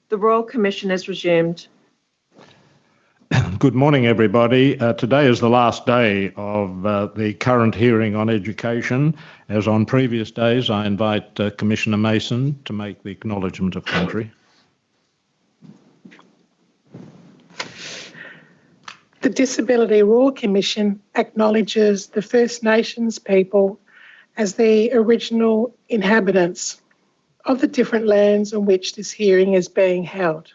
The Royal Commission is resumed. Good morning, everybody. Today is the last day of the current hearing on education. As on previous days, I invite Commissioner Mason to make the acknowledgement of country. The Disability Royal Commission acknowledges the First Nations people as the original inhabitants of the different lands on which this hearing is being held.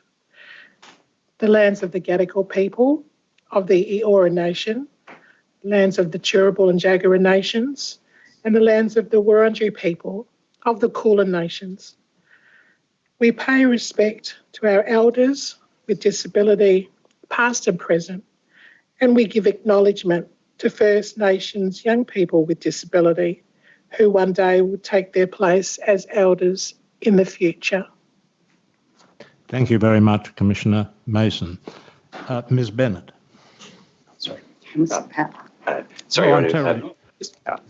The lands of the Gadigal people, of the Eora Nation, lands of the Turrbal and Jagera Nations, and the lands of the Wurundjeri people of the Kulin Nations. We pay respect to our elders with disability, past and present, and we give acknowledgement to First Nations young people with disability who one day will take their place as elders in the future. Thank you very much, Commissioner Mason. Ms Bennett. Sorry. Mr. Power. Sorry, Oh, Your I'm Honour. terribly, Mr. Power.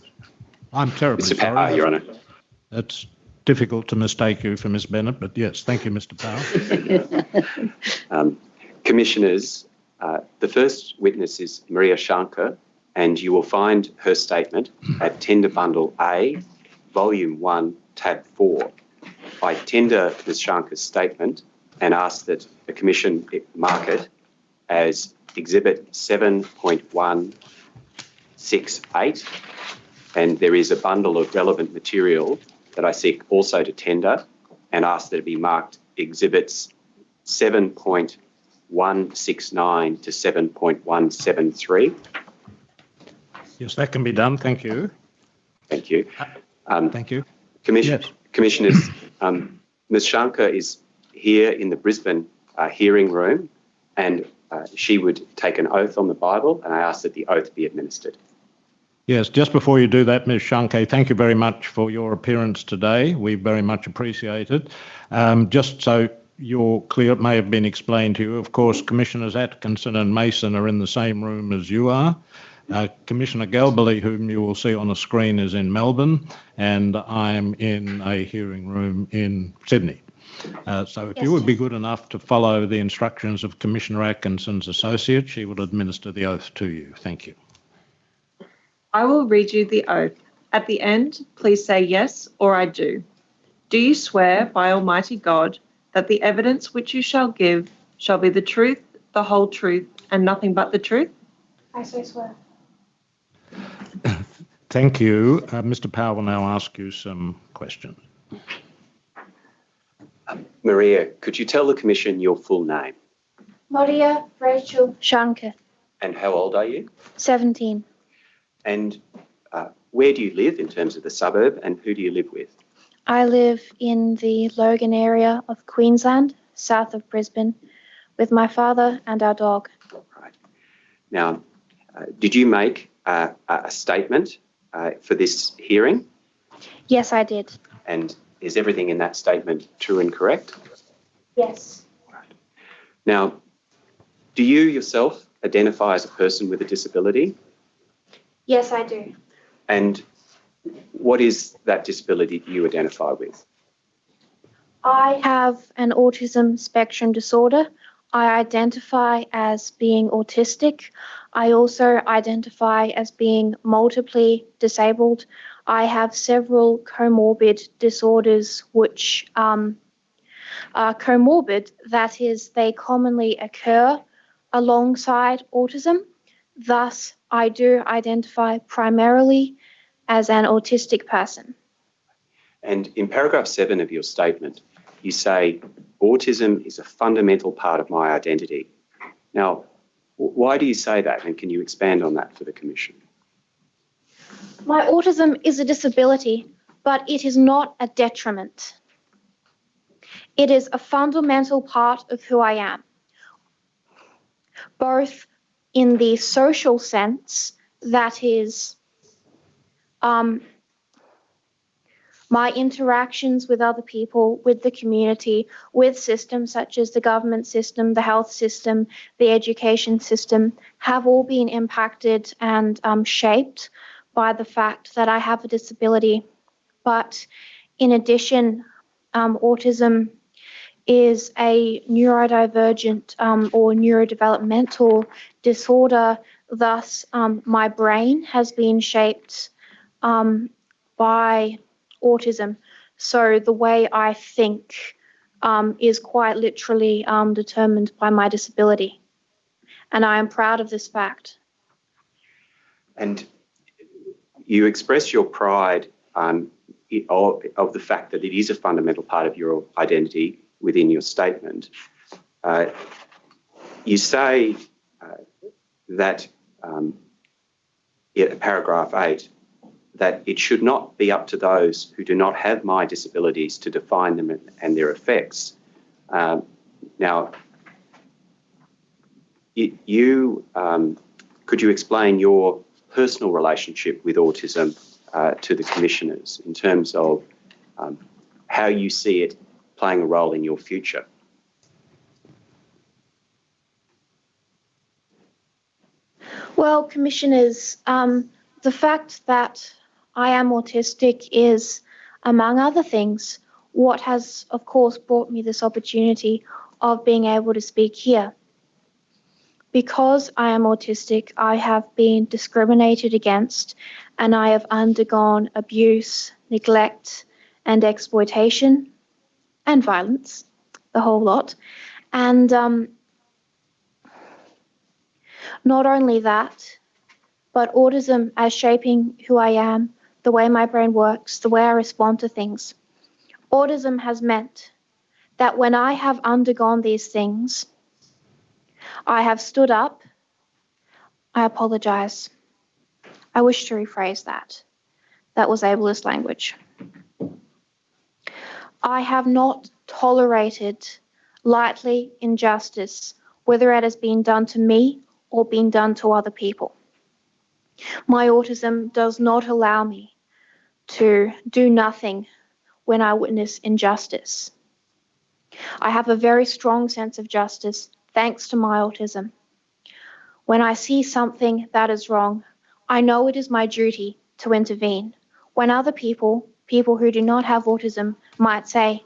I'm terribly Mr. Power, sorry. Your Honour. It's difficult to mistake you for Ms Bennett, but yes, thank you, Mr Power. Commissioners, the first witness is Maria Shankar, and you will find her statement at Tender Bundle A, Volume 1, Tab 4. I tender Ms Shankar's statement and ask that the Commission mark it as Exhibit 7.168, and there is a bundle of relevant material that I seek also to tender and ask that it be marked Exhibits 7.169 to 7.173. Yes, that can be done. Thank you. Thank you. Thank you. Yes. Commissioners, Ms Shankar is here in the Brisbane hearing room, and she would take an oath on the Bible, and I ask that the oath be administered. Yes, just before you do that, Ms Shankar, thank you very much for your appearance today. We very much appreciate it. Just so you're clear, it may have been explained to you, of course, Commissioners Atkinson and Mason are in the same room as you are. Commissioner Galbally, whom you will see on the screen, is in Melbourne, and I'm in a hearing room in Sydney. So if you would be good enough to follow the instructions of Commissioner Atkinson's associate, she will administer the oath to you. Thank you. I will read you the oath. At the end, please say yes or I do. Do you swear by Almighty God that the evidence which you shall give shall be the truth, the whole truth, and nothing but the truth? I so swear. Thank you. Mr Power will now ask you some questions. Maria, could you tell the Commission your full name? Maria Rachel Shankar, And how old are you? 17. And where do you live in terms of the suburb, and who do you live with? I live in the Logan area of Queensland, south of Brisbane, with my father and our dog. Right. Now, did you make a statement for this hearing? Yes, I did. And is everything in that statement true and correct? Yes. Right. Now, do you yourself identify as a person with a disability? Yes, I do. And what is that disability that you identify with? I have an autism spectrum disorder. I identify as being autistic. I also identify as being multiply disabled. I have several comorbid disorders which are comorbid, that is, they commonly occur alongside autism. Thus, I do identify primarily as an autistic person. And in paragraph 7 of your statement, you say, autism is a fundamental part of my identity. Now, why do you say that, and can you expand on that for the Commission? My autism is a disability, but it is not a detriment. It is a fundamental part of who I am, both in the social sense, that is, my interactions with other people, with the community, with systems such as the government system, the health system, the education system, have all been impacted and shaped by the fact that I have a disability. But in addition, autism is a neurodivergent or neurodevelopmental disorder. Thus, my brain has been shaped by autism. So the way I think is quite literally determined by my disability. And I am proud of this fact. And you express your pride of the fact that it is a fundamental part of your identity within your statement. You say that, in paragraph 8, that it should not be up to those who do not have my disabilities to define them and their effects. Now, could you explain your personal relationship with autism to the commissioners in terms of how you see it playing a role in your future? Well, commissioners, the fact that I am autistic is, among other things, what has, of course, brought me this opportunity of being able to speak here. Because I am autistic, I have been discriminated against and I have undergone abuse, neglect, and exploitation and violence, the whole lot. And not only that, but autism as shaping who I am, the way my brain works, the way I respond to things. Autism has meant that when I have undergone these things, I have stood up. I apologize. I wish to rephrase that. That was ableist language. I have not tolerated lightly injustice, whether it has been done to me or been done to other people. My autism does not allow me to do nothing when I witness injustice. I have a very strong sense of justice thanks to my autism. When I see something that is wrong, I know it is my duty to intervene. When other people who do not have autism, might say,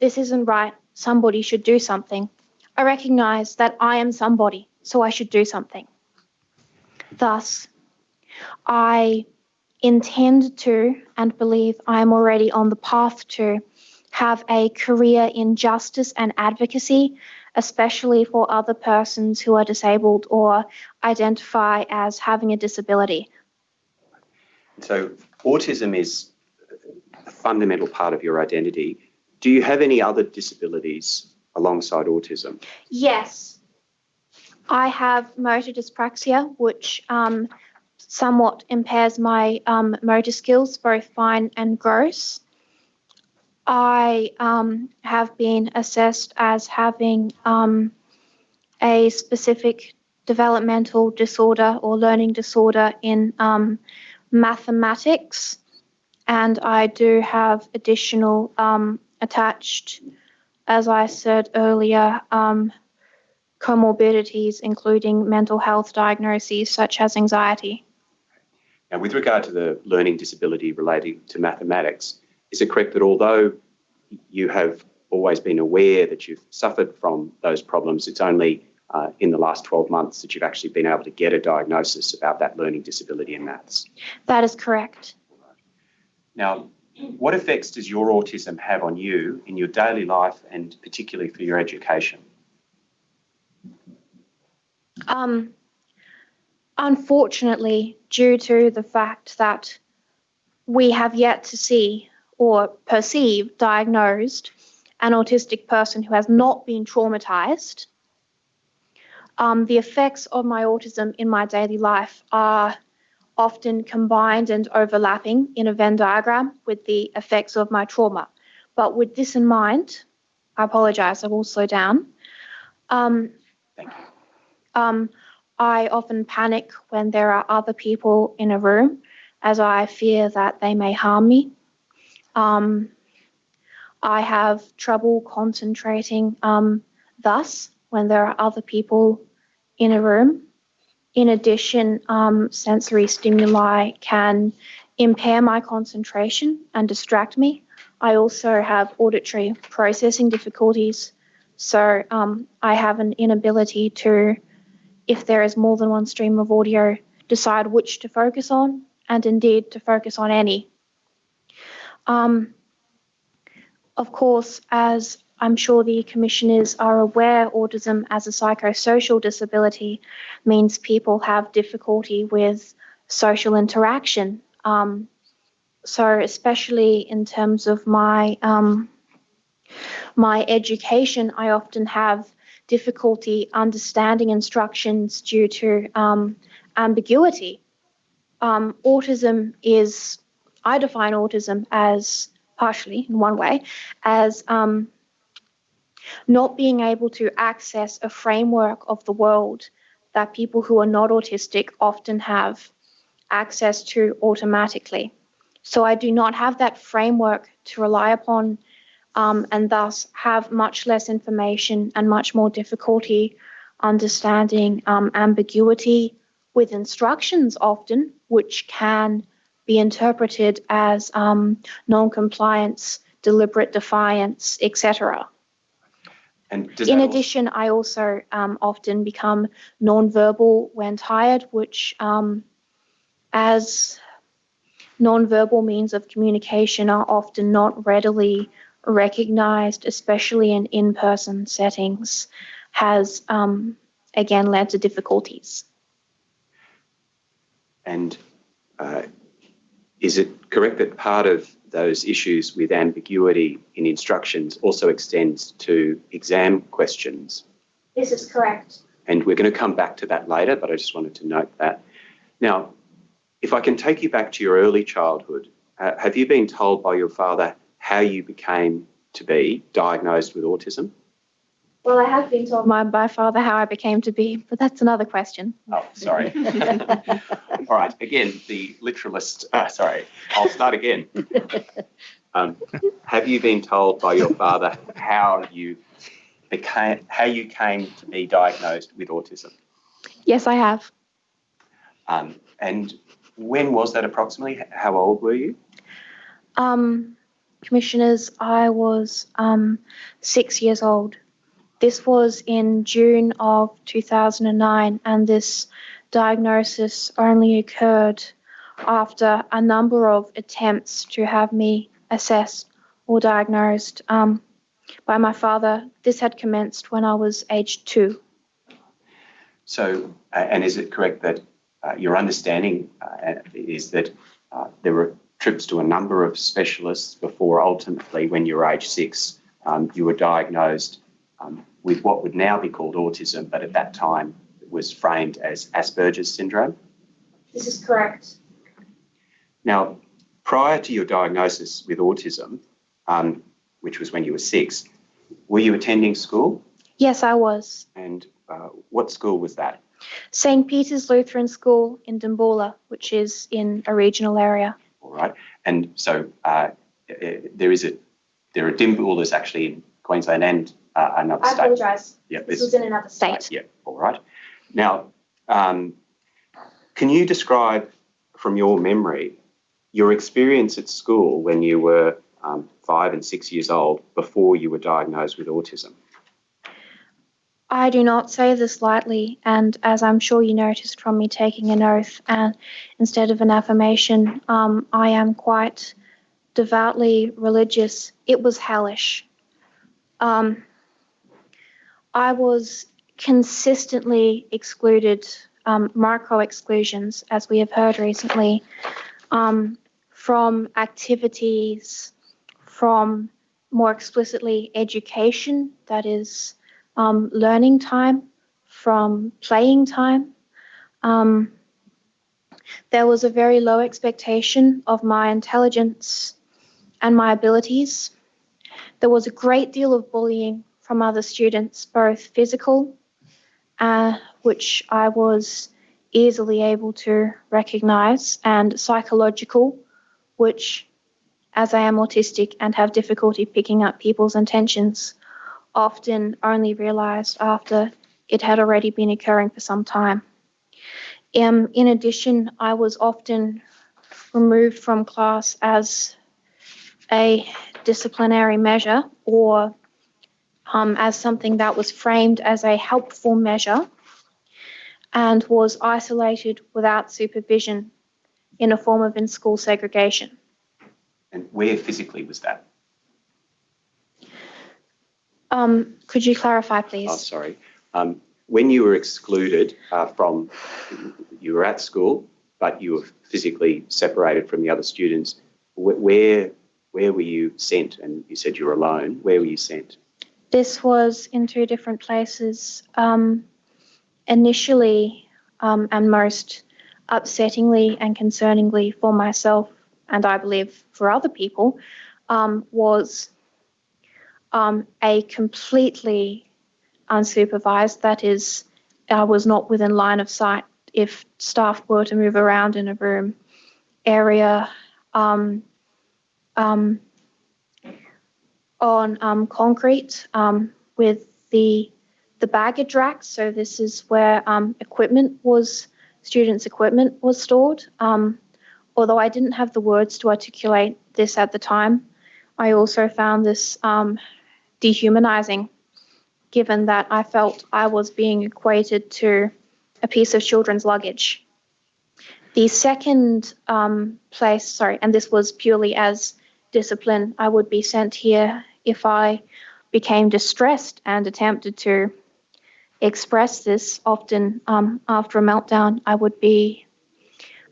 this isn't right, somebody should do something, I recognize that I am somebody, so I should do something. Thus, I intend to, and believe I am already on the path to, have a career in justice and advocacy, especially for other persons who are disabled or identify as having a disability. So autism is a fundamental part of your identity. Do you have any other disabilities alongside autism? Yes. I have motor dyspraxia, which somewhat impairs my motor skills, both fine and gross. I have been assessed as having a specific developmental disorder or learning disorder in mathematics, and I do have additional attached, as I said earlier, comorbidities, including mental health diagnoses such as anxiety. Now, with regard to the learning disability relating to mathematics, is it correct that although you have always been aware that you've suffered from those problems, it's only in the last 12 months that you've actually been able to get a diagnosis about that learning disability in maths? That is correct. Now, what effects does your autism have on you in your daily life and particularly for your education? Unfortunately, due to the fact that we have yet to see or perceive, diagnosed, an autistic person who has not been traumatized, the effects of my autism in my daily life are often combined and overlapping in a Venn diagram with the effects of my trauma. But with this in mind, I apologize, I will slow down. Thank you. I often panic when there are other people in a room, as I fear that they may harm me. I have trouble concentrating thus when there are other people in a room. In addition, sensory stimuli can impair my concentration and distract me. I also have auditory processing difficulties, So I have an inability to, if there is more than one stream of audio, decide which to focus on, and indeed to focus on any. Of course, as I'm sure the commissioners are aware, autism as a psychosocial disability means people have difficulty with social interaction. So especially in terms of my education, I often have difficulty understanding instructions due to ambiguity. Autism is, I define autism as, partially in one way, as not being able to access a framework of the world that people who are not autistic often have access to automatically. So I do not have that framework to rely upon, and thus have much less information and much more difficulty understanding ambiguity with instructions often, which can be interpreted as non-compliance, deliberate defiance, etc. And does In that addition, I also often become non-verbal when tired, which as non-verbal means of communication are often not readily recognized, especially in in-person settings, has again led to difficulties. And is it correct that part of those issues with ambiguity in instructions also extends to exam questions? This is correct. And we're going to come back to that later, but I just wanted to note that. Now, if I can take you back to your early childhood, have you been told by your father how you became to be diagnosed with autism? Well, I have been told by my father how I became to be, but that's another question. Oh, sorry. All right, again, the literalist, sorry, I'll start again. Have you been told by your father how you came to be diagnosed with autism? Yes, I have. And when was that approximately? How old were you? Commissioners, I was 6 years old. This was in June of 2009, and this diagnosis only occurred after a number of attempts to have me assessed or diagnosed by my father. This had commenced when I was aged 2. So, and is it correct that your understanding is that there were trips to a number of specialists before ultimately, when you were aged 6, you were diagnosed with what would now be called autism, but at that time it was framed as Asperger's syndrome? This is correct. Now, prior to your diagnosis with autism, which was when you were 6, were you attending school? Yes, I was. And what school was that? St. Peter's Lutheran School in Dambulla, which is in a regional area. All right. And so there are Dimbullas actually in Queensland and another state. I apologise. Yeah, this was in another state. Right, yeah, all right. Now, can you describe from your memory your experience at school when you were 5 and 6 years old before you were diagnosed with autism? I do not say this lightly, and as I'm sure you noticed from me taking an oath instead of an affirmation, I am quite devoutly religious. It was hellish. I was consistently excluded, micro-exclusions, as we have heard recently, from activities, from more explicitly education, that is learning time, from playing time. There was a very low expectation of my intelligence and my abilities. There was a great deal of bullying from other students, both physical, which I was easily able to recognize, and psychological, which, as I am autistic and have difficulty picking up people's intentions, often only realized after it had already been occurring for some time. In addition, I was often removed from class as a disciplinary measure, or as something that was framed as a helpful measure and was isolated without supervision in a form of in-school segregation. And where physically was that? Could you clarify, please? Oh, sorry. When you were excluded from, you were at school, but you were physically separated from the other students, where were you sent? And you said you were alone. Where were you sent? This was in two different places. Initially, and most upsettingly and concerningly for myself, and I believe for other people, was a completely unsupervised, that is, I was not within line of sight if staff were to move around in a room area on concrete with the baggage racks. So this is where students' equipment was stored. Although I didn't have the words to articulate this at the time, I also found this dehumanizing, given that I felt I was being equated to a piece of children's luggage. The second place, and this was purely as discipline, I would be sent here if I became distressed and attempted to express this. Often after a meltdown, I would be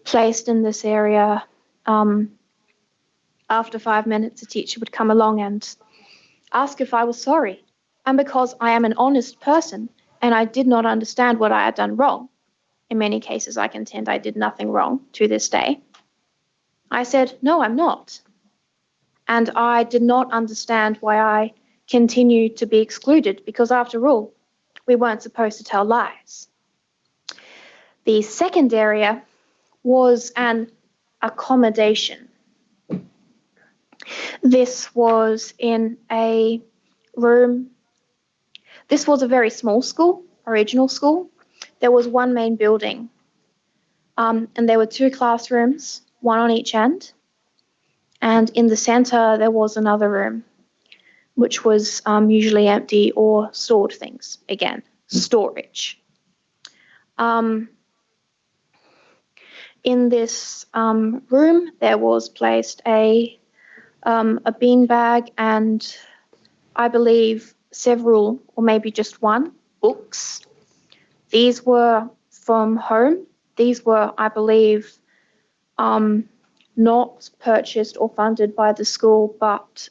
placed in this area. After 5 minutes, a teacher would come along and ask if I was sorry. And because I am an honest person and I did not understand what I had done wrong, in many cases I contend I did nothing wrong to this day, I said, no, I'm not. And I did not understand why I continued to be excluded, because after all, we weren't supposed to tell lies. The second area was an accommodation. This was in a room. This was a very small school, a regional school. There was one main building, and there were 2 classrooms, one on each end. And in the center, there was another room, which was usually empty or stored things. Again, storage. In this room, there was placed a beanbag and I believe several, or maybe just one, books. These were from home. These were, I believe, not purchased or funded by the school, but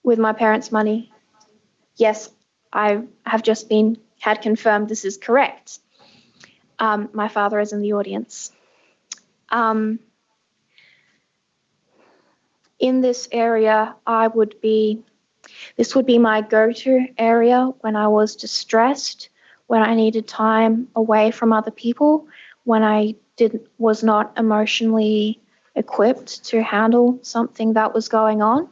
with my parents' money. Yes, I have just had confirmed this is correct. My father is in the audience. In this area, this would be my go-to area when I was distressed, when I needed time away from other people, when I was not emotionally equipped to handle something that was going on.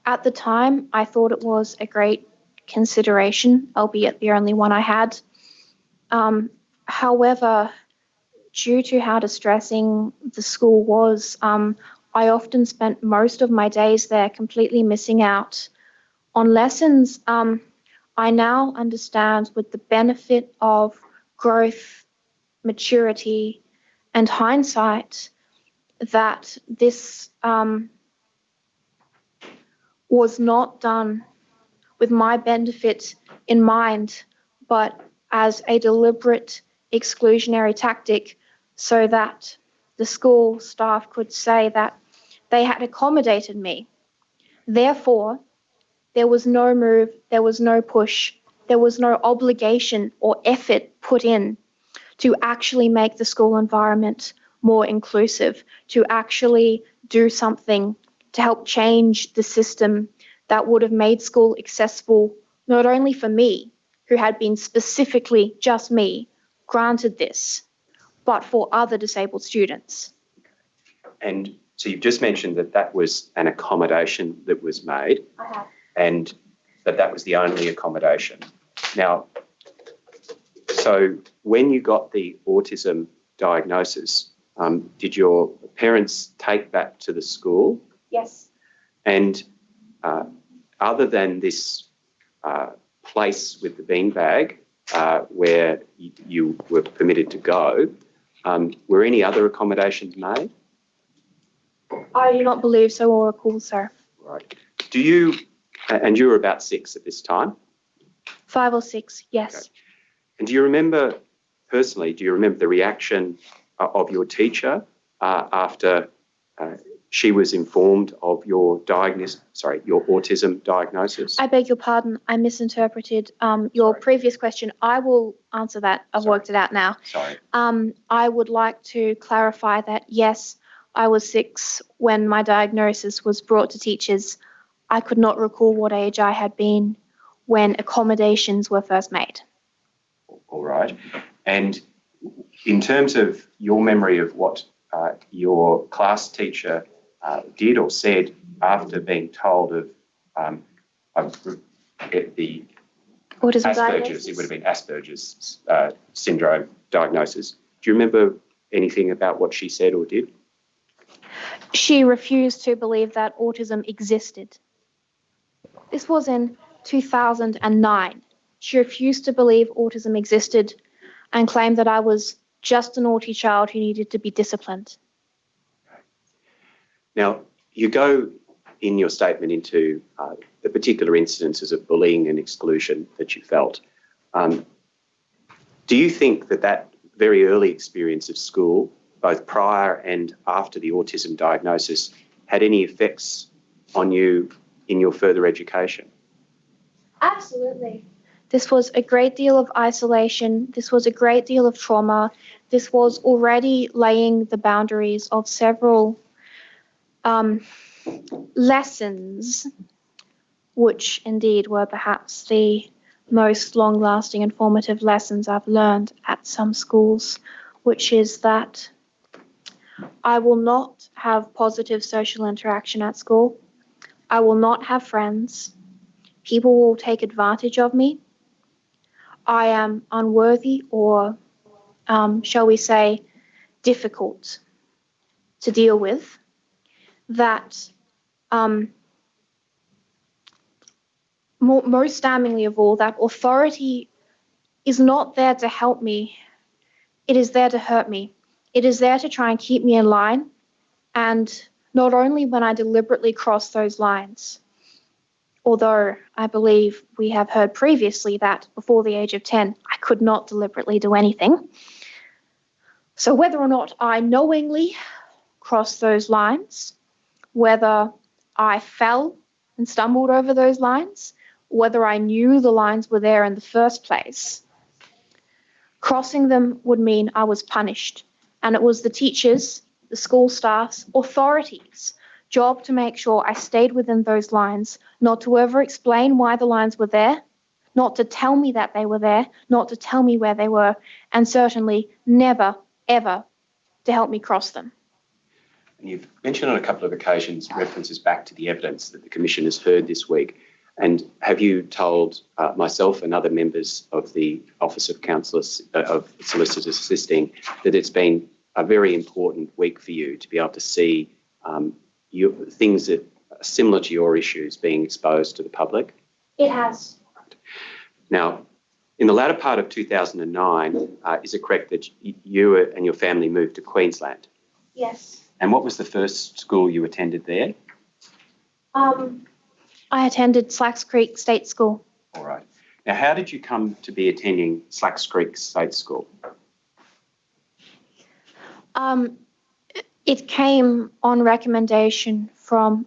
At the time, I thought it was a great consideration, albeit the only one I had. However, due to how distressing the school was, I often spent most of my days there completely missing out on lessons. I now understand, with the benefit of growth, maturity, and hindsight, that this was not done with my benefit in mind, but as a deliberate exclusionary tactic so that the school staff could say that they had accommodated me. Therefore, there was no move, there was no push, there was no obligation or effort put in to actually make the school environment more inclusive, to actually do something to help change the system that would have made school accessible not only for me, who had been specifically just me granted this, but for other disabled students. And so you've just mentioned that that was an accommodation that was made, and that was the only accommodation. Now, so when you got the autism diagnosis, did your parents take that to the school? Yes. And other than this place with the beanbag where you were permitted to go, were any other accommodations made? I do not believe so or recall, sir. Right. Do you, and you were about 6 at this time? 5 or 6, yes. Okay. And do you remember, personally, do you remember the reaction of your teacher after she was informed of your autism diagnosis? I beg your pardon, I misinterpreted your previous question. I will answer that. I've worked it out now. Sorry. I would like to clarify that, yes, I was 6 when my diagnosis was brought to teachers. I could not recall what age I had been when accommodations were first made. All right. And in terms of your memory of what your class teacher did or said after being told of the Autism Asperger's, diagnosis? it would have been Asperger's syndrome diagnosis. Do you remember anything about what she said or did? She refused to believe that autism existed. This was in 2009. She refused to believe autism existed and claimed that I was just a naughty child who needed to be disciplined. Now, you go in your statement into the particular incidences of bullying and exclusion that you felt. Do you think that that very early experience of school, both prior and after the autism diagnosis, had any effects on you in your further education? Absolutely. This was a great deal of isolation. This was a great deal of trauma. This was already laying the boundaries of several lessons, which indeed were perhaps the most long-lasting and formative lessons I've learned at some schools, which is that I will not have positive social interaction at school. I will not have friends. People will take advantage of me. I am unworthy or, shall we say, difficult to deal with. That most damningly of all, that authority is not there to help me. It is there to hurt me. It is there to try and keep me in line. And not only when I deliberately cross those lines, although I believe we have heard previously that before the age of 10, I could not deliberately do anything. So whether or not I knowingly crossed those lines, whether I fell and stumbled over those lines, whether I knew the lines were there in the first place, crossing them would mean I was punished. And it was the teachers, the school staff's, authorities' job to make sure I stayed within those lines, not to ever explain why the lines were there, not to tell me that they were there, not to tell me where they were, and certainly never, ever to help me cross them. And you've mentioned on a couple of occasions references back to the evidence that the Commission has heard this week. And have you told myself and other members of the Office of Counsellors, of Solicitors Assisting, that it's been a very important week for you to be able to see things that are similar to your issues being exposed to the public? It has. Now, in the latter part of 2009, is it correct that you and your family moved to Queensland? Yes. And what was the first school you attended there? I attended Slacks Creek State School. All right. Now, how did you come to be attending Slacks Creek State School? It came on recommendation from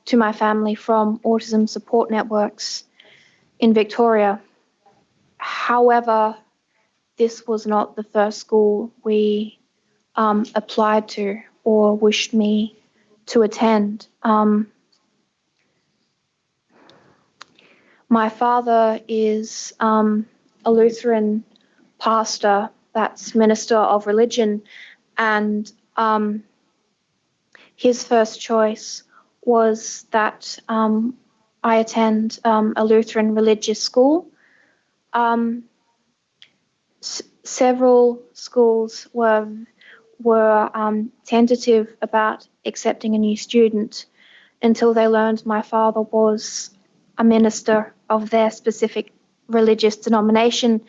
to my family from autism support networks in Victoria. However, this was not the first school we applied to or wished me to attend. My father is a Lutheran pastor, that's minister of religion, and his first choice was that I attend a Lutheran religious school. Several schools were tentative about accepting a new student until they learned my father was a minister of their specific religious denomination,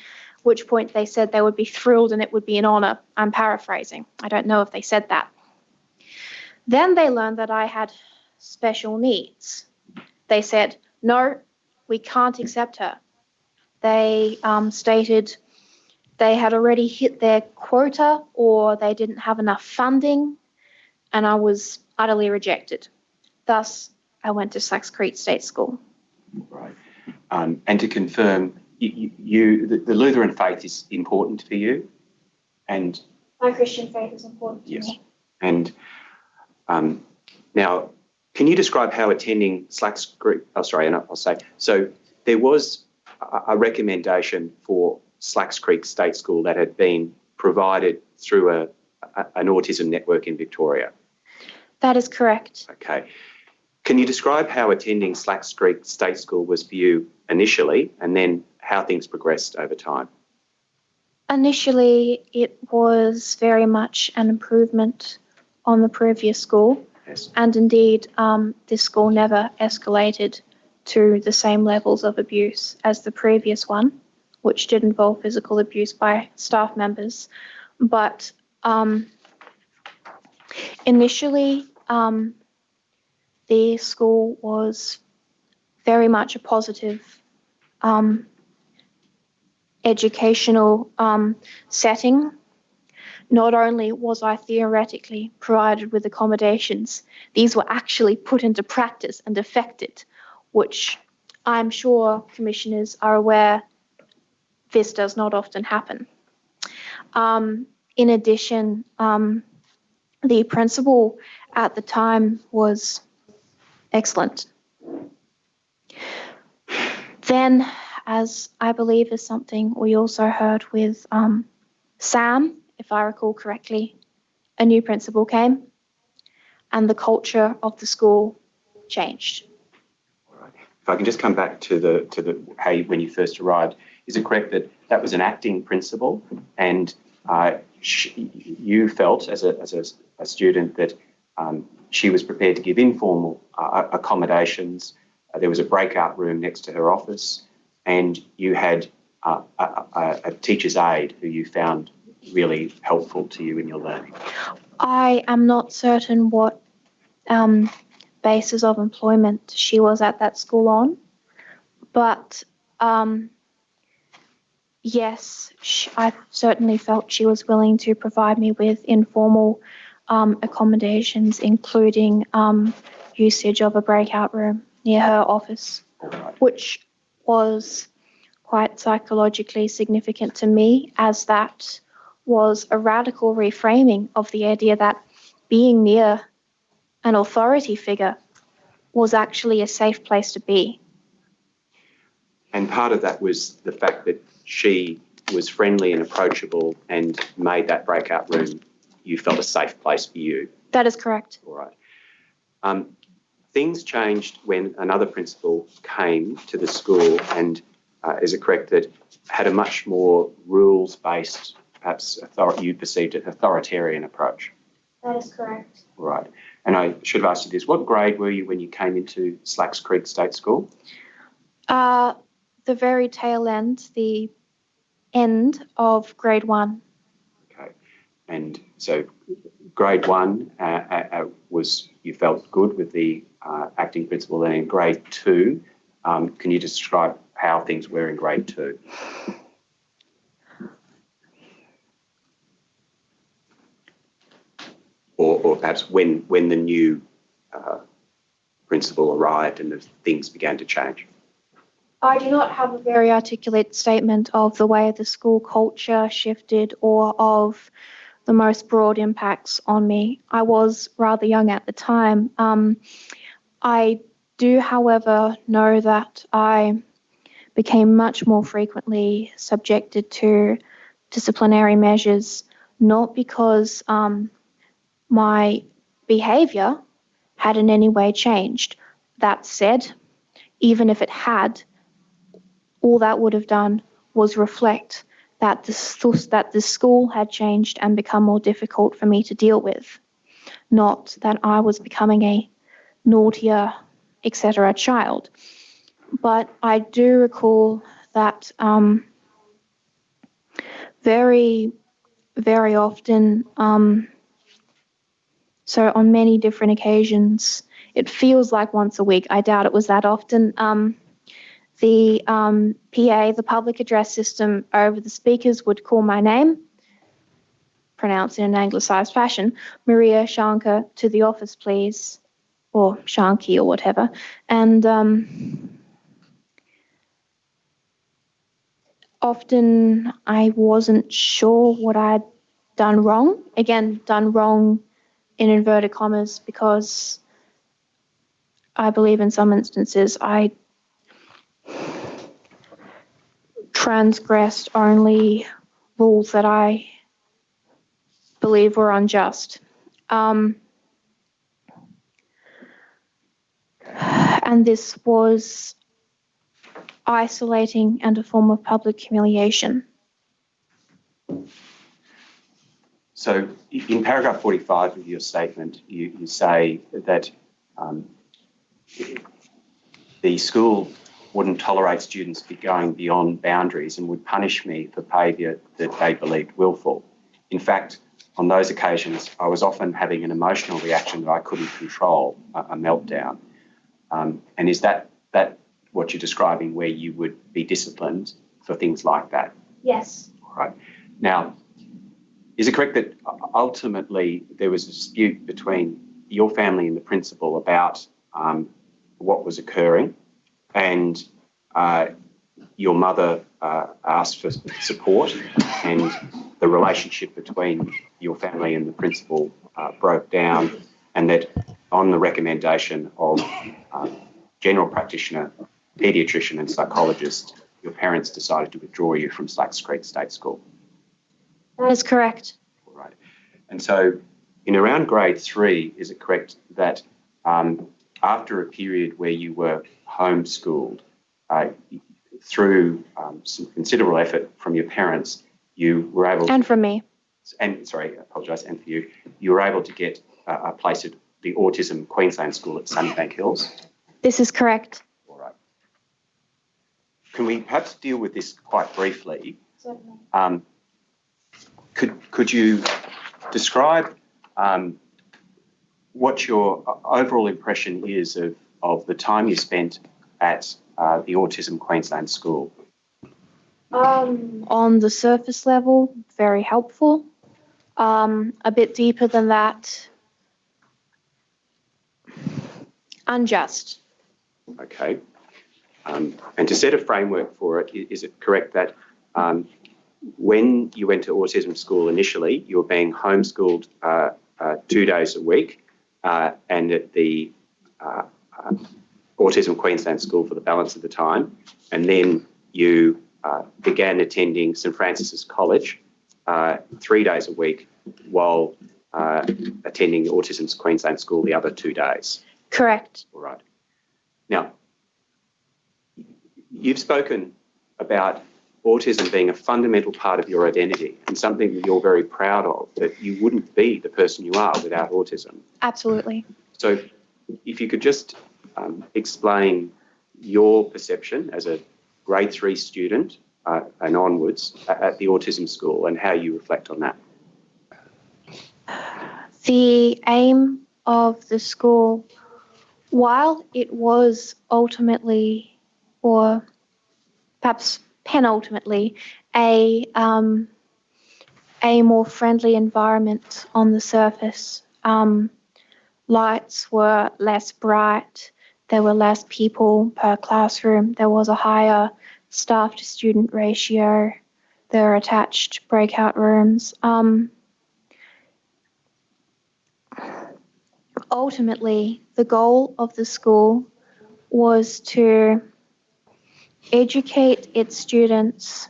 which point they said they would be thrilled and it would be an honour. I'm paraphrasing. I don't know if they said that. Then they learned that I had special needs. They said, no, we can't accept her. They stated they had already hit their quota or they didn't have enough funding, and I was utterly rejected. Thus, I went to Slacks Creek State School. Right. And to confirm, the Lutheran faith is important for you? And My Christian faith is important to yes. me. And now, can you describe how attending Slacks Creek, so there was a recommendation for Slacks Creek State School that had been provided through an autism network in Victoria. That is correct. Okay. Can you describe how attending Slacks Creek State School was for you initially and then how things progressed over time? Initially, it was very much an improvement on the previous school. Yes. And indeed, this school never escalated to the same levels of abuse as the previous one, which did involve physical abuse by staff members. But initially, the school was very much a positive educational setting. Not only was I theoretically provided with accommodations, these were actually put into practice and effected, which I'm sure commissioners are aware this does not often happen. In addition, the principal at the time was excellent. Then, as I believe is something we also heard with Sam, if I recall correctly, a new principal came and the culture of the school changed. All right. If I can just come back to the how when you first arrived, is it correct that that was an acting principal and you felt as a student that she was prepared to give informal accommodations? There was a breakout room next to her office, and you had a teacher's aide who you found really helpful to you in your learning. I am not certain what basis of employment she was at that school on, but yes, I certainly felt she was willing to provide me with informal accommodations, including usage of a breakout room near her office, which was quite psychologically significant to me, as that was a radical reframing of the idea that being near an authority figure was actually a safe place to be. And part of that was the fact that she was friendly and approachable and made that breakout room, you felt, a safe place for you. That is correct. All right. Things changed when another principal came to the school and, is it correct, that had a much more rules-based, perhaps you perceived it, authoritarian approach? That is correct. All right. And I should have asked you this. What grade were you when you came into Slacks Creek State School? The very tail end, the end of grade 1. Okay. And so grade 1 was, you felt good with the acting principal. Then in grade 2, can you describe how things were in grade 2? Or perhaps when the new principal arrived and the things began to change? I do not have a very articulate statement of the way the school culture shifted or of the most broad impacts on me. I was rather young at the time. I do, however, know that I became much more frequently subjected to disciplinary measures, not because my behaviour had in any way changed. That said, even if it had, all that would have done was reflect that the school had changed and become more difficult for me to deal with, not that I was becoming a naughtier, etc. child. But I do recall that very, very often, so on many different occasions, it feels like once a week. I doubt it was that often. The PA, the public address system over the speakers, would call my name, pronounced in an anglicised fashion, Maria Shankar, to the office, please, or Shanky or whatever. And often I wasn't sure what I'd done wrong. Again, done wrong in inverted commas, because I believe in some instances I transgressed only rules that I believe were unjust. And this was isolating and a form of public humiliation. So in paragraph 45 of your statement, you say that the school wouldn't tolerate students going beyond boundaries and would punish me for behaviour that they believed willful. In fact, on those occasions, I was often having an emotional reaction that I couldn't control, a meltdown. And is that what you're describing, where you would be disciplined for things like that? Yes. All right. Now, is it correct that ultimately there was a dispute between your family and the principal about what was occurring, and your mother asked for support, and the relationship between your family and the principal broke down, and that on the recommendation of general practitioner, paediatrician and psychologist, your parents decided to withdraw you from Slacks Creek State School? That is correct. All right. And so in around grade 3, is it correct that after a period where you were homeschooled, through some considerable effort from your parents, you were able And from me. and for you, you were able to get a place at the Autism Queensland School at Sunnybank Hills? This is correct. All right. Can we perhaps deal with this quite briefly? Certainly. Could you describe what your overall impression is of the time you spent at the Autism Queensland School? On the surface level, very helpful. A bit deeper than that, unjust. Okay. And to set a framework for it, is it correct that when you went to autism school initially, you were being homeschooled 2 days a week, and at the Autism Queensland School for the balance of the time, and then you began attending St Francis's College 3 days a week while attending Autism Queensland School the other 2 days? Correct. All right. Now, you've spoken about autism being a fundamental part of your identity and something that you're very proud of, that you wouldn't be the person you are without autism. Absolutely. So if you could just explain your perception as a grade 3 student and onwards at the autism school and how you reflect on that. The aim of the school, while it was ultimately, or perhaps penultimately, a more friendly environment on the surface. Lights were less bright, there were less people per classroom, there was a higher staff to student ratio, there were attached breakout rooms. Ultimately, the goal of the school was to educate its students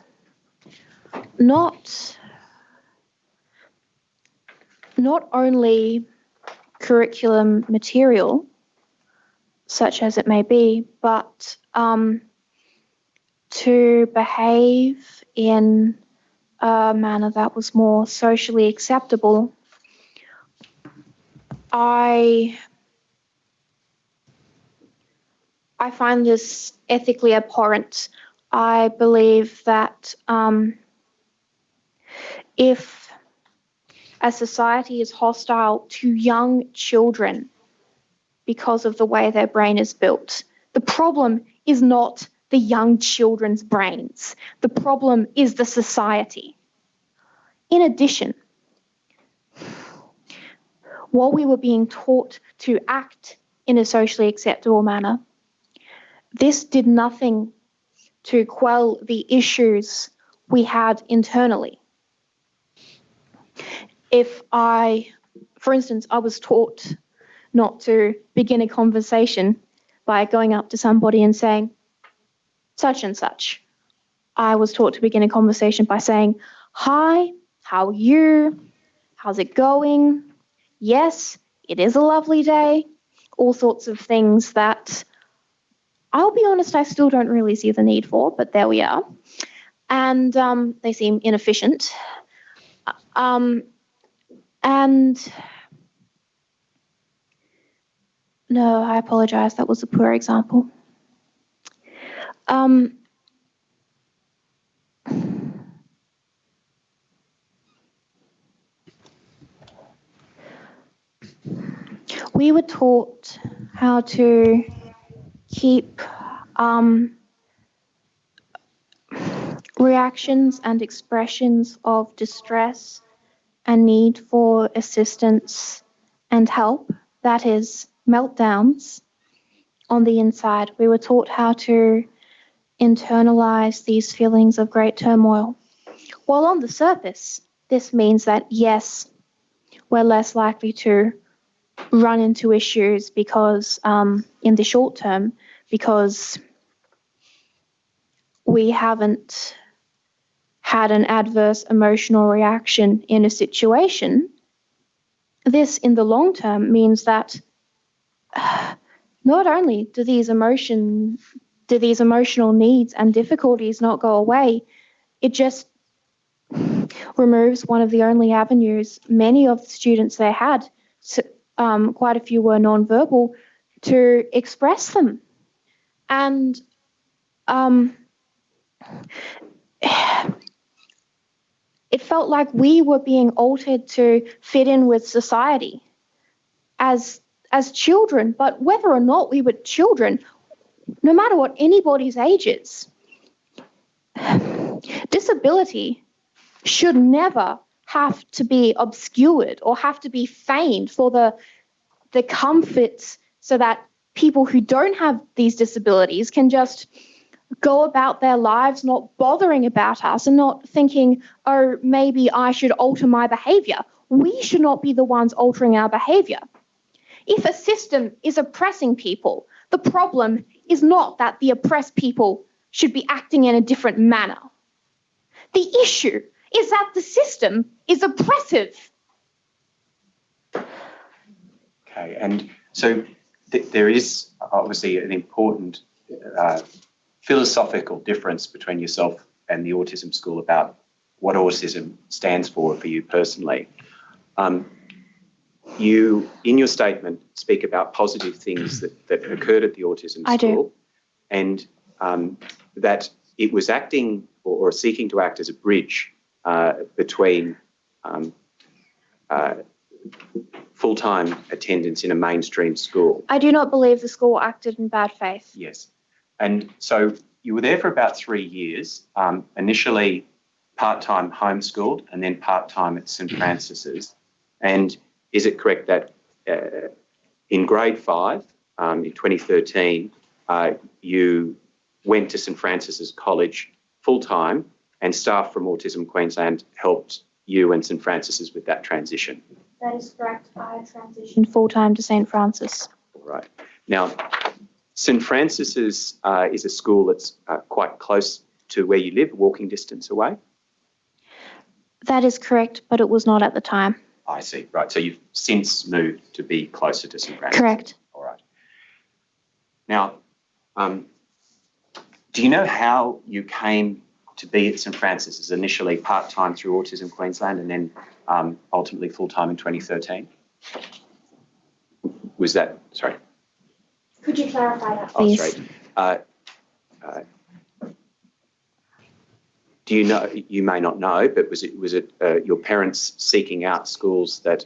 not only curriculum material, such as it may be, but to behave in a manner that was more socially acceptable. I I find this ethically abhorrent. I believe that if a society is hostile to young children because of the way their brain is built, the problem is not the young children's brains. The problem is the society. In addition, while we were being taught to act in a socially acceptable manner, this did nothing to quell the issues we had internally. For instance, I was taught not to begin a conversation by going up to somebody and saying, such and such. I was taught to begin a conversation by saying, hi, how are you? How's it going? Yes, it is a lovely day. All sorts of things that, I'll be honest, I still don't really see the need for, but there we are. And they seem inefficient. And no, I apologize. That was a poor example. We were taught how to keep reactions and expressions of distress and need for assistance and help, that is, meltdowns, on the inside. We were taught how to internalize these feelings of great turmoil. While on the surface, this means that, yes, we're less likely to run into issues because, in the short term, because we haven't had an adverse emotional reaction in a situation. This, in the long term, means that not only do these emotional needs and difficulties not go away, it just removes one of the only avenues many of the students there had, quite a few were nonverbal, to express them. And it felt like we were being altered to fit in with society as children. But whether or not we were children, no matter what anybody's age is, disability should never have to be obscured or have to be feigned for the comforts so that people who don't have these disabilities can just go about their lives not bothering about us and not thinking, oh, maybe I should alter my behaviour. We should not be the ones altering our behaviour. If a system is oppressing people, the problem is not that the oppressed people should be acting in a different manner. The issue is that the system is oppressive. Okay, and so there is obviously an important philosophical difference between yourself and the autism school about what autism stands for you personally. You, in your statement, speak about positive things that occurred at the autism school. And that it was acting or seeking to act as a bridge between full-time attendance in a mainstream school. I do not believe the school acted in bad faith. Yes. And so you were there for about 3 years, initially part-time homeschooled and then part-time at St Francis's. And is it correct that in grade 5, in 2013, you went to St Francis's College full-time and staff from Autism Queensland helped you and St Francis's with that transition? That is correct. I transitioned full-time to St Francis. All right. Now, St Francis's is a school that's quite close to where you live, walking distance away? That is correct, but it was not at the time. I see. Right. So you've since moved to be closer to St Francis? Correct. All right. Now, do you know how you came to be at St Francis's, initially part-time through Autism Queensland and then ultimately full-time in 2013? Was that, sorry? Could you clarify that, Oh, please? sorry. Do you know? You may not know, but was it your parents seeking out schools that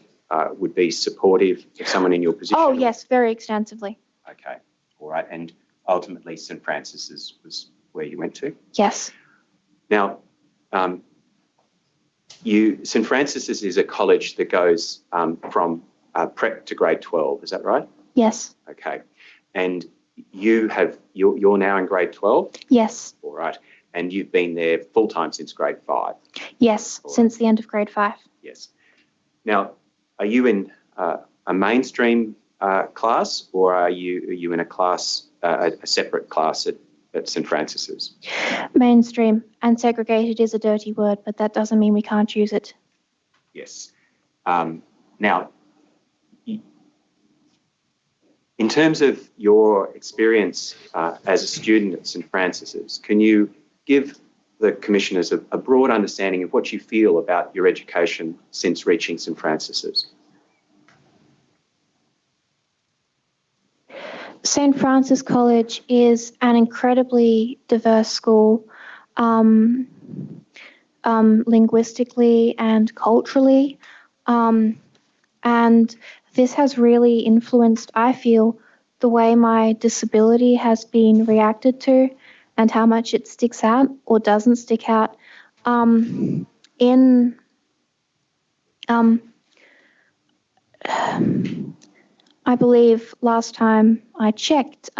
would be supportive of someone in your position? Oh, yes, very extensively. Okay, all right. And ultimately, St Francis's was where you went to? Yes. Now, St Francis's is a college that goes from prep to grade 12. Is that right? Yes. Okay, and you're now in grade 12. Yes. All right, and you've been there full time since grade 5. Yes, All since the end of grade 5. Yes. Now, are you in a mainstream class, or are you in a class, a separate class at St Francis's? Mainstream and segregated is a dirty word, but that doesn't mean we can't use it. Yes. Now, in terms of your experience as a student at St Francis's, can you give the commissioners a broad understanding of what you feel about your education since reaching St Francis's? St. Francis College is an incredibly diverse school, linguistically and culturally, and this has really influenced, I feel, the way my disability has been reacted to and how much it sticks out or doesn't stick out. I believe last time I checked,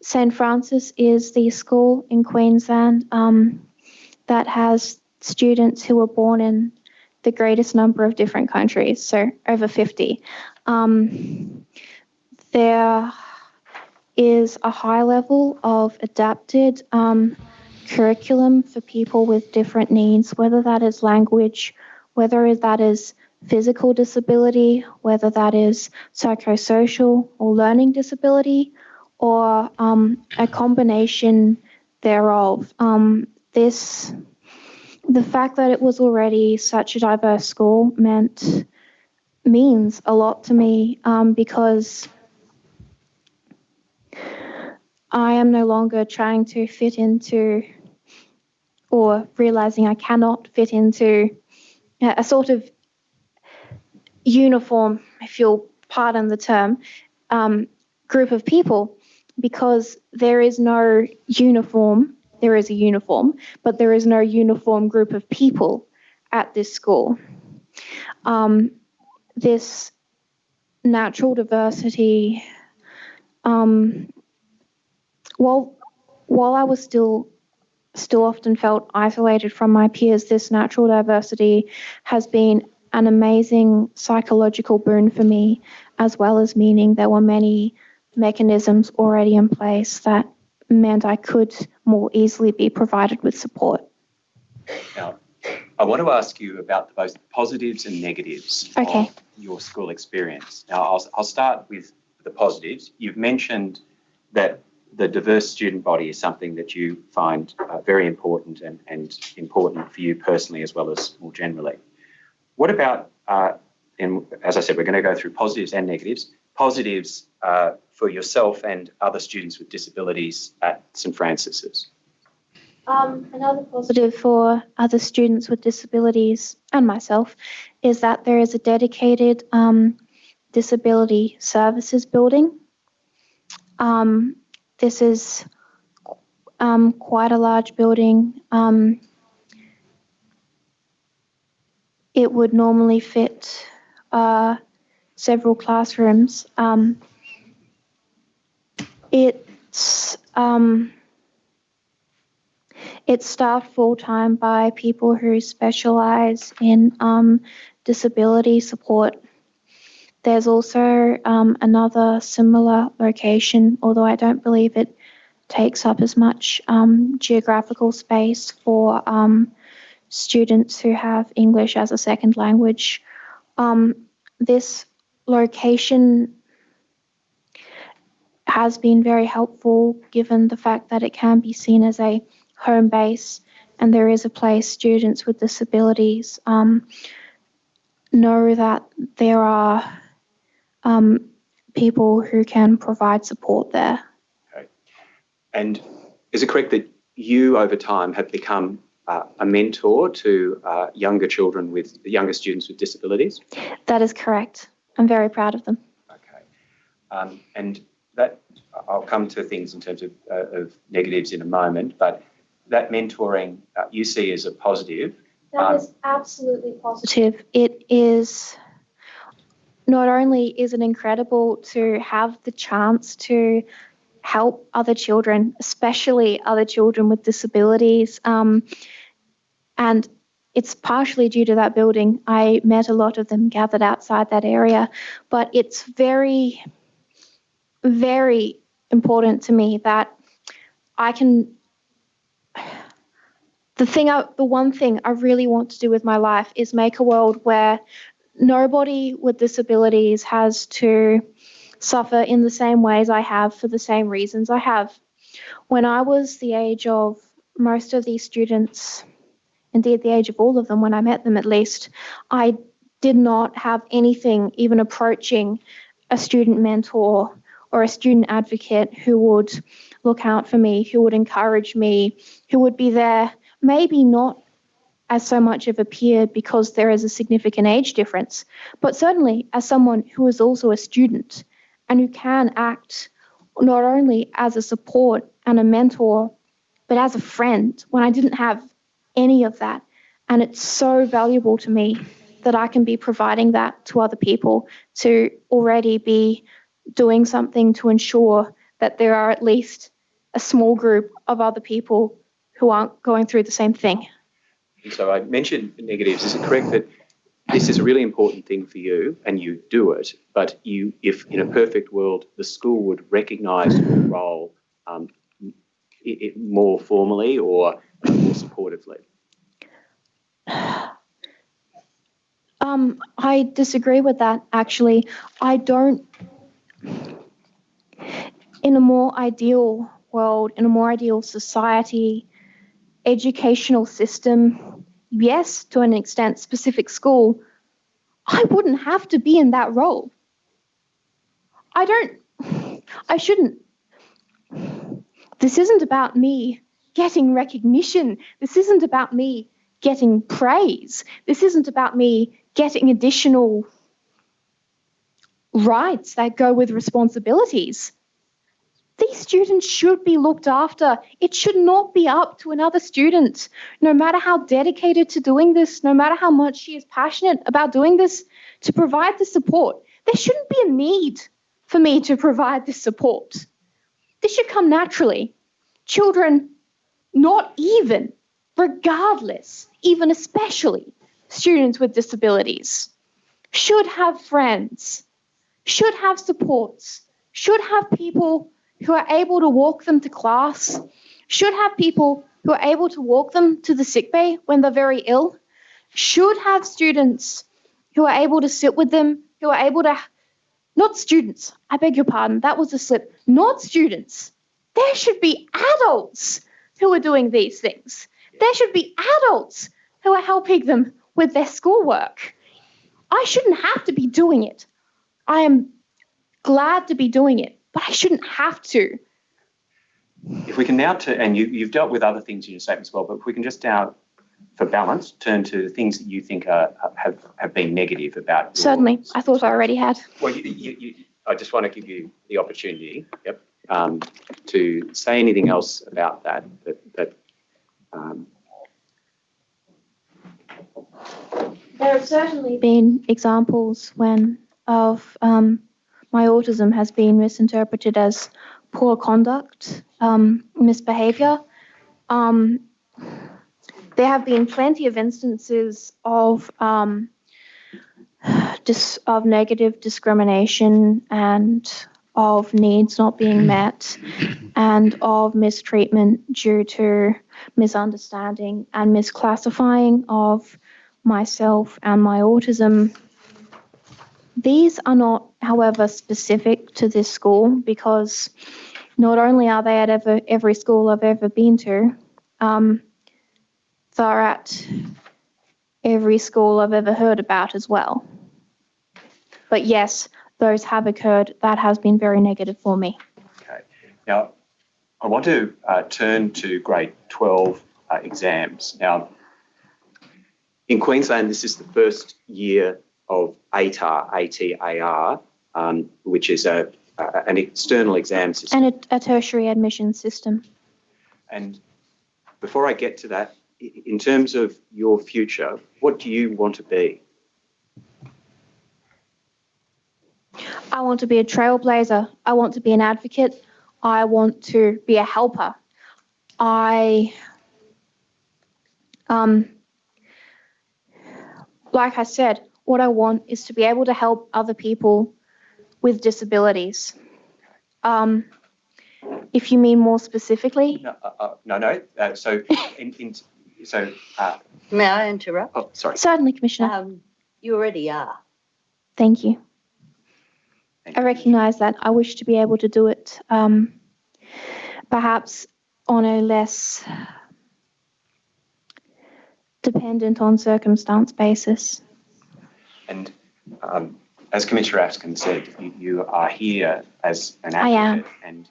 St. Francis is the school in Queensland that has students who were born in the greatest number of different countries, so over 50. There is a high level of adapted curriculum for people with different needs, whether that is language, whether that is physical disability, whether that is psychosocial or learning disability, or a combination thereof. The fact that it was already such a diverse school means a lot to me because I am no longer trying to fit into or realizing I cannot fit into a sort of uniform, if you'll pardon the term, group of people, because there is no uniform. There is a uniform, but there is no uniform group of people at this school. This natural diversity, while I was still often felt isolated from my peers, this natural diversity has been an amazing psychological boon for me, as well as meaning there were many mechanisms already in place that meant I could more easily be provided with support. Now, I want to ask you about both the positives and negatives of your school experience. Now, I'll start with the positives. You've mentioned that the diverse student body is something that you find very important and important for you personally as well as more generally. What about, and as I said, we're going to go through positives and negatives. Positives for yourself and other students with disabilities at St Francis's. Another positive for other students with disabilities and myself is that there is a dedicated disability services building. This is quite a large building. It would normally fit several classrooms. It's staffed full-time by people who specialise in disability support. There's also another similar location, although I don't believe it takes up as much geographical space for students who have English as a second language. This location has been very helpful given the fact that it can be seen as a home base, and there is a place students with disabilities know that there are people who can provide support there. Okay. And is it correct that you, over time, have become a mentor to younger students with disabilities? That is correct. I'm very proud of them. Okay. And that, I'll come to things in terms of negatives in a moment, but that mentoring you see as a positive. That is absolutely positive. It is, not only is it incredible to have the chance to help other children, especially other children with disabilities, and it's partially due to that building. I met a lot of them gathered outside that area, but it's very, very important to me that I can. The one thing I really want to do with my life is make a world where nobody with disabilities has to suffer in the same ways I have for the same reasons I have. When I was the age of most of these students, indeed the age of all of them, when I met them at least, I did not have anything even approaching a student mentor or a student advocate who would look out for me, who would encourage me, who would be there, maybe not as so much of a peer because there is a significant age difference, but certainly as someone who is also a student and who can act not only as a support and a mentor, but as a friend when I didn't have any of that. And it's so valuable to me that I can be providing that to other people, to already be doing something to ensure that there are at least a small group of other people who aren't going through the same thing. So I mentioned negatives. Is it correct that this is a really important thing for you and you do it, but if in a perfect world the school would recognise your role more formally or more supportively? I disagree with that, actually. I don't. In a more ideal world, in a more ideal society, educational system, yes, to an extent, specific school, I wouldn't have to be in that role. I shouldn't. This isn't about me getting recognition. This isn't about me getting praise. This isn't about me getting additional rights that go with responsibilities. These students should be looked after. It should not be up to another student, no matter how dedicated to doing this, no matter how much she is passionate about doing this, to provide the support. There shouldn't be a need for me to provide this support. This should come naturally. Children, not even, regardless, even especially students with disabilities, should have friends, should have supports, should have people who are able to walk them to class, should have people who are able to walk them to the sickbay when they're very ill, should have students who are able to sit with them, who are able to, not students, I beg your pardon, that was a slip, not students. There should be adults who are doing these things. There should be adults who are helping them with their schoolwork. I shouldn't have to be doing it. I am glad to be doing it, but I shouldn't have to. If we can now and you've dealt with other things in your statement as well, but if we can just now, for balance, turn to the things that you think have been negative about. Certainly, I thought I already had. Well, I just want to give you the opportunity, to say anything else about that. There have certainly been examples of my autism has been misinterpreted as poor conduct, misbehaviour. There have been plenty of instances of negative discrimination and of needs not being met and of mistreatment due to misunderstanding and misclassifying of myself and my autism. These are not, however, specific to this school because not only are they at every school I've ever been to, they're at every school I've ever heard about as well. But yes, those have occurred, that has been very negative for me. Okay. Now, I want to turn to grade 12 exams. Now, in Queensland, this is the first year of ATAR, which is an external exam system. And a tertiary admission system. And before I get to that, in terms of your future, what do you want to be? I want to be a trailblazer. I want to be an advocate. I want to be a helper. Like I said, what I want is to be able to help other people with disabilities. If you mean more specifically. No. May I interrupt? Oh, sorry. Certainly, Commissioner. You already are. Thank you. Thank I you. recognise that. I wish to be able to do it perhaps on a less dependent on circumstance basis. And as Commissioner Atkinson said, you are here as an I advocate. am. And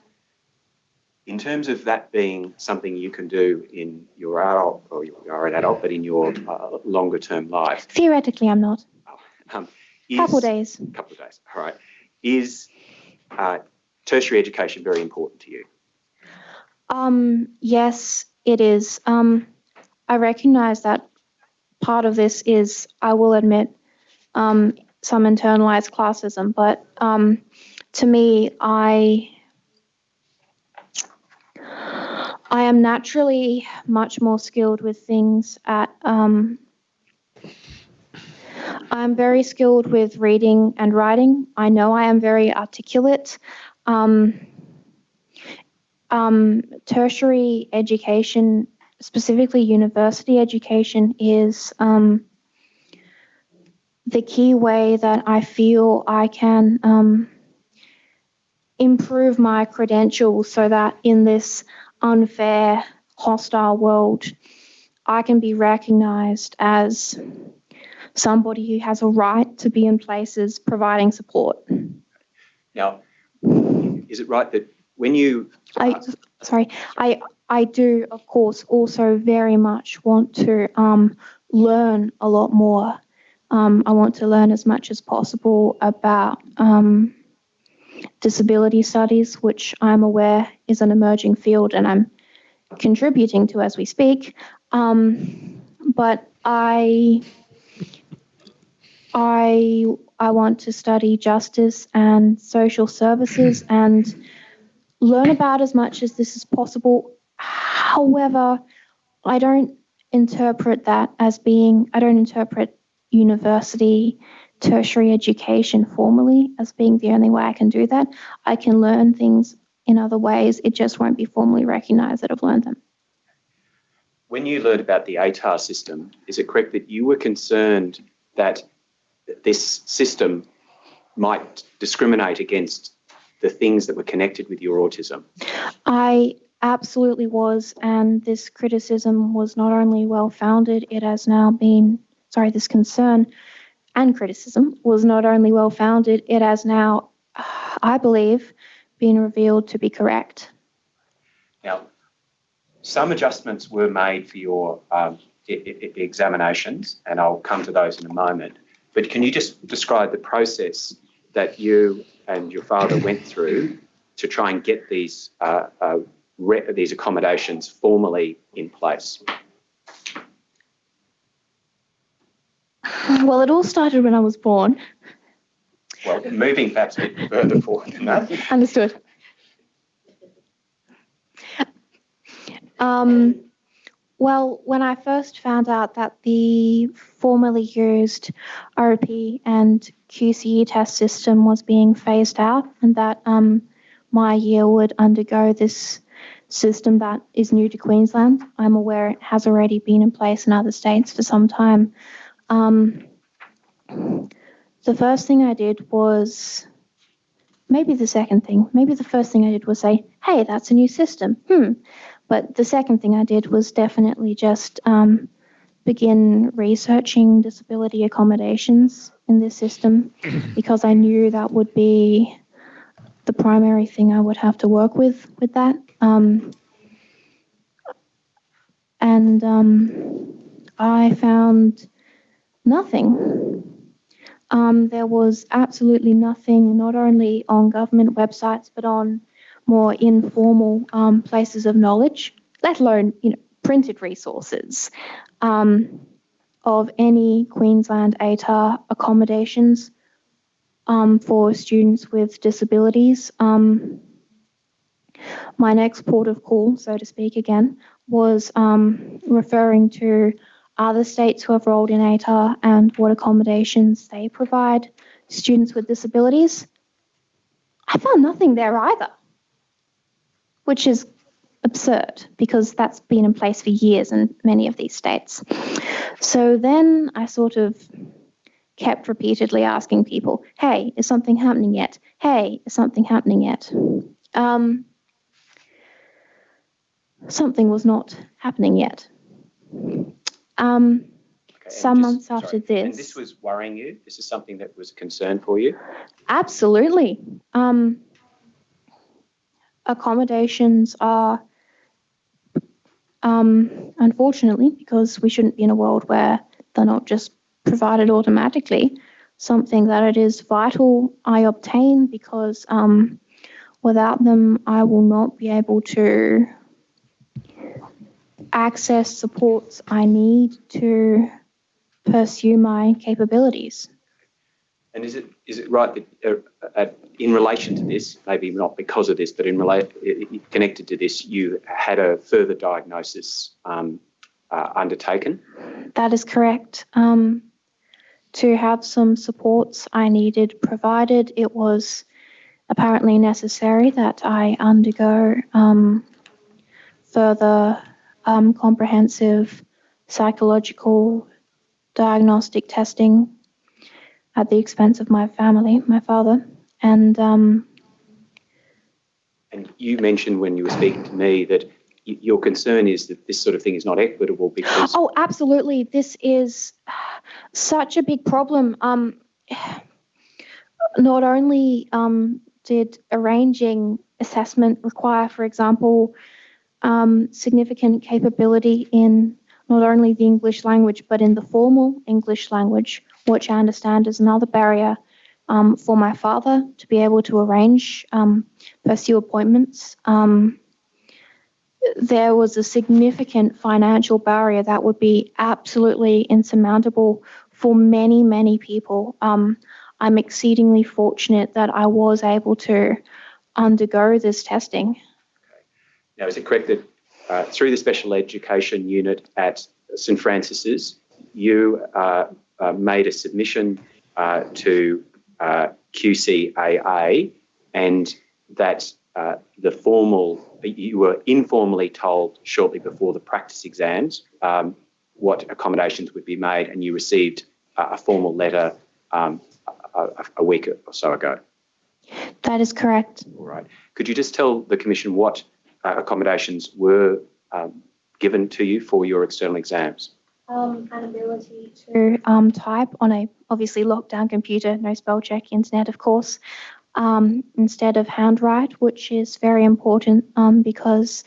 in terms of that being something you can do in your adult, or you are an adult, but in your longer term life. Theoretically, I'm not. Couple of days. All right. Is tertiary education very important to you? Yes, it is. I recognise that part of this is, I will admit, some internalised classism, but to me, I am naturally much more skilled with things I'm very skilled with reading and writing. I know I am very articulate. Tertiary education, specifically university education, is the key way that I feel I can improve my credentials so that in this unfair, hostile world, I can be recognised as somebody who has a right to be in places providing support. Now, is it right that when you... I do, of course, also very much want to learn a lot more. I want to learn as much as possible about disability studies, which I'm aware is an emerging field and I'm contributing to as we speak. But I want to study justice and social services and learn about as much as this is possible. However, I don't interpret university, tertiary education formally as being the only way I can do that. I can learn things in other ways. It just won't be formally recognised that I've learned them. When you learned about the ATAR system, is it correct that you were concerned that this system might discriminate against the things that were connected with your autism? I absolutely was, and this criticism was not only well-founded, it has now been, this concern and criticism was not only well-founded, it has now, I believe, been revealed to be correct. Now, some adjustments were made for your examinations, and I'll come to those in a moment. But can you just describe the process that you and your father went through to try and get these accommodations formally in place? Well, it all started when I was born. Well, moving perhaps a bit further forward than that. Understood. Well, when I first found out that the formerly used OP and QCE test system was being phased out and that my year would undergo this system that is new to Queensland, I'm aware it has already been in place in other states for some time. The first thing I did was, maybe the first thing I did was say, hey, that's a new system. But the second thing I did was definitely just begin researching disability accommodations in this system because I knew that would be the primary thing I would have to work with that. I found nothing. There was absolutely nothing, not only on government websites, but on more informal places of knowledge, let alone, printed resources, of any Queensland ATAR accommodations for students with disabilities. My next port of call, so to speak again, was referring to other states who have rolled in ATAR and what accommodations they provide students with disabilities. I found nothing there either, which is absurd because that's been in place for years in many of these states. So then I sort of kept repeatedly asking people, hey, is something happening yet? Hey, is something happening yet? Something was not happening yet. Some months after this. And this was worrying you? This is something that was a concern for you? Absolutely. Accommodations are, unfortunately, because we shouldn't be in a world where they're not just provided automatically, something that it is vital I obtain because without them, I will not be able to access supports I need to pursue my capabilities. And is it right that in relation to this, maybe not because of this, but connected to this, you had a further diagnosis undertaken? That is correct. To have some supports I needed provided, it was apparently necessary that I undergo further comprehensive psychological diagnostic testing at the expense of my family, my father. And you mentioned when you were speaking to me that your concern is that this sort of thing is not equitable because... Oh, absolutely. This is such a big problem. Not only did arranging assessment require, for example, significant capability in not only the English language, but in the formal English language, which I understand is another barrier for my father to be able to arrange, pursue appointments. There was a significant financial barrier that would be absolutely insurmountable for many, many people. I'm exceedingly fortunate that I was able to undergo this testing. Okay. Now, is it correct that through the special education unit at St Francis's, you made a submission to QCAA and that you were informally told shortly before the practice exams what accommodations would be made, and you received a formal letter a week or so ago? That is correct. All right. Could you just tell the Commission what accommodations were given to you for your external exams? An ability to type on a obviously locked down computer, no spell check, internet of course, instead of handwrite, which is very important because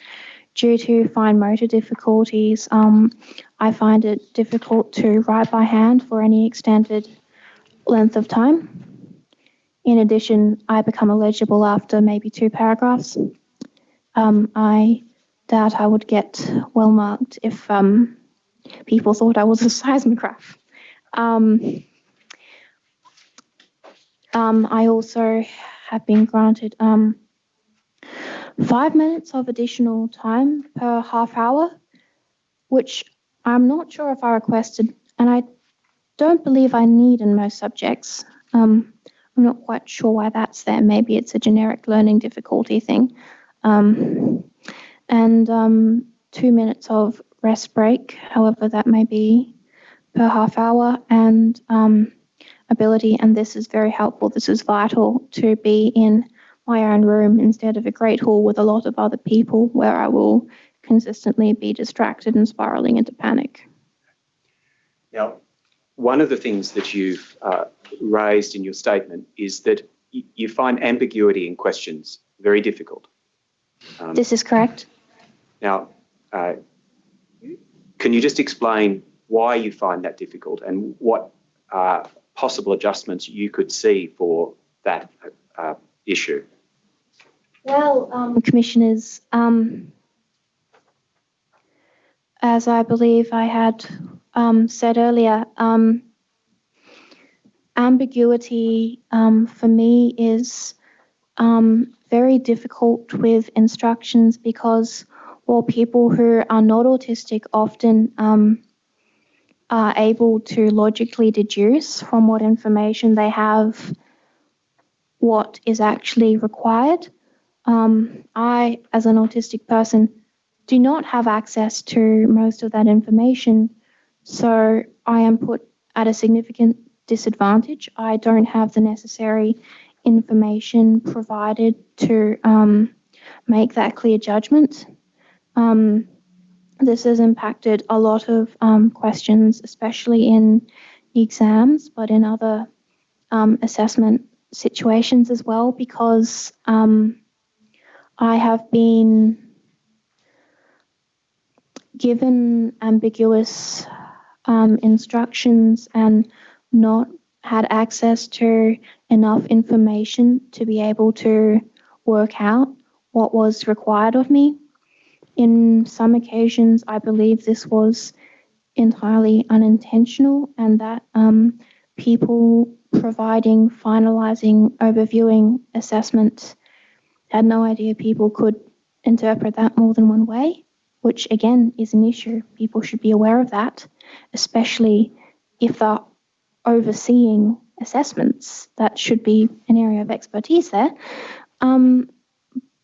due to fine motor difficulties, I find it difficult to write by hand for any extended length of time. In addition, I become illegible after maybe 2 paragraphs. I doubt I would get well marked if people thought I was a seismograph. I also have been granted 5 minutes of additional time per half hour, which I'm not sure if I requested, and I don't believe I need in most subjects. I'm not quite sure why that's there. Maybe it's a generic learning difficulty thing. And 2 minutes of rest break, however that may be, per half hour, and ability, and this is very helpful, this is vital, to be in my own room instead of a great hall with a lot of other people where I will consistently be distracted and spiraling into panic. Now, one of the things that you've raised in your statement is that you find ambiguity in questions very difficult. This is correct. Now, can you just explain why you find that difficult and what possible adjustments you could see for that issue? Well, Commissioners, as I believe I had said earlier, ambiguity for me is very difficult with instructions because while people who are not autistic often are able to logically deduce from what information they have what is actually required, I, as an autistic person, do not have access to most of that information, so I am put at a significant disadvantage. I don't have the necessary information provided to make that clear judgment. This has impacted a lot of questions, especially in exams, but in other assessment situations as well, because I have been given ambiguous instructions and not had access to enough information to be able to work out what was required of me. In some occasions, I believe this was entirely unintentional and that people providing, finalising, overviewing assessments had no idea people could interpret that more than one way, which again is an issue. People should be aware of that, especially if they're overseeing assessments. That should be an area of expertise there.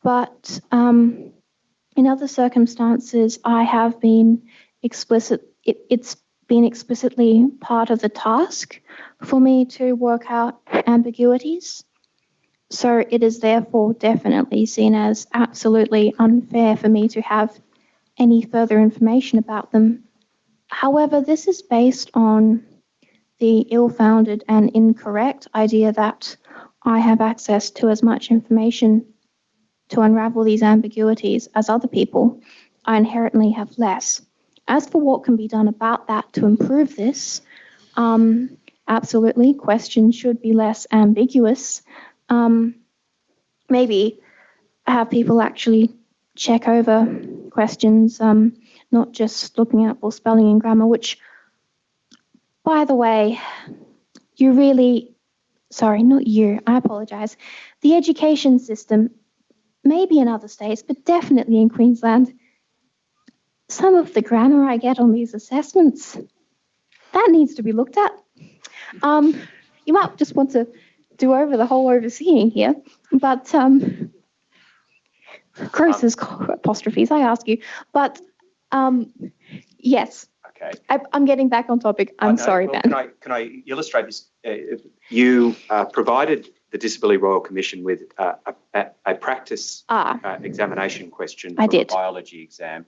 But in other circumstances, I have been explicit. It's been explicitly part of the task for me to work out ambiguities. So it is therefore definitely seen as absolutely unfair for me to have any further information about them. However, this is based on the ill-founded and incorrect idea that I have access to as much information to unravel these ambiguities as other people. I inherently have less. As for what can be done about that to improve this, absolutely, questions should be less ambiguous. Maybe have people actually check over questions, not just looking out for spelling and grammar, which, by the way, you really, sorry, not you, I apologise. The education system, maybe in other states, but definitely in Queensland, some of the grammar I get on these assessments, that needs to be looked at. You might just want to do over the whole overseeing here, but gross as apostrophes, I ask you. But yes, Okay. I'm getting back on topic. I'm sorry, well, Ben. Can I illustrate this? You provided the Disability Royal Commission with a practice examination question I for a did. biology exam.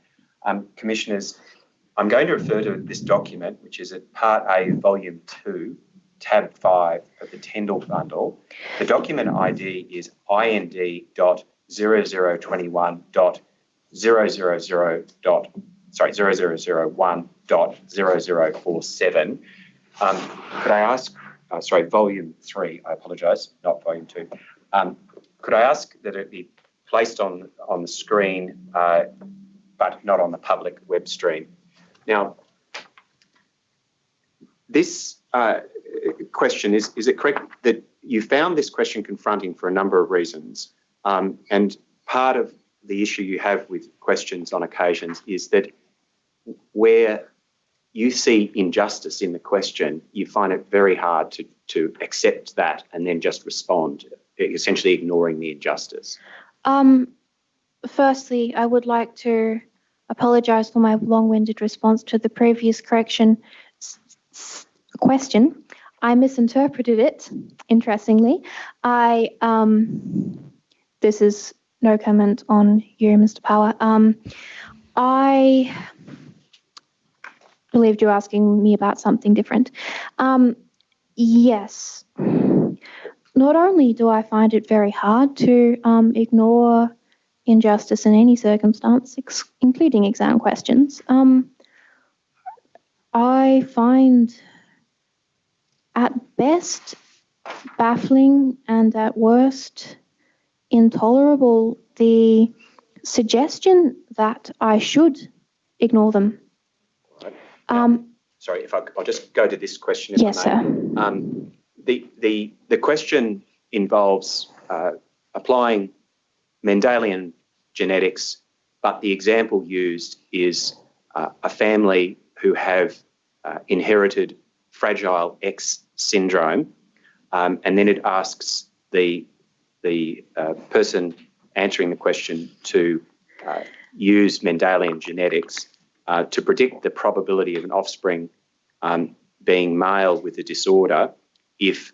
Commissioners, I'm going to refer to this document, which is at Part A, Volume 2, Tab 5 of the Tyndall bundle. The document ID is IND.0001.0001.0047. Could I ask, Volume 3, I apologise, not Volume 2. Could I ask that it be placed on the screen, but not on the public web stream? Now, this question, is it correct that you found this question confronting for a number of reasons? And part of the issue you have with questions on occasions is that where you see injustice in the question, you find it very hard to accept that and then just respond, essentially ignoring the injustice. Firstly, I would like to apologise for my long-winded response to the previous question. I misinterpreted it, interestingly. This is no comment on you, Mr. Power. I believed you were asking me about something different. Yes. Not only do I find it very hard to ignore injustice in any circumstance, including exam questions, I find at best baffling and at worst intolerable the suggestion that I should ignore them. Sorry, I'll just go to this question. Yes, sir. The question involves applying Mendelian genetics, but the example used is a family who have inherited Fragile X syndrome, and then it asks the person answering the question to use Mendelian genetics to predict the probability of an offspring being male with the disorder if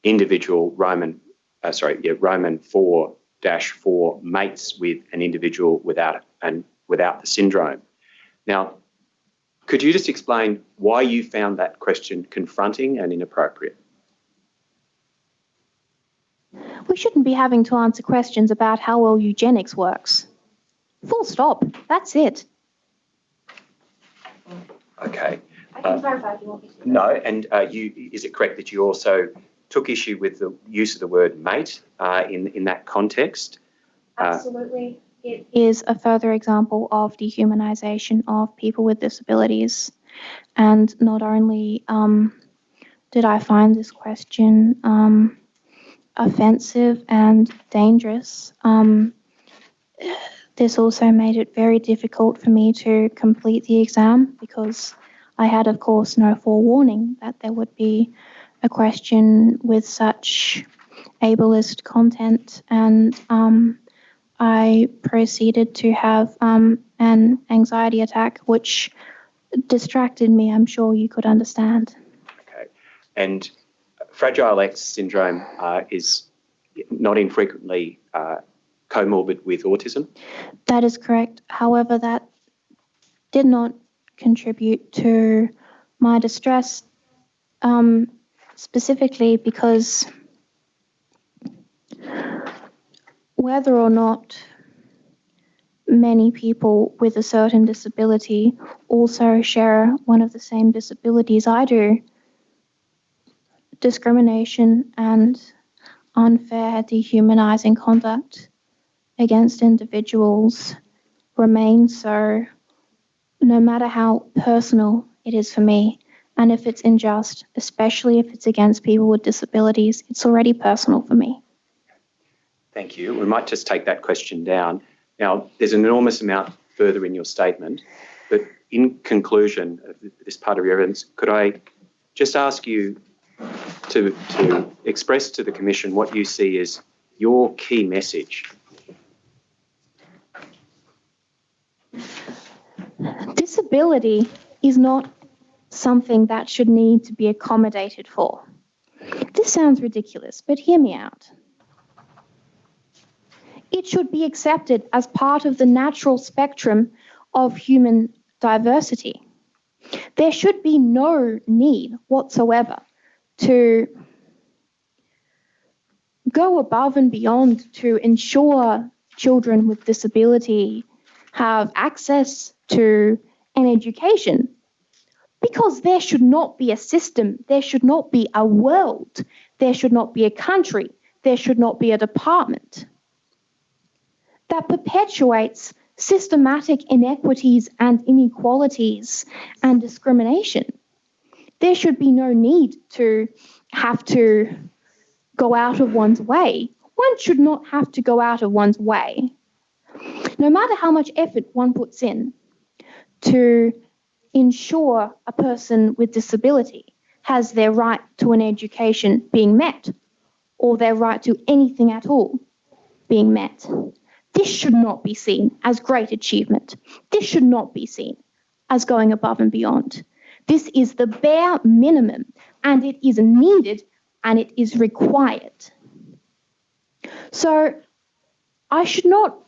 individual Roman 4-4 mates with an individual without the syndrome. Now, could you just explain why you found that question confronting and inappropriate? We shouldn't be having to answer questions about how well eugenics works. Full stop. That's it. Okay. I can clarify if you want me to. No, and is it correct that you also took issue with the use of the word mate in that context? Absolutely. It is a further example of dehumanisation of people with disabilities. And not only did I find this question offensive and dangerous, this also made it very difficult for me to complete the exam because I had, of course, no forewarning that there would be a question with such ableist content, and I proceeded to have an anxiety attack, which distracted me, I'm sure you could understand. Okay. And Fragile X syndrome is not infrequently comorbid with autism? That is correct. However, that did not contribute to my distress, specifically because whether or not many people with a certain disability also share one of the same disabilities I do, discrimination and unfair, dehumanising conduct against individuals remain so, no matter how personal it is for me. And if it's unjust, especially if it's against people with disabilities, it's already personal for me. Thank you. We might just take that question down. Now, there's an enormous amount further in your statement, but in conclusion of this part of your evidence, could I just ask you to express to the Commission what you see as your key message? Disability is not something that should need to be accommodated for. This sounds ridiculous, but hear me out. It should be accepted as part of the natural spectrum of human diversity. There should be no need whatsoever to go above and beyond to ensure children with disability have access to an education, because there should not be a system, there should not be a world, there should not be a country, there should not be a department that perpetuates systematic inequities and inequalities and discrimination. There should be no need to have to go out of one's way. One should not have to go out of one's way, no matter how much effort one puts in to ensure a person with disability has their right to an education being met, or their right to anything at all being met. This should not be seen as great achievement. This should not be seen as going above and beyond. This is the bare minimum, and it is needed and it is required. So I should not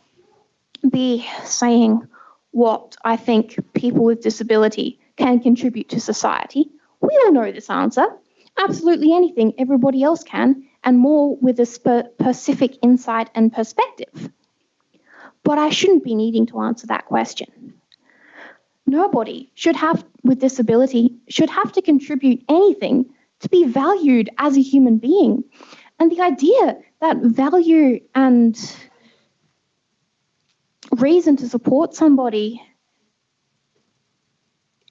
be saying what I think people with disability can contribute to society? We all know this answer. Absolutely anything everybody else can, and more with a specific insight and perspective. But I shouldn't be needing to answer that question. Nobody with disability should have to contribute anything to be valued as a human being. And the idea that value and reason to support somebody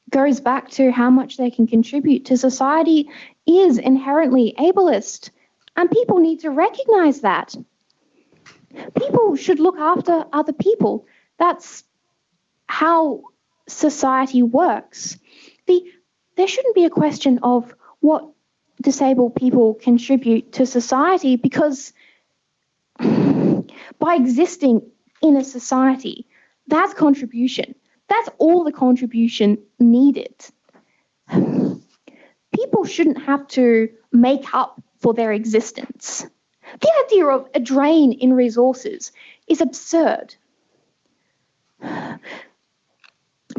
goes back to how much they can contribute to society is inherently ableist. And people need to recognize that. People should look after other people. That's how society works. There shouldn't be a question of what disabled people contribute to society, because by existing in a society, that's contribution. That's all the contribution needed. People shouldn't have to make up for their existence. The idea of a drain in resources is absurd.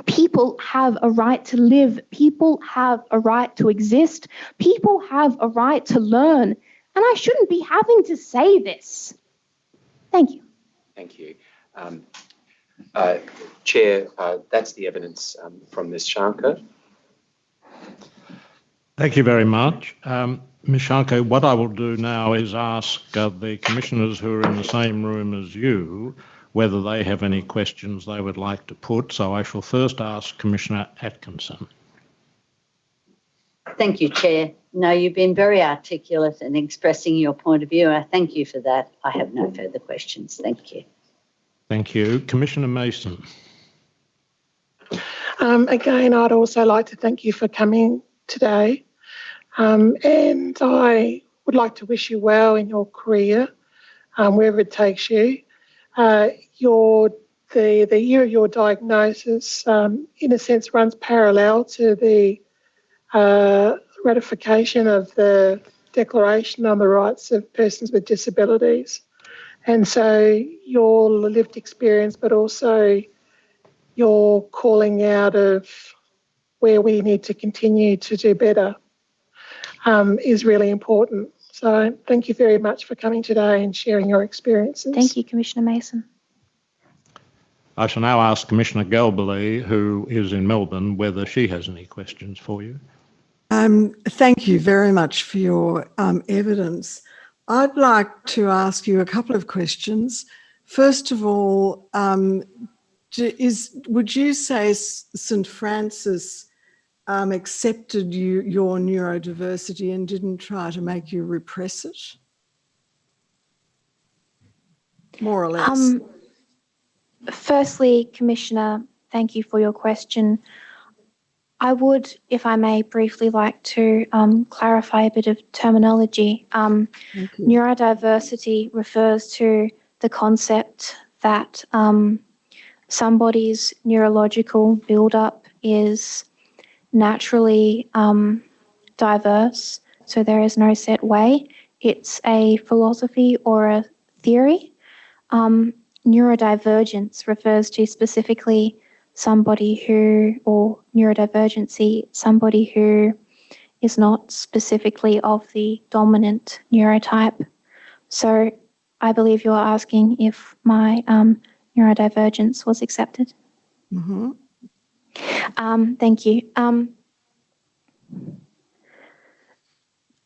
People have a right to live. People have a right to exist. People have a right to learn. And I shouldn't be having to say this. Thank you. Thank you. Chair, that's the evidence from Ms Shankar. Thank you very much. Ms Shankar, what I will do now is ask the commissioners who are in the same room as you whether they have any questions they would like to put. So I shall first ask Commissioner Atkinson. Thank you, Chair. No, you've been very articulate in expressing your point of view. I thank you for that. I have no further questions. Thank you. Thank you. Commissioner Mason. Again, I'd also like to thank you for coming today. And I would like to wish you well in your career, wherever it takes you. The year of your diagnosis, in a sense, runs parallel to the ratification of the Declaration on the Rights of Persons with Disabilities. And so your lived experience, but also your calling out of where we need to continue to do better, is really important. So thank you very much for coming today and sharing your experiences. Thank you, Commissioner Mason. I shall now ask Commissioner Galbally, who is in Melbourne, whether she has any questions for you. Thank you very much for your evidence. I'd like to ask you a couple of questions. First of all, would you say St Francis accepted your neurodiversity and didn't try to make you repress it? More or less. Firstly, Commissioner, thank you for your question. I would, if I may, briefly like to clarify a bit of terminology. Neurodiversity refers to the concept that somebody's neurological build-up is naturally diverse, so there is no set way. It's a philosophy or a theory. Neurodivergence refers to specifically somebody who, or neurodivergency, somebody who is not specifically of the dominant neurotype. So I believe you're asking if my neurodivergence was accepted. Mm-hmm. Thank you.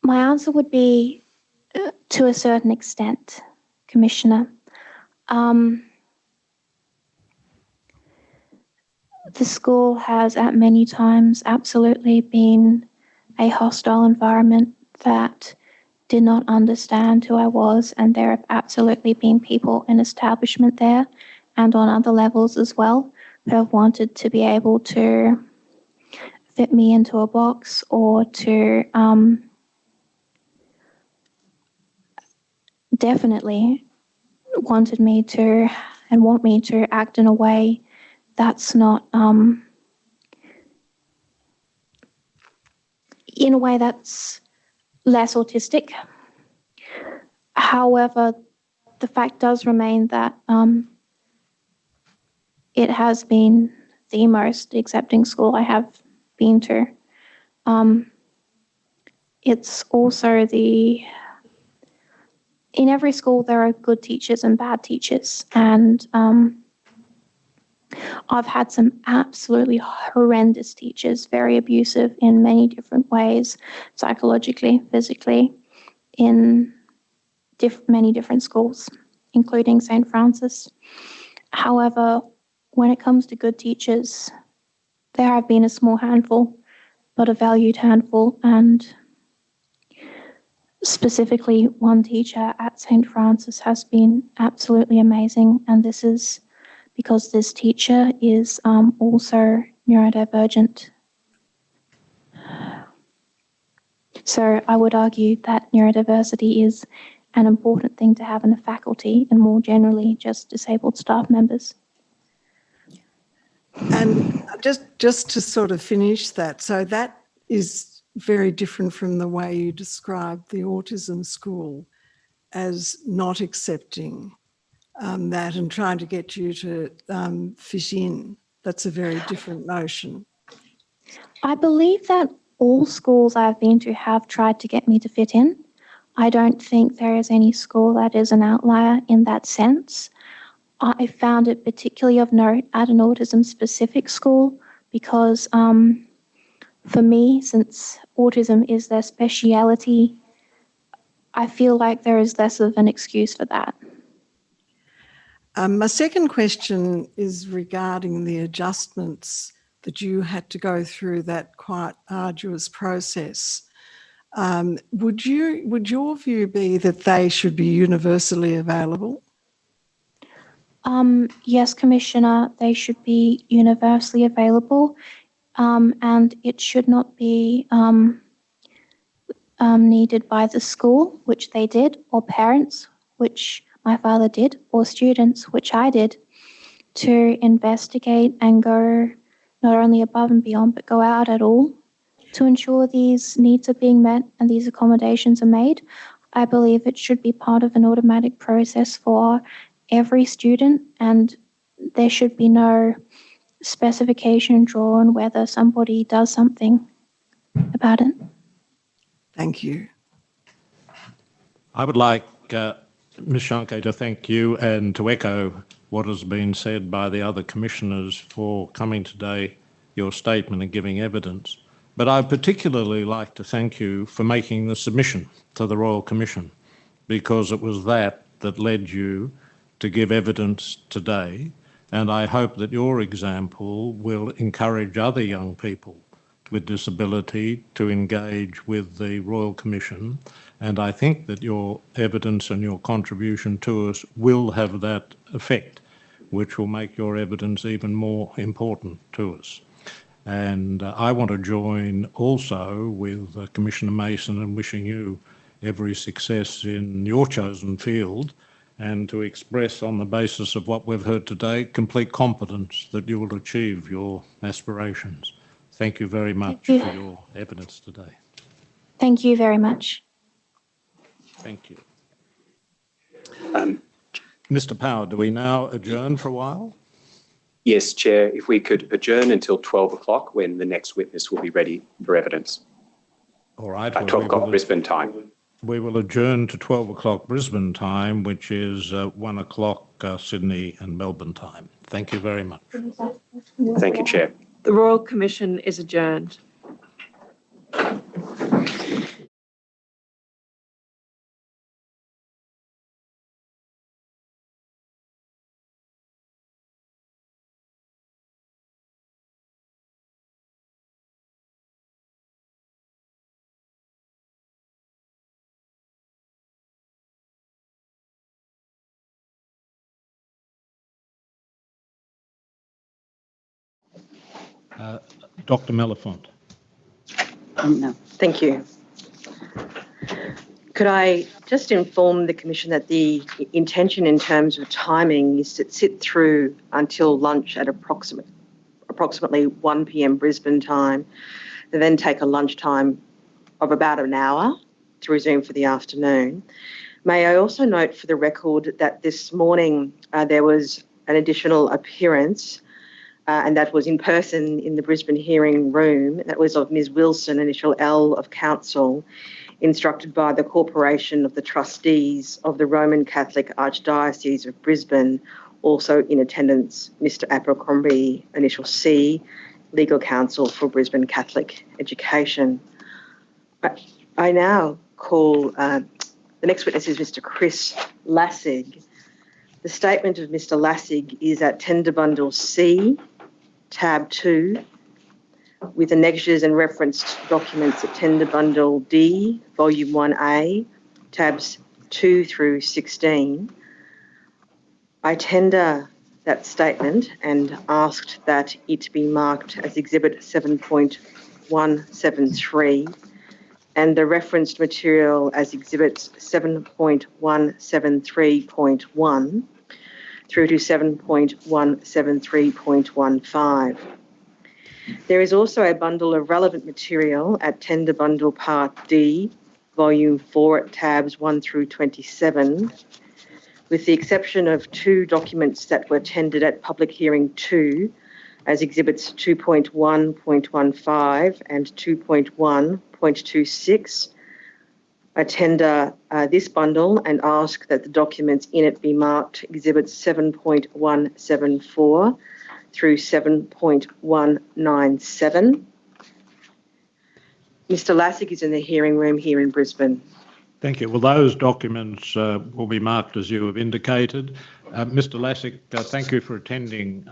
My answer would be to a certain extent, Commissioner. The school has at many times absolutely been a hostile environment that did not understand who I was, and there have absolutely been people in establishment there and on other levels as well who have wanted to be able to fit me into a box or to definitely wanted me to and want me to act in a way that's not, in a way that's less autistic. However, the fact does remain that it has been the most accepting school I have been to. It's also in every school there are good teachers and bad teachers, and I've had some absolutely horrendous teachers, very abusive in many different ways, psychologically, physically, in many different schools, including St. Francis. However, when it comes to good teachers, there have been a small handful, but a valued handful, and specifically one teacher at St. Francis has been absolutely amazing, and this is because this teacher is also neurodivergent. So I would argue that neurodiversity is an important thing to have in a faculty, and more generally just disabled staff members. And just to sort of finish that, so that is very different from the way you described the autism school as not accepting that and trying to get you to fit in. That's a very different notion. I believe that all schools I've been to have tried to get me to fit in. I don't think there is any school that is an outlier in that sense. I found it particularly of note at an autism-specific school because for me, since autism is their speciality, I feel like there is less of an excuse for that. My second question is regarding the adjustments that you had to go through that quite arduous process. Would your view be that they should be universally available? Yes, Commissioner, they should be universally available, and it should not be needed by the school, which they did, or parents, which my father did, or students, which I did, to investigate and go not only above and beyond, but go out at all to ensure these needs are being met and these accommodations are made. I believe it should be part of an automatic process for every student, and there should be no specification drawn whether somebody does something about it. Thank you. I would like Ms. Shanke to thank you and to echo what has been said by the other commissioners for coming today, your statement and giving evidence. But I'd particularly like to thank you for making the submission to the Royal Commission, because it was that led you to give evidence today. And I hope that your example will encourage other young people with disability to engage with the Royal Commission. And I think that your evidence and your contribution to us will have that effect, which will make your evidence even more important to us. And I want to join also with Commissioner Mason in wishing you every success in your chosen field, and to express, on the basis of what we've heard today, complete confidence that you will achieve your aspirations. Thank you very much for your evidence today. Thank you very much. Thank you. Mr. Power, do we now adjourn for a while? Yes, Chair, if we could adjourn until 12 o'clock when the next witness will be ready for evidence. All right. At 12 o'clock Brisbane time. We will adjourn to 12 o'clock Brisbane time, which is 1 o'clock Sydney and Melbourne time. Thank you very much. Thank you, Chair. The Royal Commission is adjourned. Dr. Mellifont. No, thank you. Could I just inform the Commission that the intention in terms of timing is to sit through until lunch at approximately 1 p.m. Brisbane time, and then take a lunch time of about an hour to resume for the afternoon. May I also note for the record that this morning there was an additional appearance and that was in person in the Brisbane hearing room. That was of Ms Wilson, initial L of Council, instructed by the Corporation of the Trustees of the Roman Catholic Archdiocese of Brisbane, also in attendance Mr Abercrombie, initial C, Legal Counsel for Brisbane Catholic Education. I now call, the next witness is Mr Chris Lassig. The statement of Mr Lassig is at Tender Bundle C, tab 2, with annexures and referenced documents at Tender Bundle D, volume 1A, tabs 2 through 16. I tender that statement and asked that it be marked as Exhibit 7.173 and the referenced material as Exhibits 7.173.1 through to 7.173.15. There is also a bundle of relevant material at Tender Bundle Part D, Volume 4 at tabs 1 through 27, with the exception of 2 documents that were tendered at Public Hearing 2 as Exhibits 2.1.15 and 2.1.26. I tender this bundle and ask that the documents in it be marked Exhibits 7.174 through 7.197. Mr Lassig is in the hearing room here in Brisbane. Thank you. Well, those documents will be marked as you have indicated. Mr Lassig, thank you for attending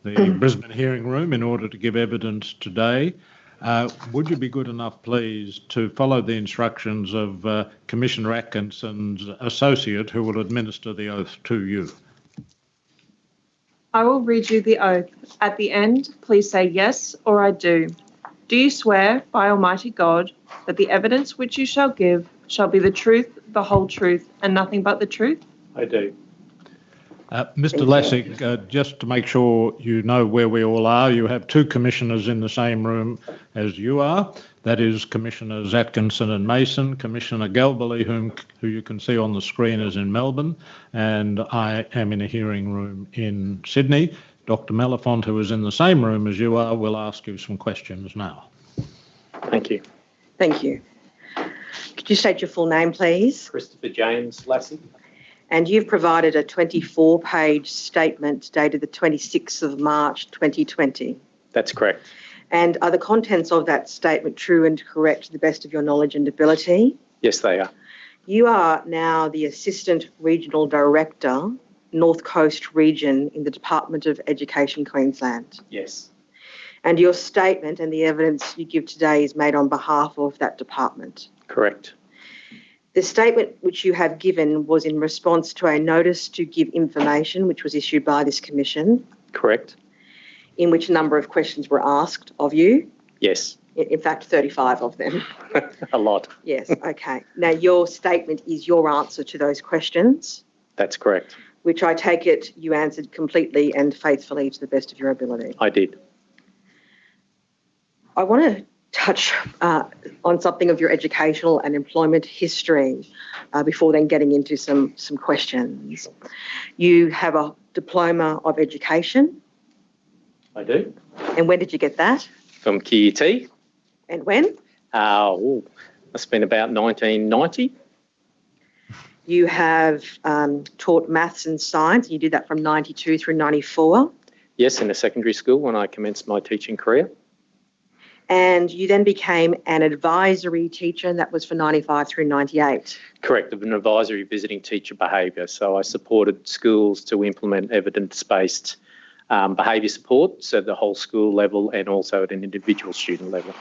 the Brisbane hearing room in order to give evidence today. Would you be good enough, please, to follow the instructions of Commissioner Atkinson's associate who will administer the oath to you? I will read you the oath. At the end, please say yes or I do. Do you swear by Almighty God that the evidence which you shall give shall be the truth, the whole truth, and nothing but the truth? I do. Mr Lassig, just to make sure you know where we all are, you have 2 commissioners in the same room as you are. That is Commissioners Atkinson and Mason. Commissioner Galbally, who you can see on the screen, is in Melbourne, and I am in a hearing room in Sydney. Dr Mellifont, who is in the same room as you are, will ask you some questions now. Thank you. Thank you. Could you state your full name, please? Christopher James Lassig. And you've provided a 24-page statement dated the 26th of March 2020. That's correct. And are the contents of that statement true and correct to the best of your knowledge and ability? Yes, they are. You are now the Assistant Regional Director, North Coast Region in the Department of Education, Queensland. Yes. And your statement and the evidence you give today is made on behalf of that department. Correct. The statement which you have given was in response to a notice to give information which was issued by this commission. Correct. In which a number of questions were asked of you. Yes. In fact, 35 of them. A lot. Yes, okay. Now, your statement is your answer to those questions. That's correct. Which I take it you answered completely and faithfully to the best of your ability. I did. I want to touch on something of your educational and employment history before then getting into some questions. You have a Diploma of Education. I do. And when did you get that? From QUT. And when? It's been about 1990. You have taught maths and science. You did that from 92 through 94. Yes, in a secondary school when I commenced my teaching career. And you then became an advisory teacher, and that was for 95 through 98. Correct, of an advisory visiting teacher behaviour. So I supported schools to implement evidence-based behaviour support, so at the whole school level and also at an individual student level.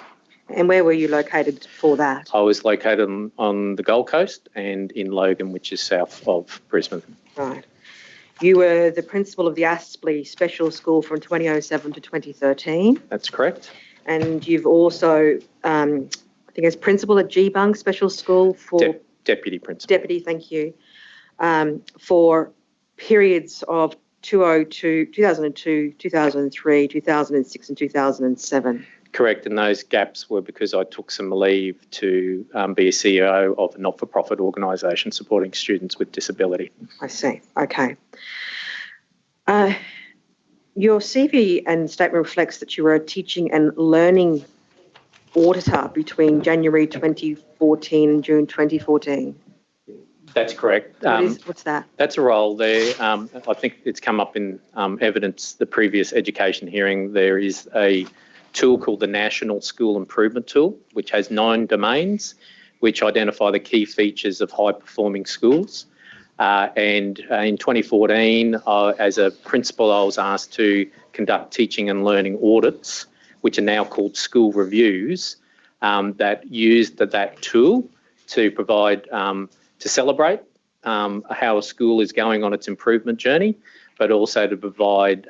And where were you located for that? I was located on the Gold Coast and in Logan, which is south of Brisbane. Right. You were the principal of the Aspley Special School from 2007 to 2013. That's correct. And you've also, I think, as principal at G-Bung Special School for... Deputy principal. Deputy, thank you. For periods of 2002, 2003, 2006 and 2007. Correct, and those gaps were because I took some leave to be a CEO of a not-for-profit organisation supporting students with disability. I see, okay. Your CV and statement reflects that you were a teaching and learning auditor between January 2014 and June 2014. That's correct. What's that? That's a role there. I think it's come up in evidence the previous education hearing. There is a tool called the National School Improvement Tool, which has 9 domains, which identify the key features of high-performing schools. And in 2014, as a principal, I was asked to conduct teaching and learning audits, which are now called school reviews, that used that tool to provide, to celebrate how a school is going on its improvement journey, but also to provide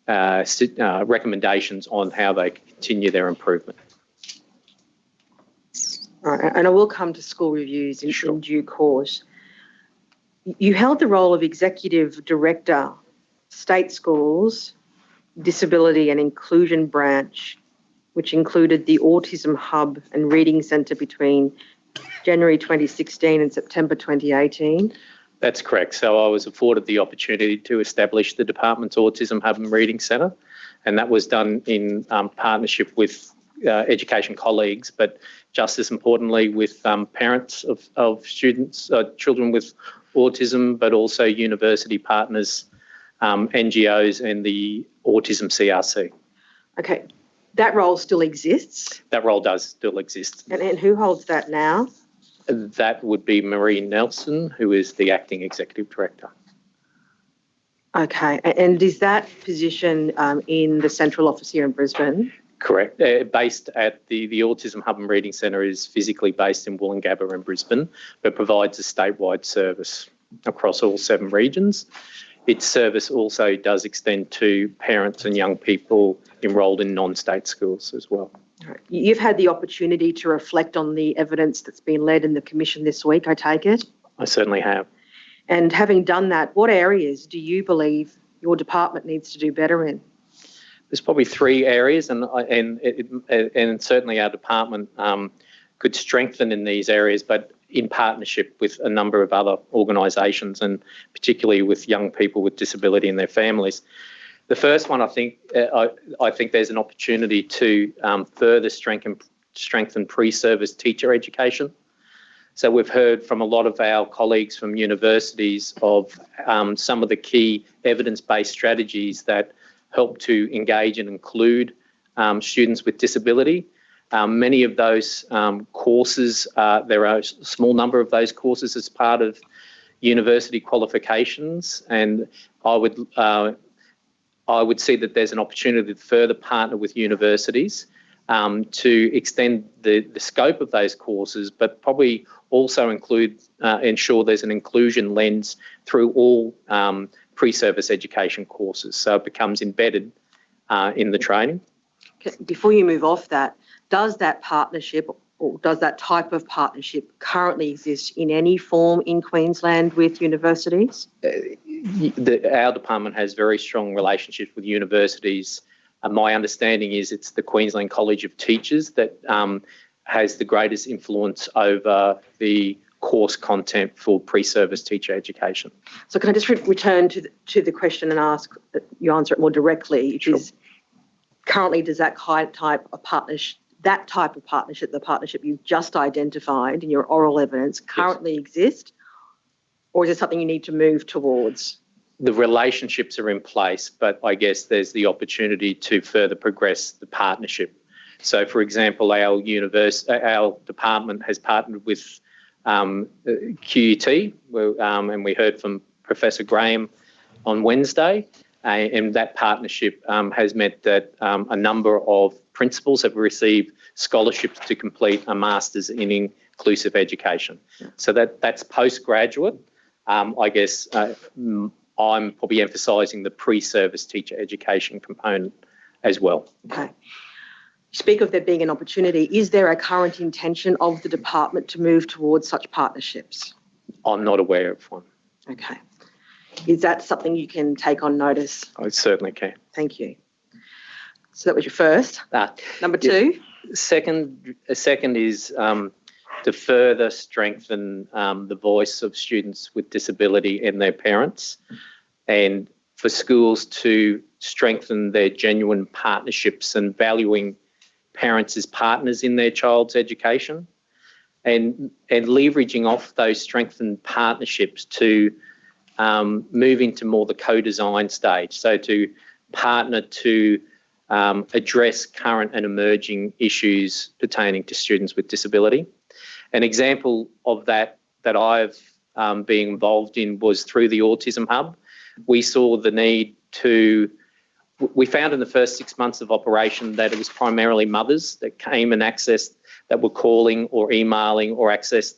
recommendations on how they continue their improvement. All right, and I will come to school reviews in due course. You held the role of Executive Director, State Schools, Disability and Inclusion Branch, which included the Autism Hub and Reading Centre between January 2016 and September 2018. That's correct. So I was afforded the opportunity to establish the department's Autism Hub and Reading Centre, and that was done in partnership with education colleagues, but just as importantly with parents of students, children with autism, but also university partners, NGOs and the Autism CRC. Okay, that role still exists? That role does still exist. And who holds that now? That would be Marie Nelson, who is the acting executive director. Okay, and is that position in the central office here in Brisbane? Correct. Based at the Autism Hub and Reading Centre is physically based in Wollongabba and Brisbane, but provides a statewide service across all 7 regions. Its service also does extend to parents and young people enrolled in non-state schools as well. Right. You've had the opportunity to reflect on the evidence that's been led in the Commission this week, I take it? I certainly have. And having done that, what areas do you believe your department needs to do better in? There's probably 3 areas, and certainly our department could strengthen in these areas, but in partnership with a number of other organisations, and particularly with young people with disability and their families. The first one, I think there's an opportunity to further strengthen pre-service teacher education. So we've heard from a lot of our colleagues from universities of some of the key evidence-based strategies that help to engage and include students with disability. Many of those courses, there are a small number of those courses as part of university qualifications, and I would see that there's an opportunity to further partner with universities to extend the scope of those courses, but probably also ensure there's an inclusion lens through all pre-service education courses, so it becomes embedded in the training. Before you move off that, does that partnership or does that type of partnership currently exist in any form in Queensland with universities? Our department has very strong relationships with universities. My understanding is it's the Queensland College of Teachers that has the greatest influence over the course content for pre-service teacher education. So can I just return to the question and ask that you answer it more directly? Sure. Is currently, does that type of partnership, the partnership you've just identified in your oral evidence, currently exist, or is it something you need to move towards? The relationships are in place, but I guess there's the opportunity to further progress the partnership. So, for example, our department has partnered with QUT, and we heard from Professor Graham on Wednesday, and that partnership has meant that a number of principals have received scholarships to complete a Master's in Inclusive Education. Yeah. So that's postgraduate. I guess I'm probably emphasising the pre-service teacher education component as well. Okay. Speak of there being an opportunity. Is there a current intention of the department to move towards such partnerships? I'm not aware of one. Okay. Is that something you can take on notice? I certainly can. Thank you. So that was your first. Number 2? Yeah. Second is to further strengthen the voice of students with disability and their parents. And for schools to strengthen their genuine partnerships and valuing parents as partners in their child's education, and leveraging off those strengthened partnerships to move into more the co-design stage. So to partner to address current and emerging issues pertaining to students with disability. An example of that I've been involved in was through the Autism Hub. We saw the need we found in the first 6 months of operation that it was primarily mothers that came and accessed, that were calling or emailing or accessed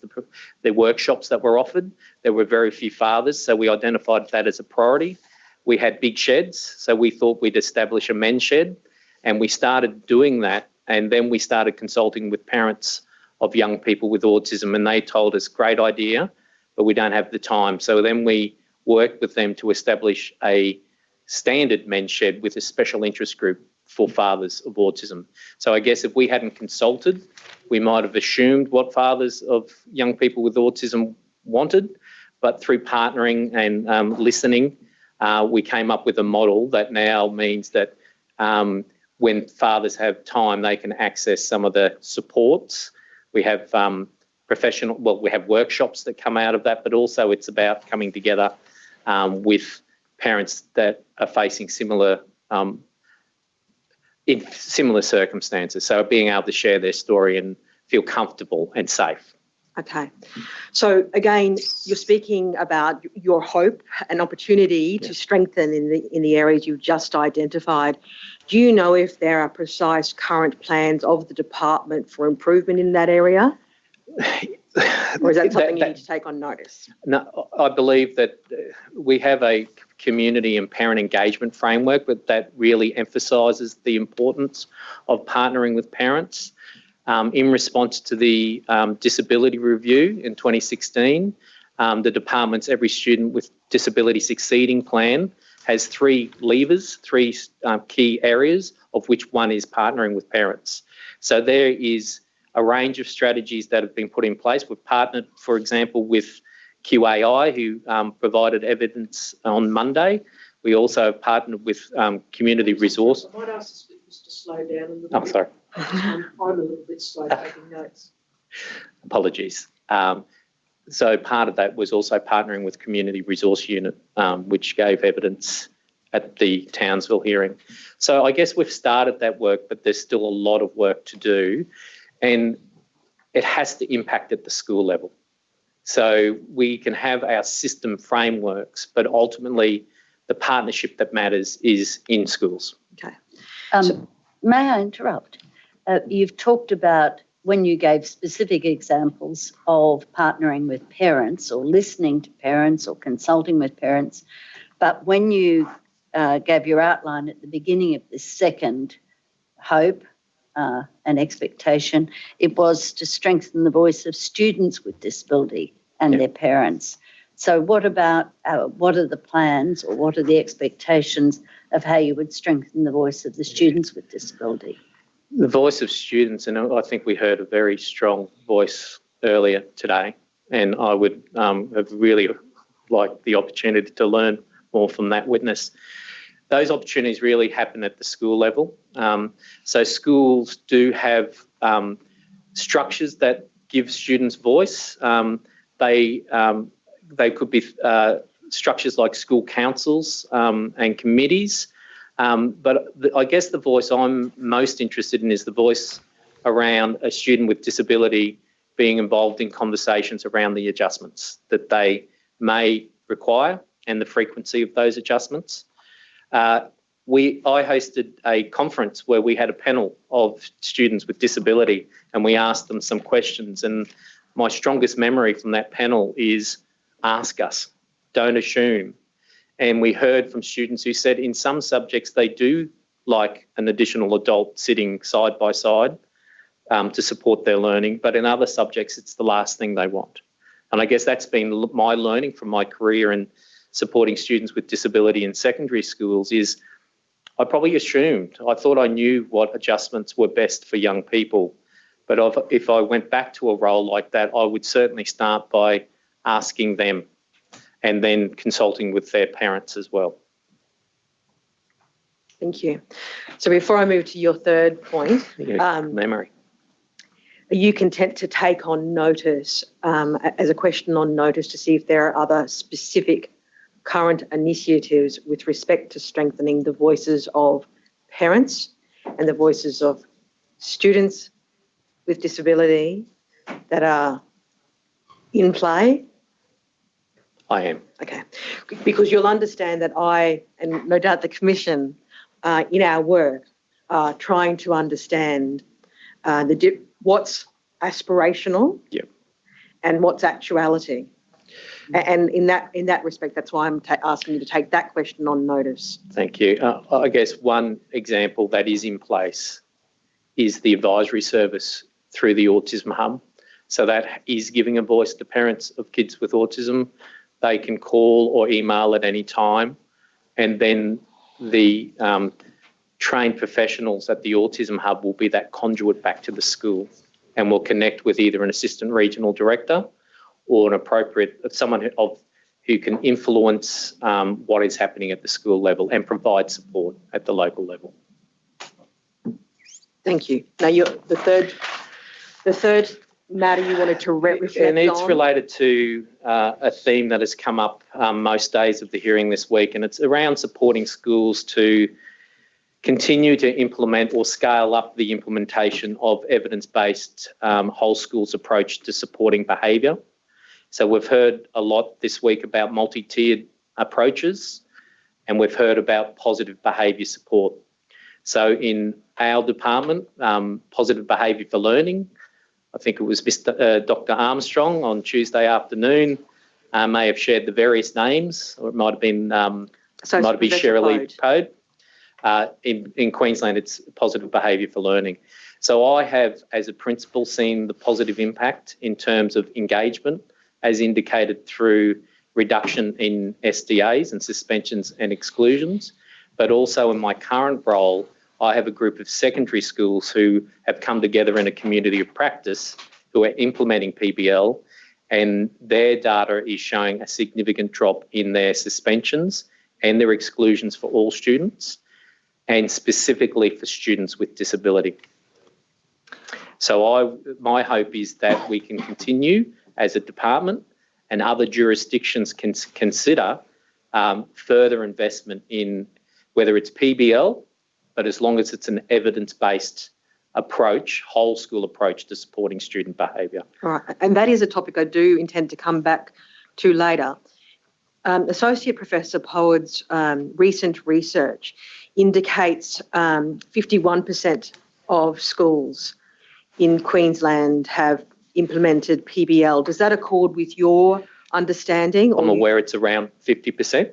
the workshops that were offered. There were very few fathers, so we identified that as a priority. We had big sheds, so we thought we'd establish a men's shed, and we started doing that, and then we started consulting with parents of young people with autism, and they told us, great idea, but we don't have the time. So then we worked with them to establish a standard men's shed with a special interest group for fathers of autism. So I guess if we hadn't consulted, we might have assumed what fathers of young people with autism wanted, but through partnering and listening, we came up with a model that now means that when fathers have time, they can access some of the supports. We have we have workshops that come out of that, but also it's about coming together with parents that are facing in similar circumstances. So being able to share their story and feel comfortable and safe. Okay. So again, you're speaking about your hope and opportunity to strengthen in the areas you've just identified. Do you know if there are precise current plans of the department for improvement in that area? Or is that something you need to take on notice? No, I believe that we have a community and parent engagement framework that really emphasises the importance of partnering with parents. In response to the disability review in 2016, the department's Every Student with Disability Succeeding plan has 3 levers, 3 key areas, of which one is partnering with parents. So there is a range of strategies that have been put in place. We've partnered, for example, with QAI, who provided evidence on Monday. We also have partnered with Community Resource. I might ask the speakers to slow down a little bit. I'm sorry. I'm a little bit slow taking notes. Apologies. So part of that was also partnering with Community Resource Unit, which gave evidence at the Townsville hearing. So I guess we've started that work, but there's still a lot of work to do, and it has to impact at the school level. So we can have our system frameworks, but ultimately the partnership that matters is in schools. Okay. May I interrupt? You've talked about when you gave specific examples of partnering with parents or listening to parents or consulting with parents, but when you gave your outline at the beginning of this second hope and expectation, it was to strengthen the voice of students with disability and their parents. So what about, what are the plans or what are the expectations of how you would strengthen the voice of the students with disability? The voice of students, and I think we heard a very strong voice earlier today, and I would have really liked the opportunity to learn more from that witness. Those opportunities really happen at the school level. So schools do have structures that give students voice. They could be structures like school councils and committees. But I guess the voice I'm most interested in is the voice around a student with disability being involved in conversations around the adjustments that they may require and the frequency of those adjustments. I hosted a conference where we had a panel of students with disability and we asked them some questions, and my strongest memory from that panel is ask us, don't assume. And we heard from students who said in some subjects they do like an additional adult sitting side by side to support their learning, but in other subjects it's the last thing they want. And I guess that's been my learning from my career in supporting students with disability in secondary schools is I probably assumed, I thought I knew what adjustments were best for young people. But if I went back to a role like that, I would certainly start by asking them and then consulting with their parents as well. Thank you. So before I move to your third point, Memory. are you content to take on notice, as a question on notice, to see if there are other specific current initiatives with respect to strengthening the voices of parents and the voices of students with disability that are in play? I am. Okay. Because you'll understand that I, and no doubt the Commission, in our work, are trying to understand what's aspirational and what's actuality. And in that respect, that's why I'm asking you to take that question on notice. Thank you. I guess one example that is in place is the advisory service through the Autism Hub. So that is giving a voice to parents of kids with autism. They can call or email at any time, and then the trained professionals at the Autism Hub will be that conduit back to the school, and will connect with either an assistant regional director or an appropriate someone who can influence what is happening at the school level and provide support at the local level. Thank you. Now, the third matter you wanted to reflect on? And it's related to a theme that has come up most days of the hearing this week, and it's around supporting schools to continue to implement or scale up the implementation of evidence-based whole schools approach to supporting behaviour. So we've heard a lot this week about multi-tiered approaches, and we've heard about positive behaviour support. So in our department, positive behaviour for learning, I think it was Dr. Armstrong on Tuesday afternoon may have shared the various names, or it might have been Shirley Pode. In Queensland, it's positive behaviour for learning. So I have, as a principal, seen the positive impact in terms of engagement, as indicated through reduction in SDAs and suspensions and exclusions. But also in my current role, I have a group of secondary schools who have come together in a community of practice who are implementing PBL, and their data is showing a significant drop in their suspensions and their exclusions for all students, and specifically for students with disability. So my hope is that we can continue as a department, and other jurisdictions can consider further investment in whether it's PBL, but as long as it's an evidence-based approach, whole school approach to supporting student behaviour. All right, and that is a topic I do intend to come back to later. Associate Professor Powad's recent research indicates 51% of schools in Queensland have implemented PBL. Does that accord with your understanding? I'm aware it's around 50%.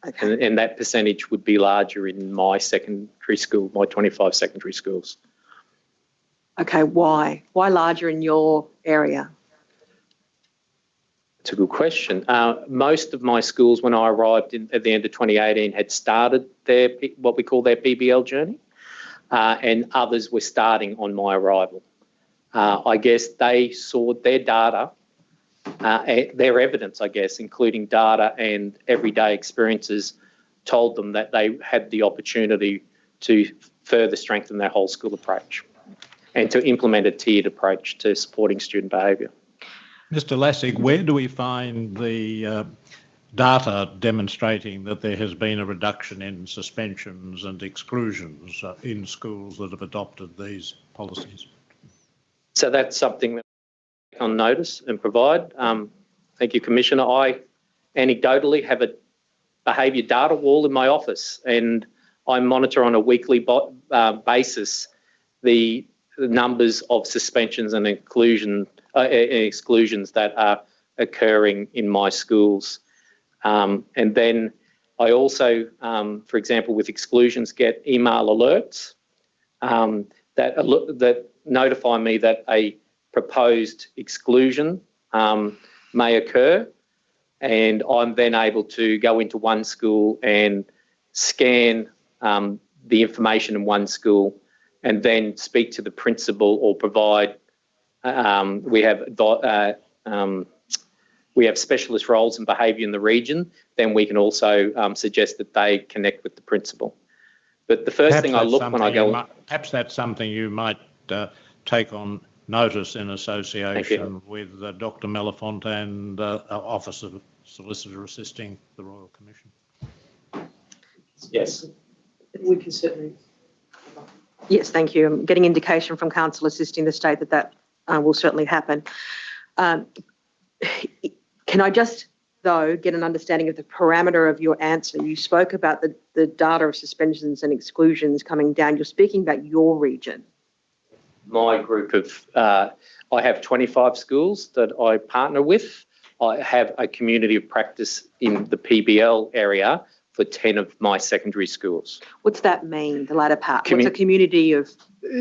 Okay. And that percentage would be larger in my secondary school, my 25 secondary schools. Okay, why? Why larger in your area? It's a good question. Most of my schools, when I arrived at the end of 2018, had started their what we call their PBL journey, and others were starting on my arrival. I guess they saw their data, their evidence, I guess, including data and everyday experiences, told them that they had the opportunity to further strengthen their whole school approach and to implement a tiered approach to supporting student behaviour. Mr. Lassig, where do we find the data demonstrating that there has been a reduction in suspensions and exclusions in schools that have adopted these policies? So that's something that we take on notice and provide. Thank you, Commissioner. I anecdotally have a behaviour data wall in my office, and I monitor on a weekly basis the numbers of suspensions and exclusions that are occurring in my schools. And then I also, for example, with exclusions, get email alerts that notify me that a proposed exclusion may occur, and I'm then able to go into one school and scan the information in one school and then speak to the principal or provide. We have specialist roles in behaviour in the region. Then we can also suggest that they connect with the principal. But the first thing I look when I go... Perhaps that's something you might take on notice in association with Dr. Melafontaine, Office of Solicitor assisting the Royal Commission. Yes. We can certainly. Yes, thank you. I'm getting indication from Council assisting the state that will certainly happen. Can I just, though, get an understanding of the parameter of your answer? You spoke about the data of suspensions and exclusions coming down. You're speaking about your region. My group of, I have 25 schools that I partner with. I have a community of practice in the PBL area for 10 of my secondary schools. What's that mean, the latter part? What's a community of?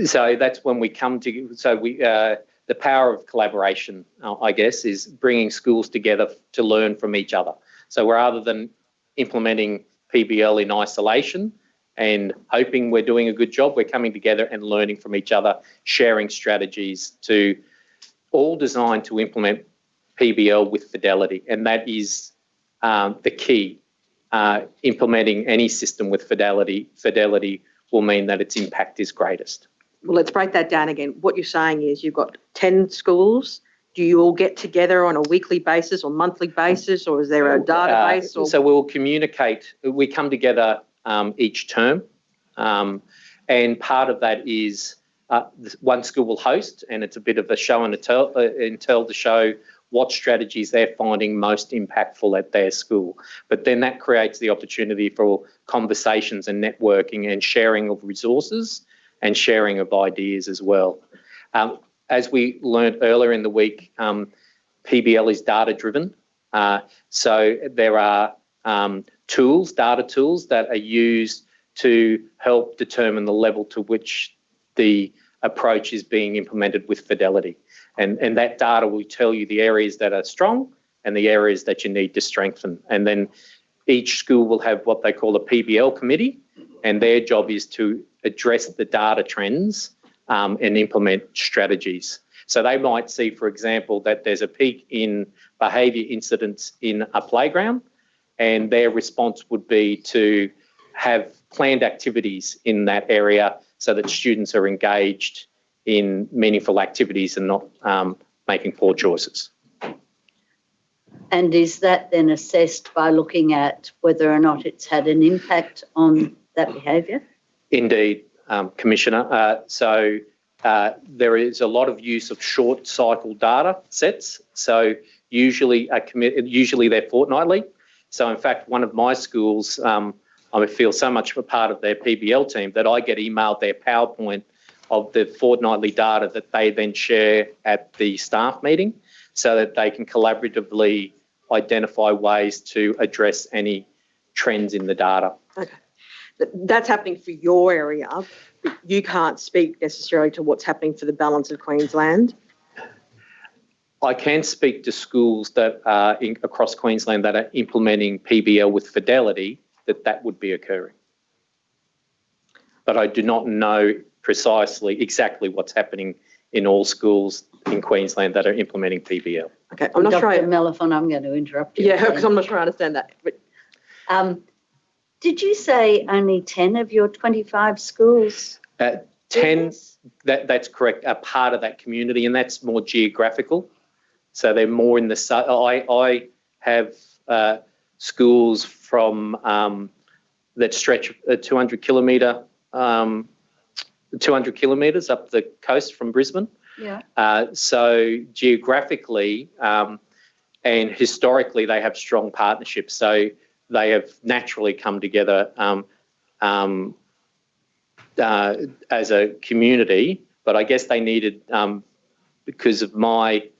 So that's when we come to, so we, the power of collaboration, I guess, is bringing schools together to learn from each other. So rather than implementing PBL in isolation and hoping we're doing a good job, we're coming together and learning from each other, sharing strategies to all designed to implement PBL with fidelity. And that is the key. Implementing any system with fidelity will mean that its impact is greatest. Well, let's break that down again. What you're saying is you've got 10 schools. Do you all get together on a weekly basis or monthly basis, or is there a database? So we'll communicate. We come together each term, and part of that is one school will host, and it's a bit of a show and tell to show what strategies they're finding most impactful at their school. But then that creates the opportunity for conversations and networking and sharing of resources and sharing of ideas as well. As we learned earlier in the week, PBL is data-driven. So there are data tools that are used to help determine the level to which the approach is being implemented with fidelity. And that data will tell you the areas that are strong and the areas that you need to strengthen. And then each school will have what they call a PBL committee, and their job is to address the data trends and implement strategies. So they might see, for example, that there's a peak in behaviour incidents in a playground, and their response would be to have planned activities in that area so that students are engaged in meaningful activities and not making poor choices. And is that then assessed by looking at whether or not it's had an impact on that behaviour? Indeed, Commissioner. So there is a lot of use of short cycle data sets. So usually they're fortnightly. So in fact, one of my schools, I feel so much a part of their PBL team that I get emailed their PowerPoint of the fortnightly data that they then share at the staff meeting so that they can collaboratively identify ways to address any trends in the data. Okay. That's happening for your area, but you can't speak necessarily to what's happening for the balance of Queensland. I can speak to schools that are across Queensland that are implementing PBL with fidelity, that would be occurring. But I do not know precisely exactly what's happening in all schools in Queensland that are implementing PBL. Okay, I'm not sure. Dr. Melafontaine, I'm going to interrupt you. Yeah, because I'm not sure I understand that. But did you say only 10 of your 25 schools? 10, that's correct, are part of that community, and that's more geographical. So they're more in the... I have schools from that stretch 200 kilometres up the coast from Brisbane. Yeah. So geographically and historically, they have strong partnerships. So they have naturally come together as a community. But I guess they needed, because of my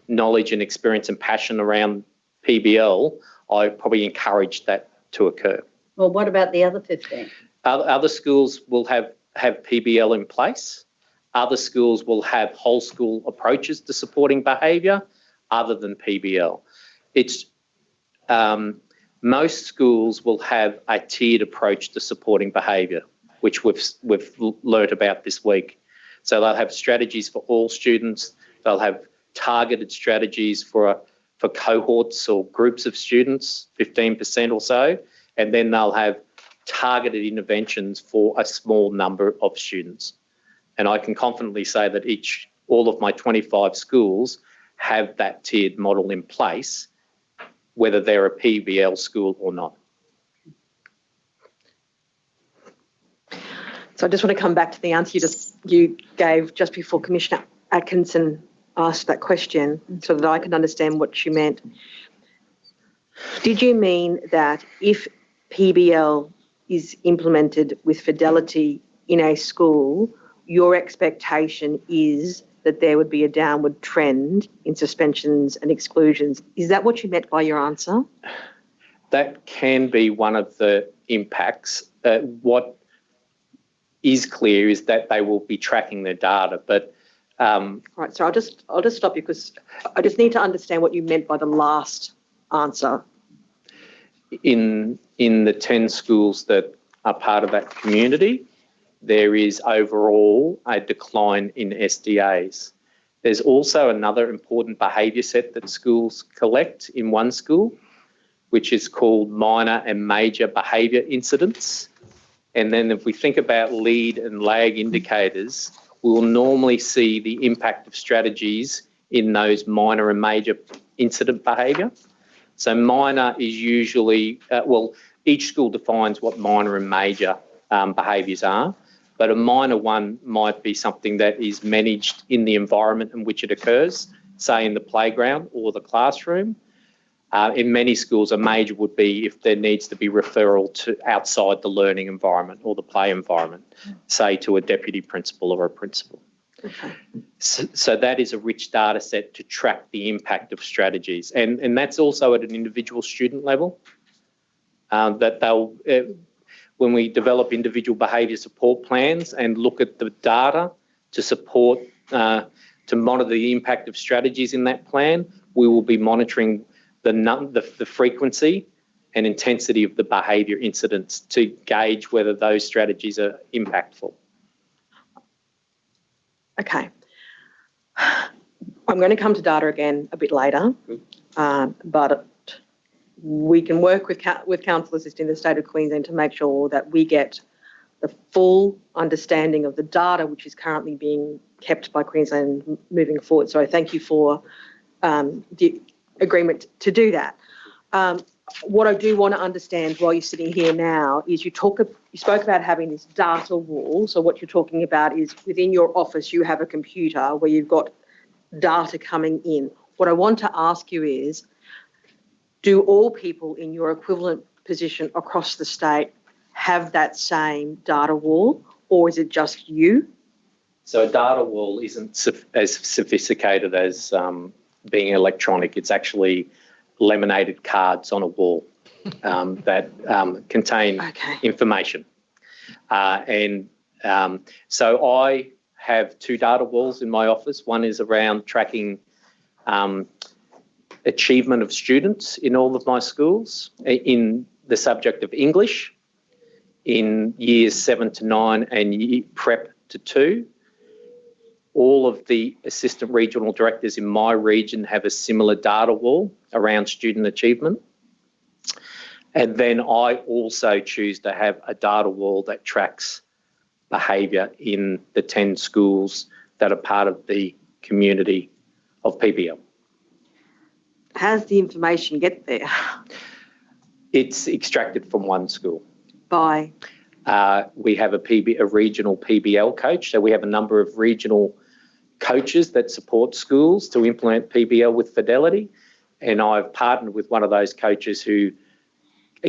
knowledge and experience and passion around PBL, I probably encouraged that to occur. Well, what about the other 15? Other schools will have PBL in place. Other schools will have whole school approaches to supporting behaviour other than PBL. It's most schools will have a tiered approach to supporting behaviour, which we've learnt about this week. So they'll have strategies for all students. They'll have targeted strategies for cohorts or groups of students, 15% or so, and then they'll have targeted interventions for a small number of students. And I can confidently say that all of my 25 schools have that tiered model in place, whether they're a PBL school or not. So I just want to come back to the answer you gave just before Commissioner Atkinson asked that question so that I can understand what you meant. Did you mean that if PBL is implemented with fidelity in a school, your expectation is that there would be a downward trend in suspensions and exclusions? Is that what you meant by your answer? That can be one of the impacts. What is clear is that they will be tracking their data, but right. So I'll just stop you because I just need to understand what you meant by the last answer. In the 10 schools that are part of that community, there is overall a decline in SDAs. There's also another important behaviour set that schools collect in one school, which is called minor and major behaviour incidents. And then if we think about lead and lag indicators, we will normally see the impact of strategies in those minor and major incident behaviour. So minor is usually, each school defines what minor and major behaviours are, but a minor one might be something that is managed in the environment in which it occurs, say in the playground or the classroom. In many schools, a major would be if there needs to be referral to outside the learning environment or the play environment, say to a deputy principal or a principal. Okay. So that is a rich data set to track the impact of strategies. And that's also at an individual student level, that they'll, when we develop individual behaviour support plans and look at the data to support, to monitor the impact of strategies in that plan, we will be monitoring the frequency and intensity of the behaviour incidents to gauge whether those strategies are impactful. Okay. I'm going to come to data again a bit later, but we can work with councillors in the state of Queensland to make sure that we get the full understanding of the data which is currently being kept by Queensland moving forward. So thank you for the agreement to do that. What I do want to understand while you're sitting here now is you spoke about having this data wall. So what you're talking about is within your office you have a computer where you've got data coming in. What I want to ask you is, do all people in your equivalent position across the state have that same data wall, or is it just you? So a data wall isn't as sophisticated as being electronic. It's actually laminated cards on a wall that contain information. So I have two data walls in my office. One is around tracking achievement of students in all of my schools in the subject of English, in years 7 to 9 and prep to 2. All of the assistant regional directors in my region have a similar data wall around student achievement. And then I also choose to have a data wall that tracks behaviour in the 10 schools that are part of the community of PBL. How does the information get there? It's extracted from one school. By? We have a regional PBL coach. So we have a number of regional coaches that support schools to implement PBL with fidelity. And I've partnered with one of those coaches who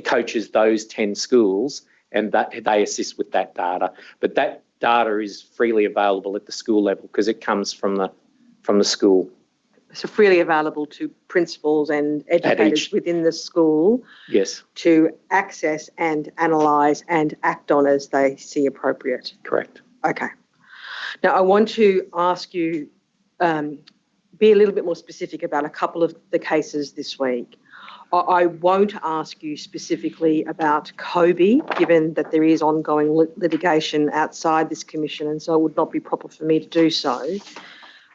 coaches those 10 schools, and that they assist with that data. But that data is freely available at the school level because it comes from the school. So freely available to principals and educators within the school. Yes. To access and analyse and act on as they see appropriate. Correct. Okay. Now I want to ask you, be a little bit more specific about a couple of the cases this week. I won't ask you specifically about Kobe, given that there is ongoing litigation outside this commission, and so it would not be proper for me to do so.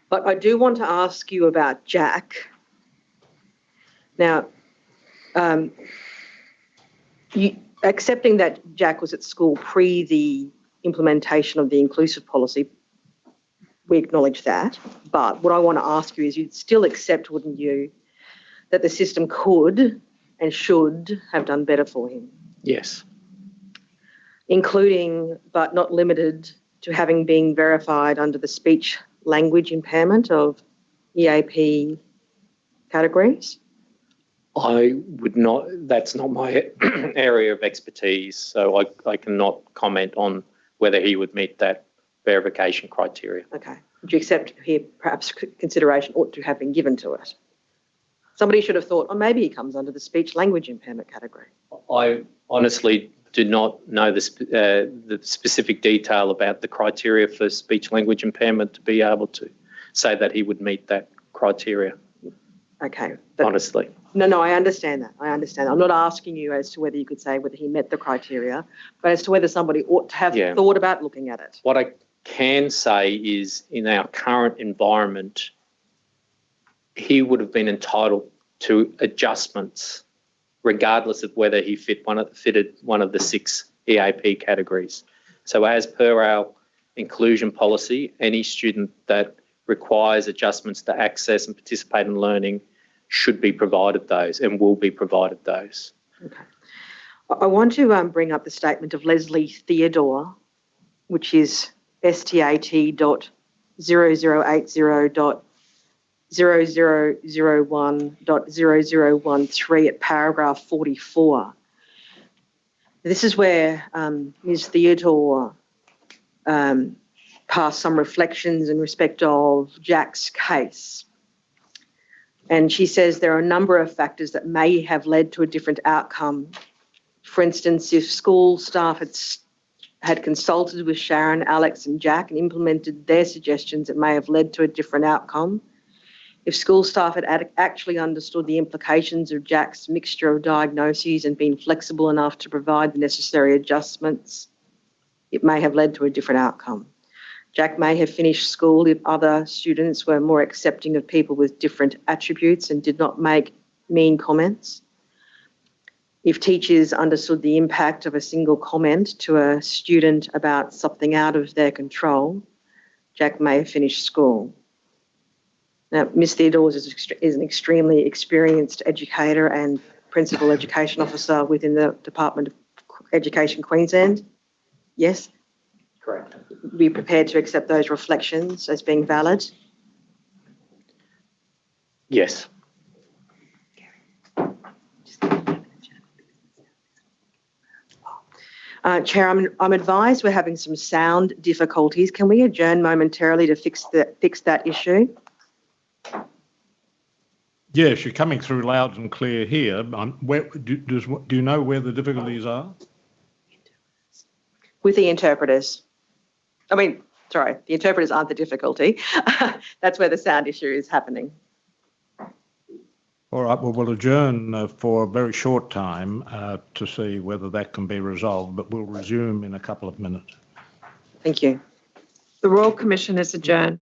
But I do want to ask you about Jack. Now, accepting that Jack was at school pre the implementation of the inclusive policy, we acknowledge that. But what I want to ask you is, you'd still accept, wouldn't you, that the system could and should have done better for him, Yes. including but not limited to having been verified under the speech language impairment of EAP categories? I would not, that's not my area of expertise, so I cannot comment on whether he would meet that verification criteria. Okay. Would you accept here perhaps consideration ought to have been given to it? Somebody should have thought, oh, maybe he comes under the speech language impairment category. I honestly do not know the specific detail about the criteria for speech language impairment to be able to say that he would meet that criteria. Okay. Honestly. No, I understand that. I understand. I'm not asking you as to whether you could say whether he met the criteria, but as to whether somebody ought to have thought about looking at it. What I can say is, in our current environment, he would have been entitled to adjustments regardless of whether he fitted one of the 6 EAP categories. So as per our inclusion policy, any student that requires adjustments to access and participate in learning should be provided those and will be provided those. Okay. I want to bring up the statement of Leslie Theodore, which is stat.0080.0001.0013 at paragraph 44. This is where Ms. Theodore passed some reflections in respect of Jack's case. And she says there are a number of factors that may have led to a different outcome. For instance, if school staff had consulted with Sharon, Alex and Jack and implemented their suggestions, it may have led to a different outcome. If school staff had actually understood the implications of Jack's mixture of diagnoses and been flexible enough to provide the necessary adjustments, it may have led to a different outcome. Jack may have finished school if other students were more accepting of people with different attributes and did not make mean comments. If teachers understood the impact of a single comment to a student about something out of their control, Jack may have finished school. Now, Ms. Theodore is an extremely experienced educator and principal education officer within the Department of Education Queensland. Yes? Correct. Be prepared to accept those reflections as being valid? Yes. Chair, I'm advised we're having some sound difficulties. Can we adjourn momentarily to fix that issue? Yes, you're coming through loud and clear here. Do you know where the difficulties are? With the interpreters. The interpreters aren't the difficulty. That's where the sound issue is happening. All right, well, we'll adjourn for a very short time to see whether that can be resolved, but we'll resume in a couple of minutes. Thank you. The Royal Commission is adjourned.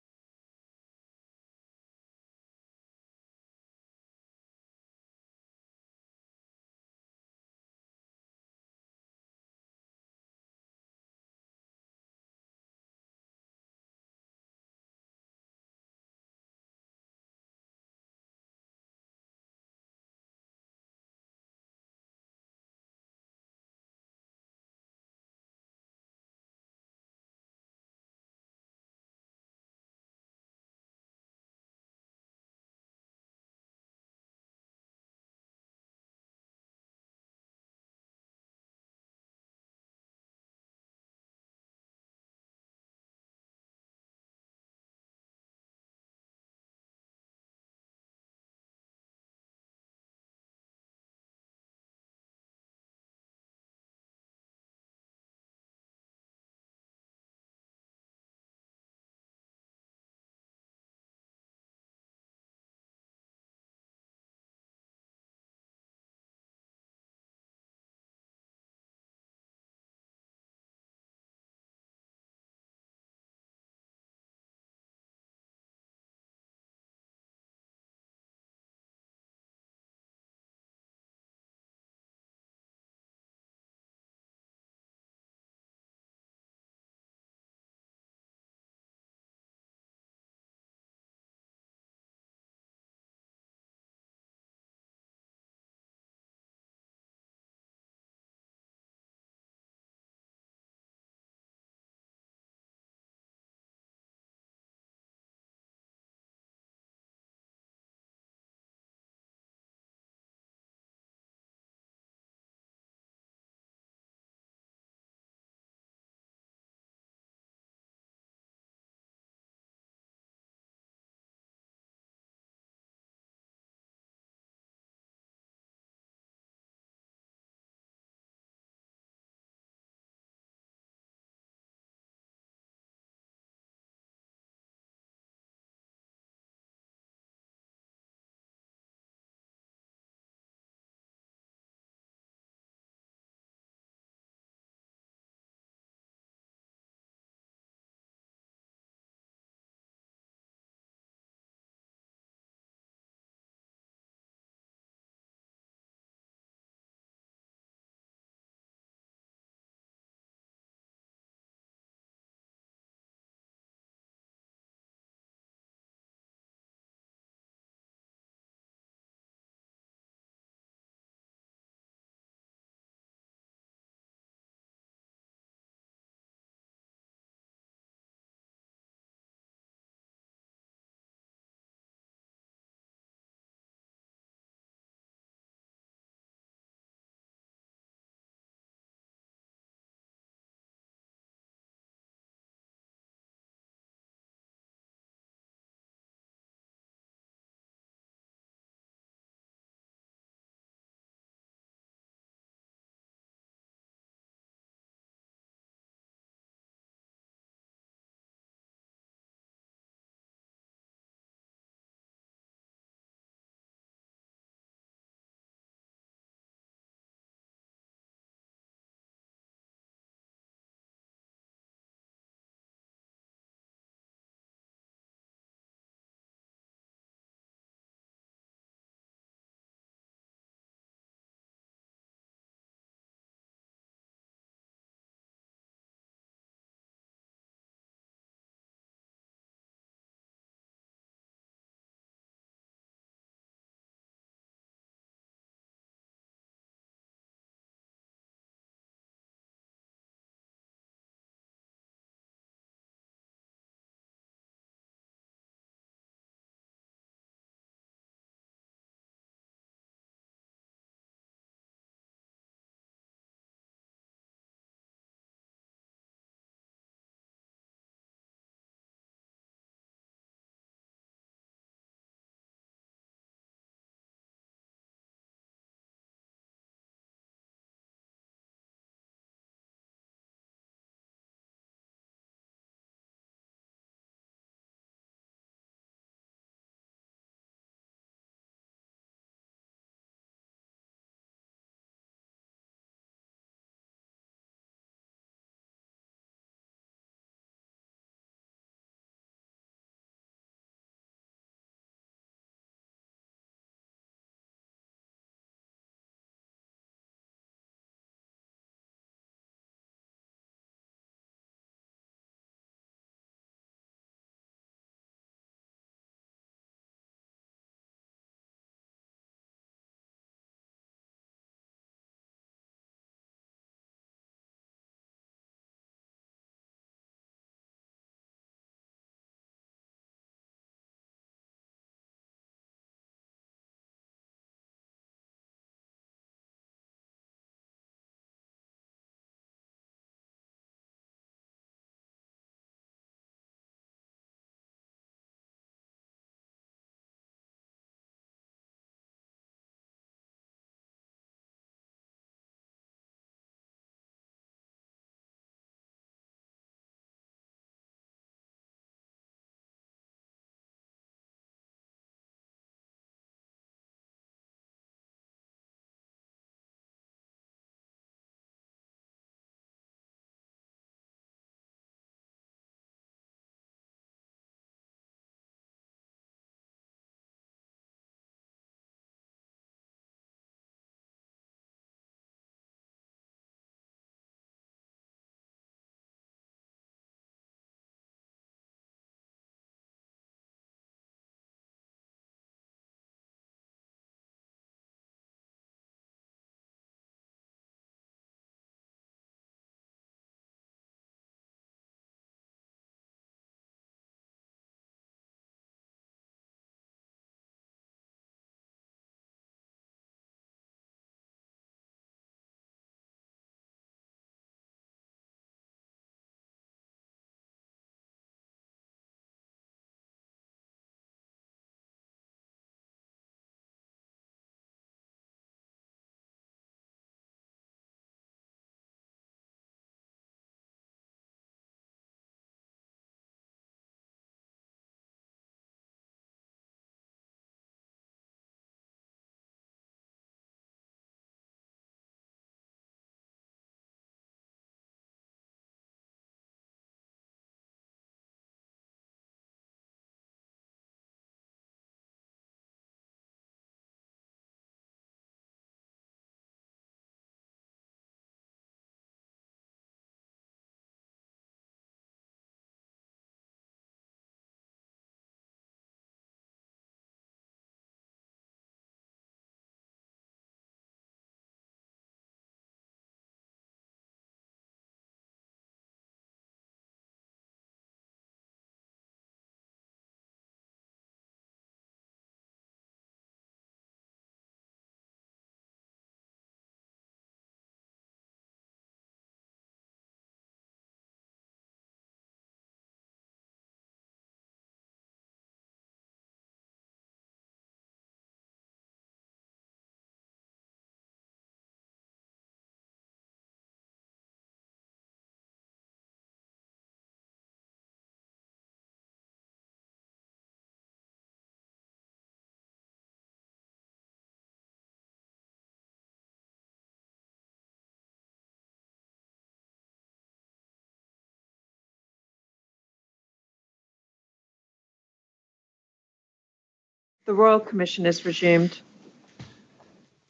The Royal Commission is resumed.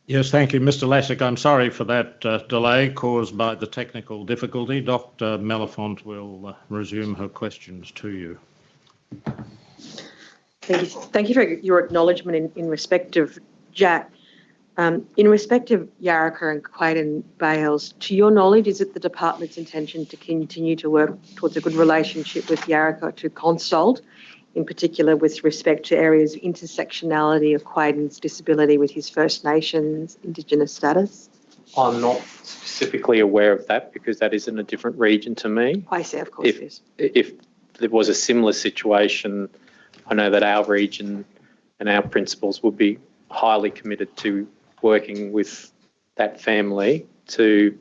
Yes, thank you, Mr. Lassick. I'm sorry for that delay caused by the technical difficulty. Dr. Mellifont will resume her questions to you. Thank you for your acknowledgement in respect of Jack. In respect of Yarraka and Quaden Bales, to your knowledge, is it the department's intention to continue to work towards a good relationship with Yarraka to consult, in particular with respect to areas of intersectionality of Quaden's disability with his First Nations Indigenous status? I'm not specifically aware of that because that is in a different region to me. I see, of course it is. If there was a similar situation, I know that our region and our principals would be highly committed to working with that family to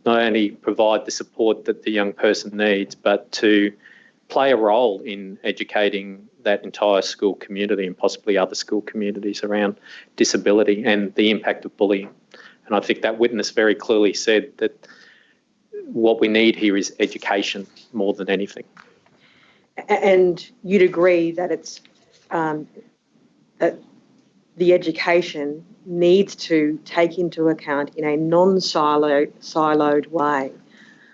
not only provide the support that the young person needs, but to play a role in educating that entire school community and possibly other school communities around disability and the impact of bullying. And I think that witness very clearly said that what we need here is education more than anything. And you'd agree that it's that the education needs to take into account in a non-siloed way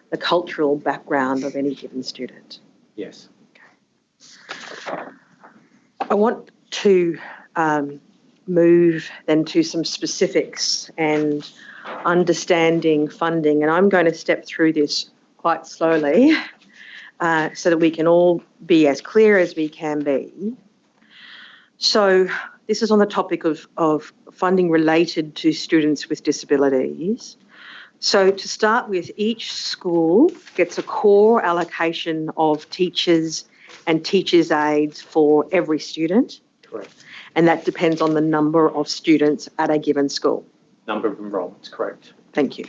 the cultural background of any given student. Yes. I want to move then to some specifics and understanding funding, and I'm going to step through this quite slowly so that we can all be as clear as we can be. So this is on the topic of funding related to students with disabilities. So to start with, each school gets a core allocation of teachers and teachers' aides for every student. Correct. And that depends on the number of students at a given school. Number of enrolments, correct. Thank you.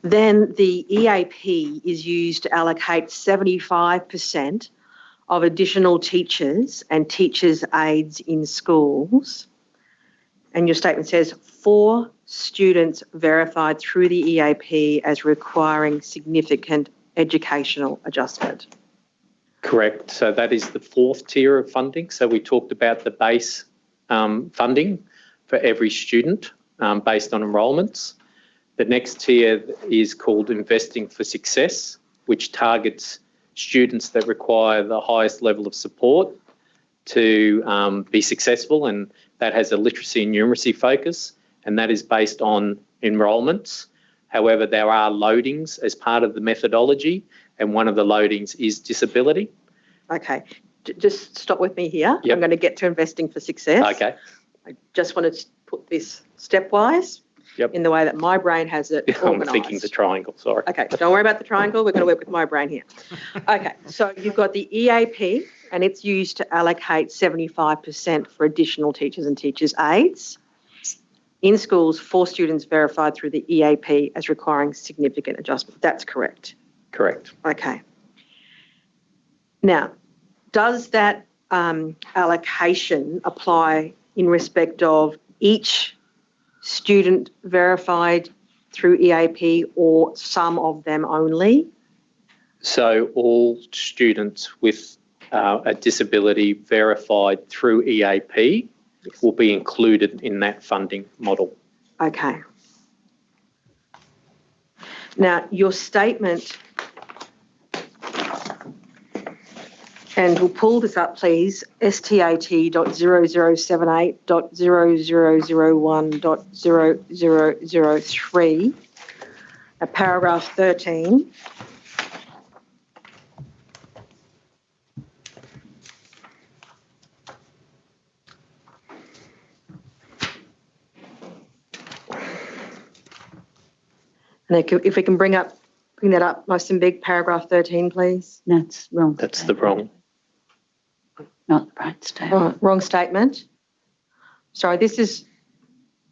Then the EAP is used to allocate 75% of additional teachers and teachers' aides in schools. And your statement says 4 students verified through the EAP as requiring significant educational adjustment. Correct. So that is the 4th tier of funding. So we talked about the base funding for every student based on enrolments. The next tier is called Investing for Success, which targets students that require the highest level of support to be successful, and that has a literacy and numeracy focus, and that is based on enrolments. However, there are loadings as part of the methodology, and one of the loadings is disability. Okay, just stop with me here. Yep. I'm going to get to Investing for Success. Okay. I just wanted to put this stepwise in the way that my brain has it I'm organised. thinking the triangle, sorry. Okay, don't worry about the triangle. We're going to work with my brain here. Okay, so you've got the EAP, and it's used to allocate 75% for additional teachers and teachers' aides. In schools, 4 students verified through the EAP as requiring significant adjustment. That's correct. Correct. Okay. Now, does that allocation apply in respect of each student verified through EAP or some of them only? So all students with a disability verified through EAP will be included in that funding model. Okay. Now, your statement, and we'll pull this up, please, stat.0078.0001.0003, paragraph 13. And if we can bring that up nice and big, paragraph 13, please. That's wrong. That's the wrong. Not the right statement. Wrong statement. Sorry, this is,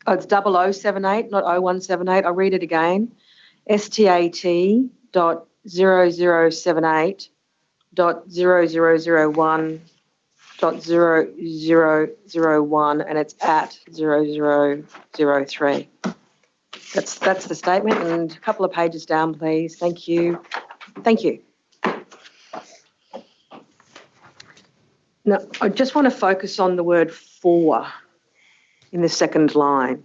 it's 0078, not 0178. I'll read it again. STAT.0078.0001.0001, and it's at 0003. That's the statement, and a couple of pages down, please. Thank you. Thank you. Now, I just want to focus on the word for in the second line.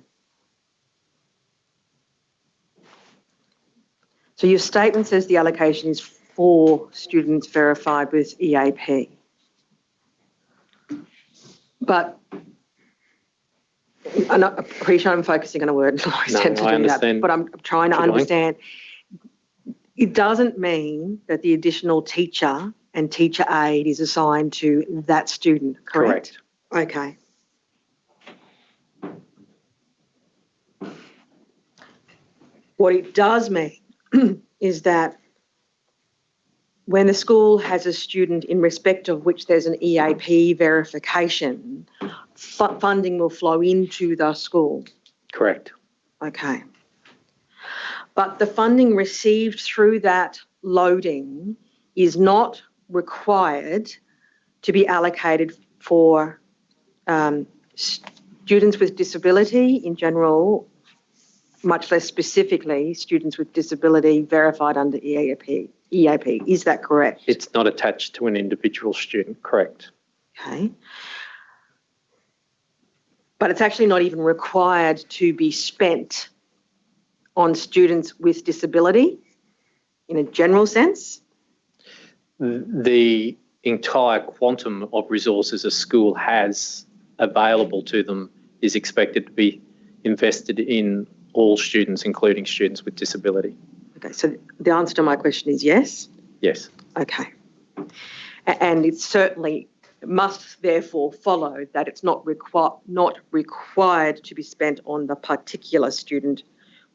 So your statement says the allocation is for students verified with EAP. But I'm pretty sure I'm focusing on a word. I always tend to do that, but I'm trying to understand. It doesn't mean that the additional teacher and teacher aide is assigned to that student, correct? Okay. What it does mean is that when the school has a student in respect of which there's an EAP verification, funding will flow into the school. Correct. Okay. But the funding received through that loading is not required to be allocated for students with disability in general, much less specifically students with disability verified under EAP. Is that correct? It's not attached to an individual student, correct. Okay. But it's actually not even required to be spent on students with disability in a general sense? The entire quantum of resources a school has available to them is expected to be invested in all students, including students with disability. Okay, so the answer to my question is yes? Yes. Okay. And it certainly must therefore follow that it's not required to be spent on the particular student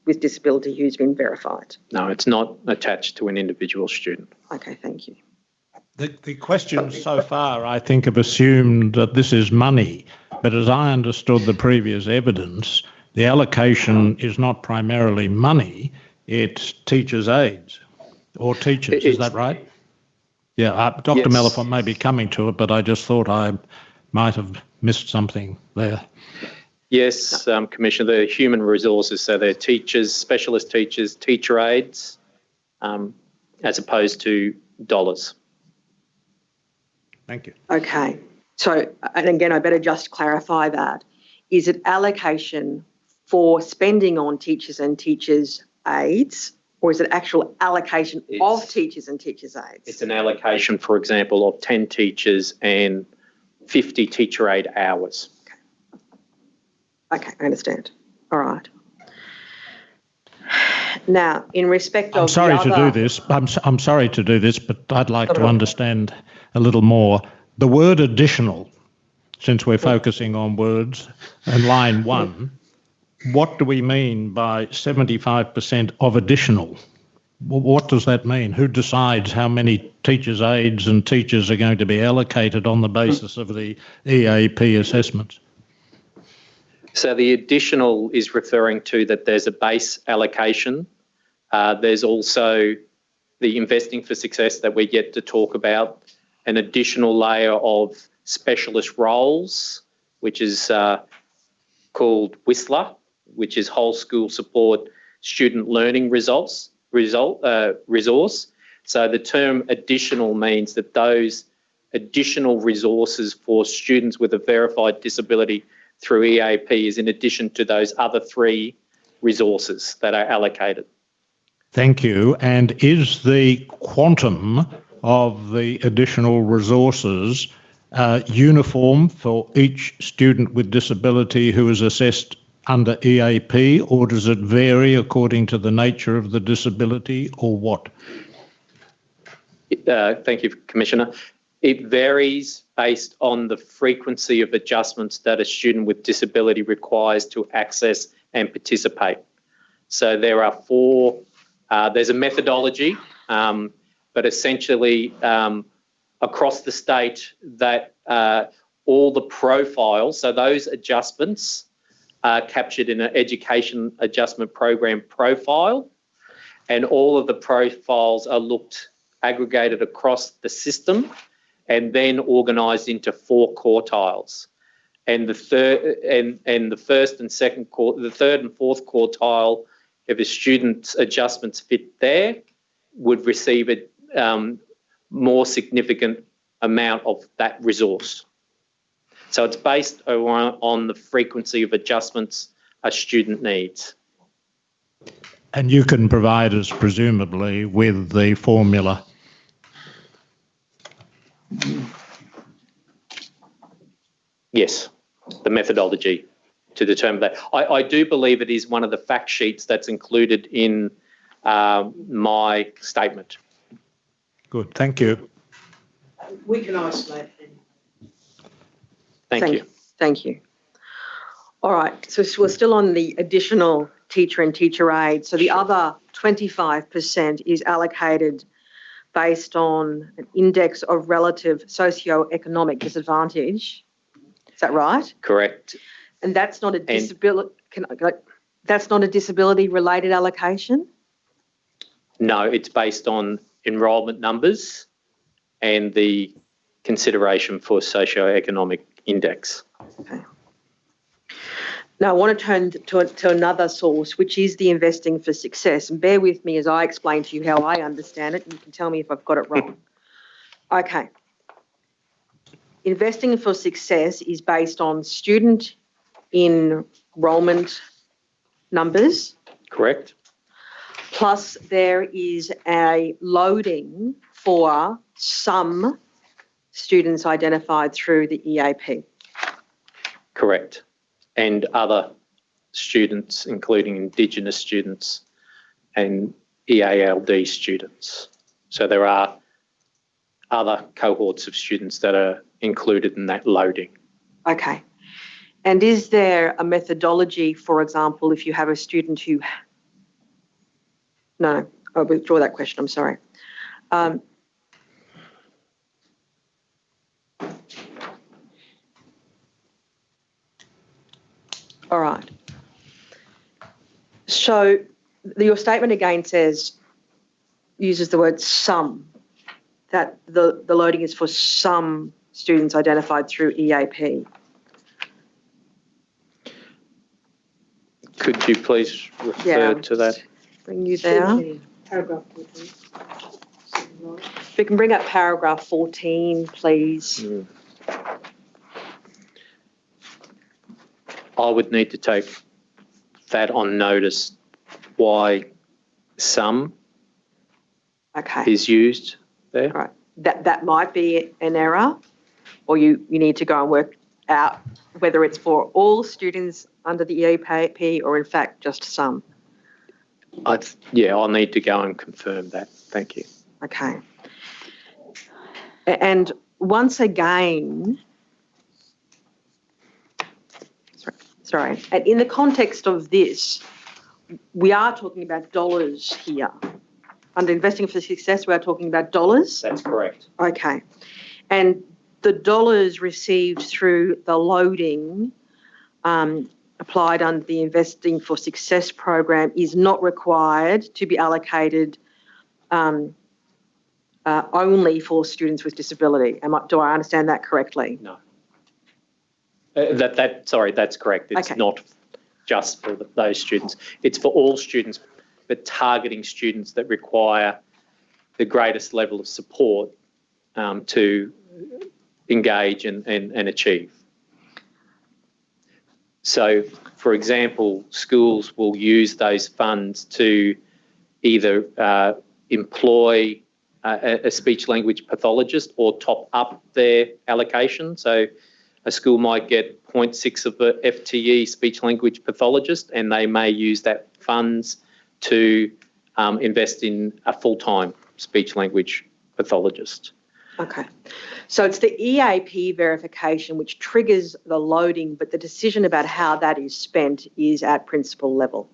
with disability who's been verified. No, it's not attached to an individual student. Okay, thank you. The questions so far, I think, have assumed that this is money, but as I understood the previous evidence, the allocation is not primarily money, it's teachers' aides or teachers, is that right? Yeah, Dr. Yes. Mellifont may be coming to it, but I just thought I might have missed something there. Yes, Commissioner, the human resources, so they're teachers, specialist teachers, teacher aides, as opposed to dollars. Thank you. Okay. So, and again, I better just clarify that. Is it allocation for spending on teachers and teachers' aides, or is it actual allocation of teachers and teachers' aides? It's an allocation, for example, of 10 teachers and 50 teacher aide hours. Okay, I understand. All right. Now, in respect of I'm sorry to do this. I'm sorry to do this, but I'd like to understand a little more. The word additional, since we're focusing on words, in line 1, what do we mean by 75% of additional? What does that mean? Who decides how many teachers' aides and teachers are going to be allocated on the basis of the EAP assessments? So the additional is referring to that there's a base allocation. There's also the investing for success that we're yet to talk about, an additional layer of specialist roles, which is called Whistler, which is whole school support student learning resource. So the term additional means that those additional resources for students with a verified disability through EAP is in addition to those other 3 resources that are allocated. Thank you. And is the quantum of the additional resources uniform for each student with disability who is assessed under EAP, or does it vary according to the nature of the disability, or what? Thank you, Commissioner. It varies based on the frequency of adjustments that a student with disability requires to access and participate. So there are 4, there's a methodology, but essentially across the state that all the profiles, so those adjustments are captured in an education adjustment program profile, and all of the profiles are aggregated across the system and then organised into 4 quartiles. And the third and fourth quartile, if a student's adjustments fit there, would receive a more significant amount of that resource. So it's based on the frequency of adjustments a student needs. And you can provide us, presumably, with the formula. Yes, the methodology to determine that. I do believe it is one of the fact sheets that's included in my statement. Good, thank you. We can isolate them. Thank you. Thank you. All right, so we're still on the additional teacher and teacher aid. So the other 25% is allocated based on an index of relative socio-economic disadvantage. Is that right? Correct. And that's not a disability. That's not a disability-related allocation. No, it's based on enrolment numbers and the consideration for socio-economic index. Okay. Now, I want to turn to another source, which is the Investing for Success. And bear with me as I explain to you how I understand it. You can tell me if I've got it wrong. Okay. Investing for Success is based on student enrolment numbers. Correct. Plus, there is a loading for some students identified through the EAP. Correct. And other students, including Indigenous students and EALD students. So there are other cohorts of students that are included in that loading. Okay. And is there a methodology, for example, if you have a student who... No, I'll withdraw that question, I'm sorry. All right. So your statement again uses the word some, that the loading is for some students identified through EAP. Could you please refer to that? Bring you there. Paragraph 14. If we can bring up paragraph 14, please. I would need to take that on notice, why some is used there. Right. That might be an error, or you need to go and work out whether it's for all students under the EAP or in fact just some. I'll need to go and confirm that. Thank you. Okay. And once again, sorry, and in the context of this, we are talking about dollars here. Under Investing for Success, we are talking about dollars? That's correct. Okay. And the dollars received through the loading applied under the Investing for Success program is not required to be allocated only for students with disability. Do I understand that correctly? No. Sorry, that's correct. It's not just for those students. It's for all students, but targeting students that require the greatest level of support to engage and achieve. So, for example, schools will use those funds to either employ a speech language pathologist or top up their allocation. So a school might get 0.6 of the FTE speech language pathologist, and they may use that funds to invest in a full-time speech language pathologist. Okay. So it's the EAP verification which triggers the loading, but the decision about how that is spent is at principal level.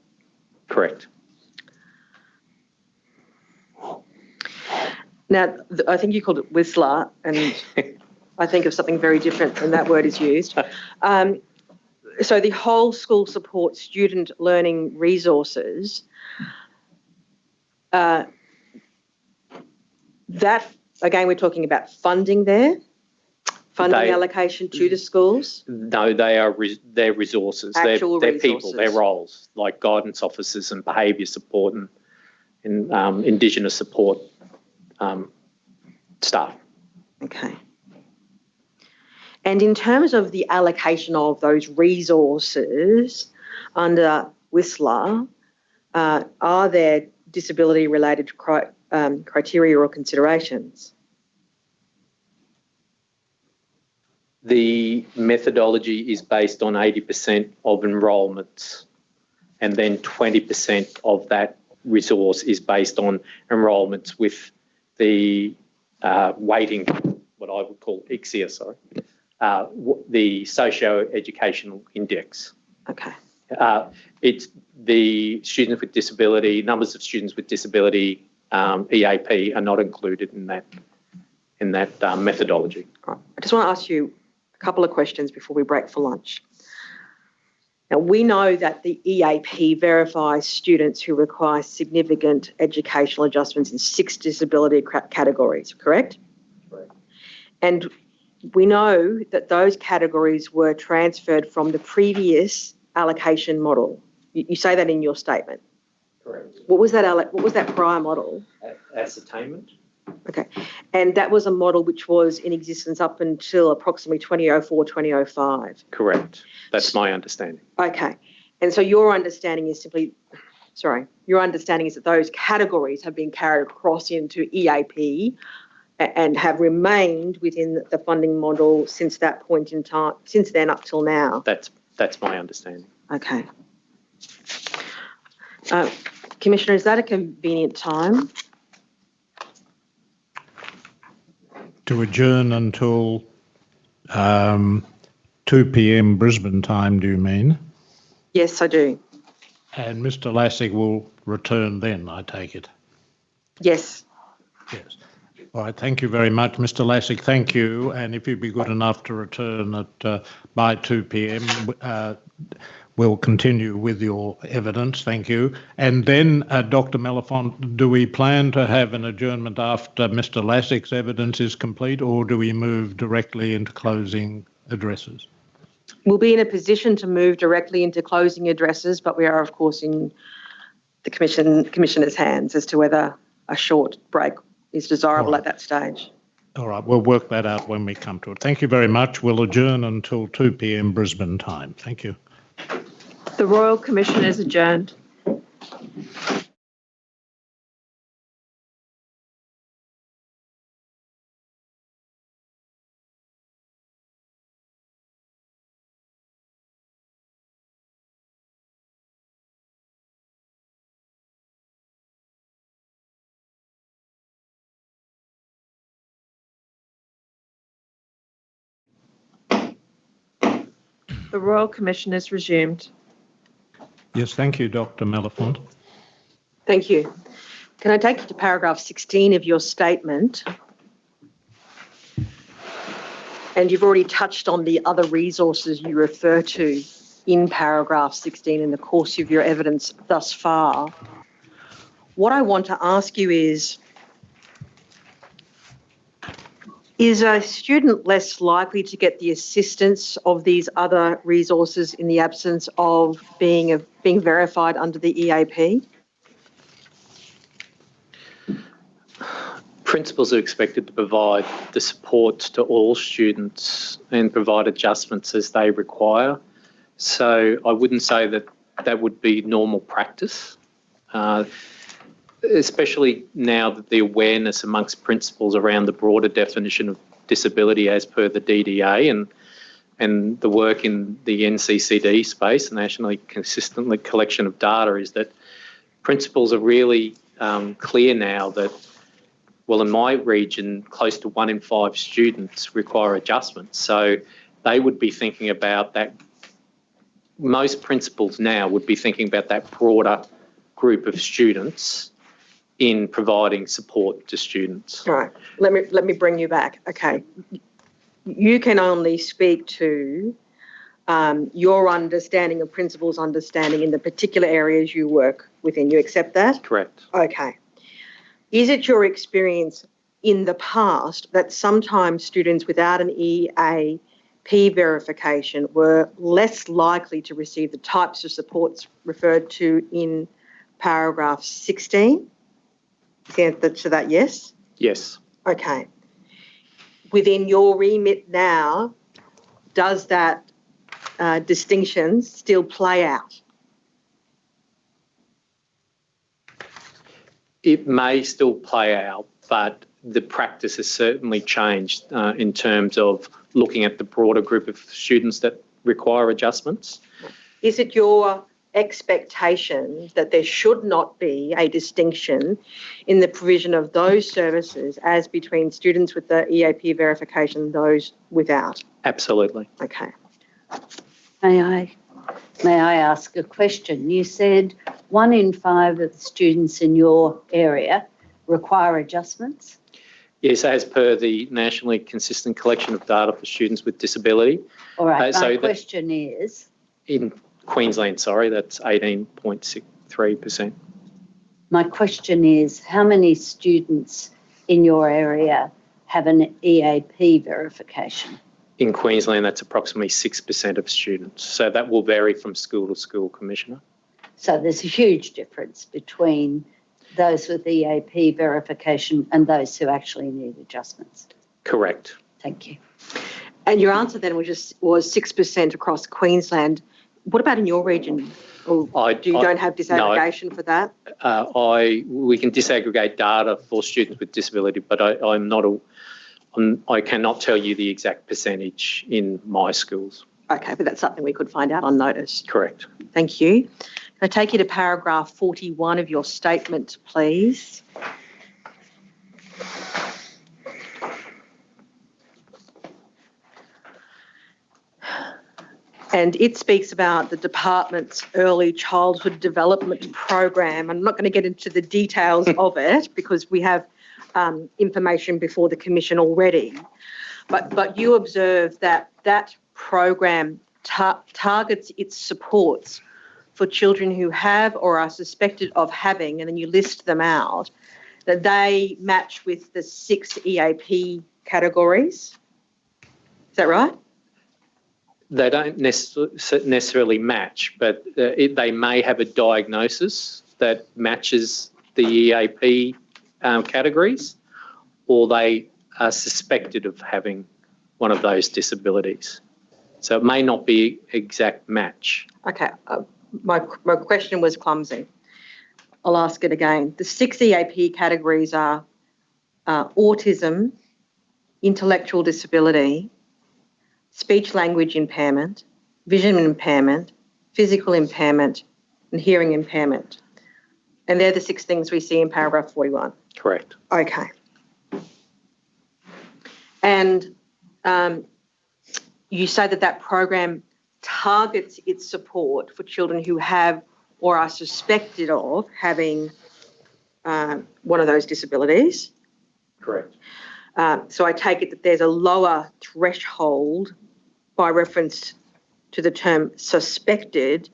Correct. Now, I think you called it Whistler, and I think of something very different when that word is used. So the whole school support student learning resources, that, again, we're talking about funding there, allocation to the schools? No, they're resources. Actual they're resources. people, they're roles, like guidance officers and behaviour support and Indigenous support staff. Okay. And in terms of the allocation of those resources under Whistler, are there disability-related criteria or considerations? The methodology is based on 80% of enrolments, and then 20% of that resource is based on enrolments with the weighting, what I would call ICSIA, the socio-educational index. Okay. It's the students with disability, numbers of students with disability, EAP are not included in that methodology. Right. I just want to ask you a couple of questions before we break for lunch. Now, we know that the EAP verifies students who require significant educational adjustments in 6 disability categories, correct? Correct. And we know that those categories were transferred from the previous allocation model. You say that in your statement. Correct. What was that prior model? Ascertainment. Okay. And that was a model which was in existence up until approximately 2004, 2005. Correct. That's my understanding. Okay. And so your understanding is that those categories have been carried across into EAP and have remained within the funding model since that point in time, since then up till now. That's my understanding. Okay. Commissioner, is that a convenient time? To adjourn until 2 p.m. Brisbane time, do you mean? Yes, I do. And Mr. Lassig will return then, I take it? Yes. Yes. All right, thank you very much, Mr. Lassig. Thank you. And if you'd be good enough to return at by 2 p.m, we'll continue with your evidence. Thank you. And then, Dr. Mellifont, do we plan to have an adjournment after Mr. Lassig's evidence is complete, or do we move directly into closing addresses? We'll be in a position to move directly into closing addresses, but we are, of course, in the Commissioner's hands as to whether a short break is desirable at that stage. All right, we'll work that out when we come to it. Thank you very much. We'll adjourn until 2 p.m. Brisbane time. Thank you. The Royal Commission is adjourned. The Royal Commission is resumed. Yes, thank you, Dr. Mellifont. Thank you. Can I take you to paragraph 16 of your statement? And you've already touched on the other resources you refer to in paragraph 16 in the course of your evidence thus far. What I want to ask you is a student less likely to get the assistance of these other resources in the absence of being verified under the EAP? Principals are expected to provide the support to all students and provide adjustments as they require. So I wouldn't say that that would be normal practice, especially now that the awareness amongst principals around the broader definition of disability as per the DDA and the work in the NCCD space, nationally consistently collection of data, is that principals are really clear now that, well, in my region, close to 1 in 5 students require adjustments. So they would be thinking about that. Most principals now would be thinking about that broader group of students in providing support to students. All right, let me bring you back. Okay, you can only speak to your understanding of principals' understanding in the particular areas you work within. You accept that? Correct. Okay. Is it your experience in the past that sometimes students without an EAP verification were less likely to receive the types of supports referred to in paragraph 16? Is the answer to that yes? Yes. Okay. Within your remit now, does that distinction still play out? It may still play out, but the practice has certainly changed in terms of looking at the broader group of students that require adjustments. Is it your expectation that there should not be a distinction in the provision of those services as between students with the EAP verification and those without? Absolutely. Okay. May I ask a question? You said 1 in 5 of the students in your area require adjustments? Yes, as per the nationally consistent collection of data for students with disability. All right, So my question is... In Queensland, sorry, that's 18.63%. My question is, how many students in your area have an EAP verification? In Queensland, that's approximately 6% of students. So that will vary from school to school, Commissioner. So there's a huge difference between those with EAP verification and those who actually need adjustments. Correct. Thank you. And your answer then was 6% across Queensland. What about in your region? Or don't have disaggregation for that? We can disaggregate data for students with disability, but I cannot tell you the exact percentage in my schools. Okay, but that's something we could find out on notice. Correct. Thank you. Can I take you to paragraph 41 of your statement, please? And it speaks about the department's early childhood development program. I'm not going to get into the details of it because we have information before the Commission already. But you observe that that program targets its supports for children who have or are suspected of having, and then you list them out, that they match with the 6 EAP categories. Is that right? They don't necessarily match, but they may have a diagnosis that matches the EAP categories, or they are suspected of having one of those disabilities. So it may not be exact match. Okay, my question was clumsy. I'll ask it again. The 6 EAP categories are autism, intellectual disability, speech language impairment, vision impairment, physical impairment, and hearing impairment. And they're the 6 things we see in paragraph 41. Correct. Okay. And you say that that program targets its support for children who have or are suspected of having one of those disabilities. Correct. So I take it that there's a lower threshold by reference to the term suspected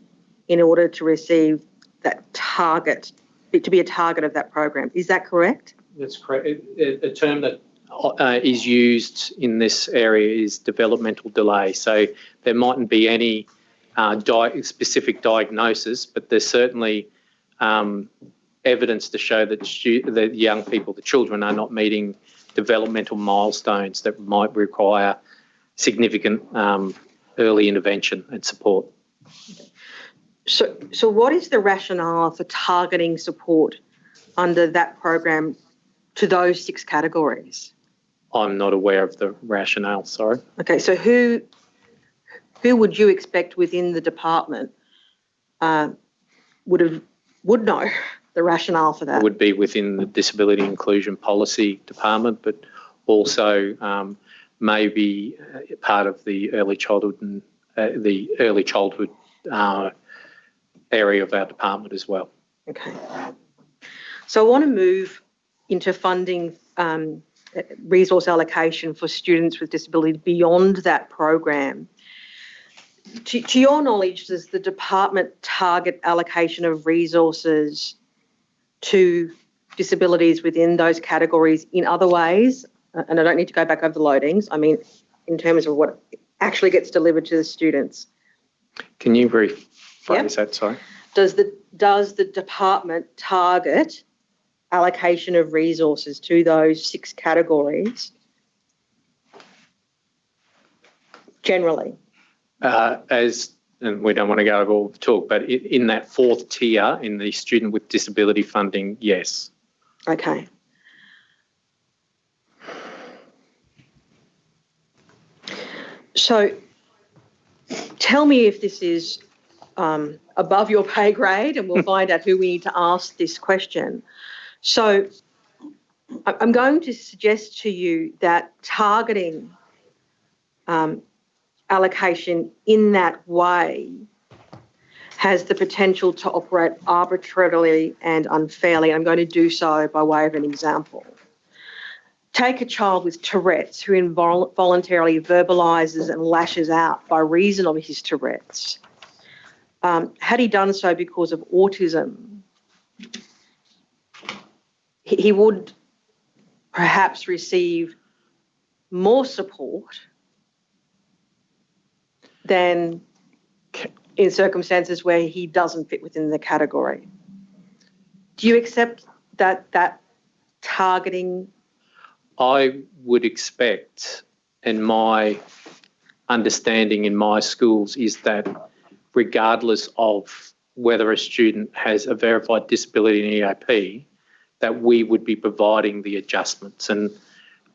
in order to receive that target, to be a target of that program. Is that correct? That's correct. A term that is used in this area is developmental delay. So there mightn't be any specific diagnosis, but there's certainly evidence to show that the young people, the children, are not meeting developmental milestones that might require significant early intervention and support. So what is the rationale for targeting support under that program to those 6 categories? I'm not aware of the rationale, sorry. Okay, so who would you expect within the department would know the rationale for that? It would be within the Disability Inclusion Policy Department, but also maybe part of the early childhood and area of our department as well. Okay. So I want to move into funding resource allocation for students with disability beyond that program. To your knowledge, does the department target allocation of resources to disabilities within those categories in other ways? And I don't need to go back over the loadings. I mean, in terms of what actually gets delivered to the students. Can you rephrase that, sorry? Does the department target allocation of resources to those 6 categories generally? And we don't want to go over all the talk, but in that fourth tier, in the student with disability funding, yes. Okay. So tell me if this is above your pay grade, and we'll find out who we need to ask this question. So I'm going to suggest to you that targeting allocation in that way has the potential to operate arbitrarily and unfairly. I'm going to do so by way of an example. Take a child with Tourette's who involuntarily verbalises and lashes out by reason of his Tourette's. Had he done so because of autism, he would perhaps receive more support than in circumstances where he doesn't fit within the category. Do you accept that targeting? I would expect, and my understanding in my schools is that regardless of whether a student has a verified disability in EAP, that we would be providing the adjustments. And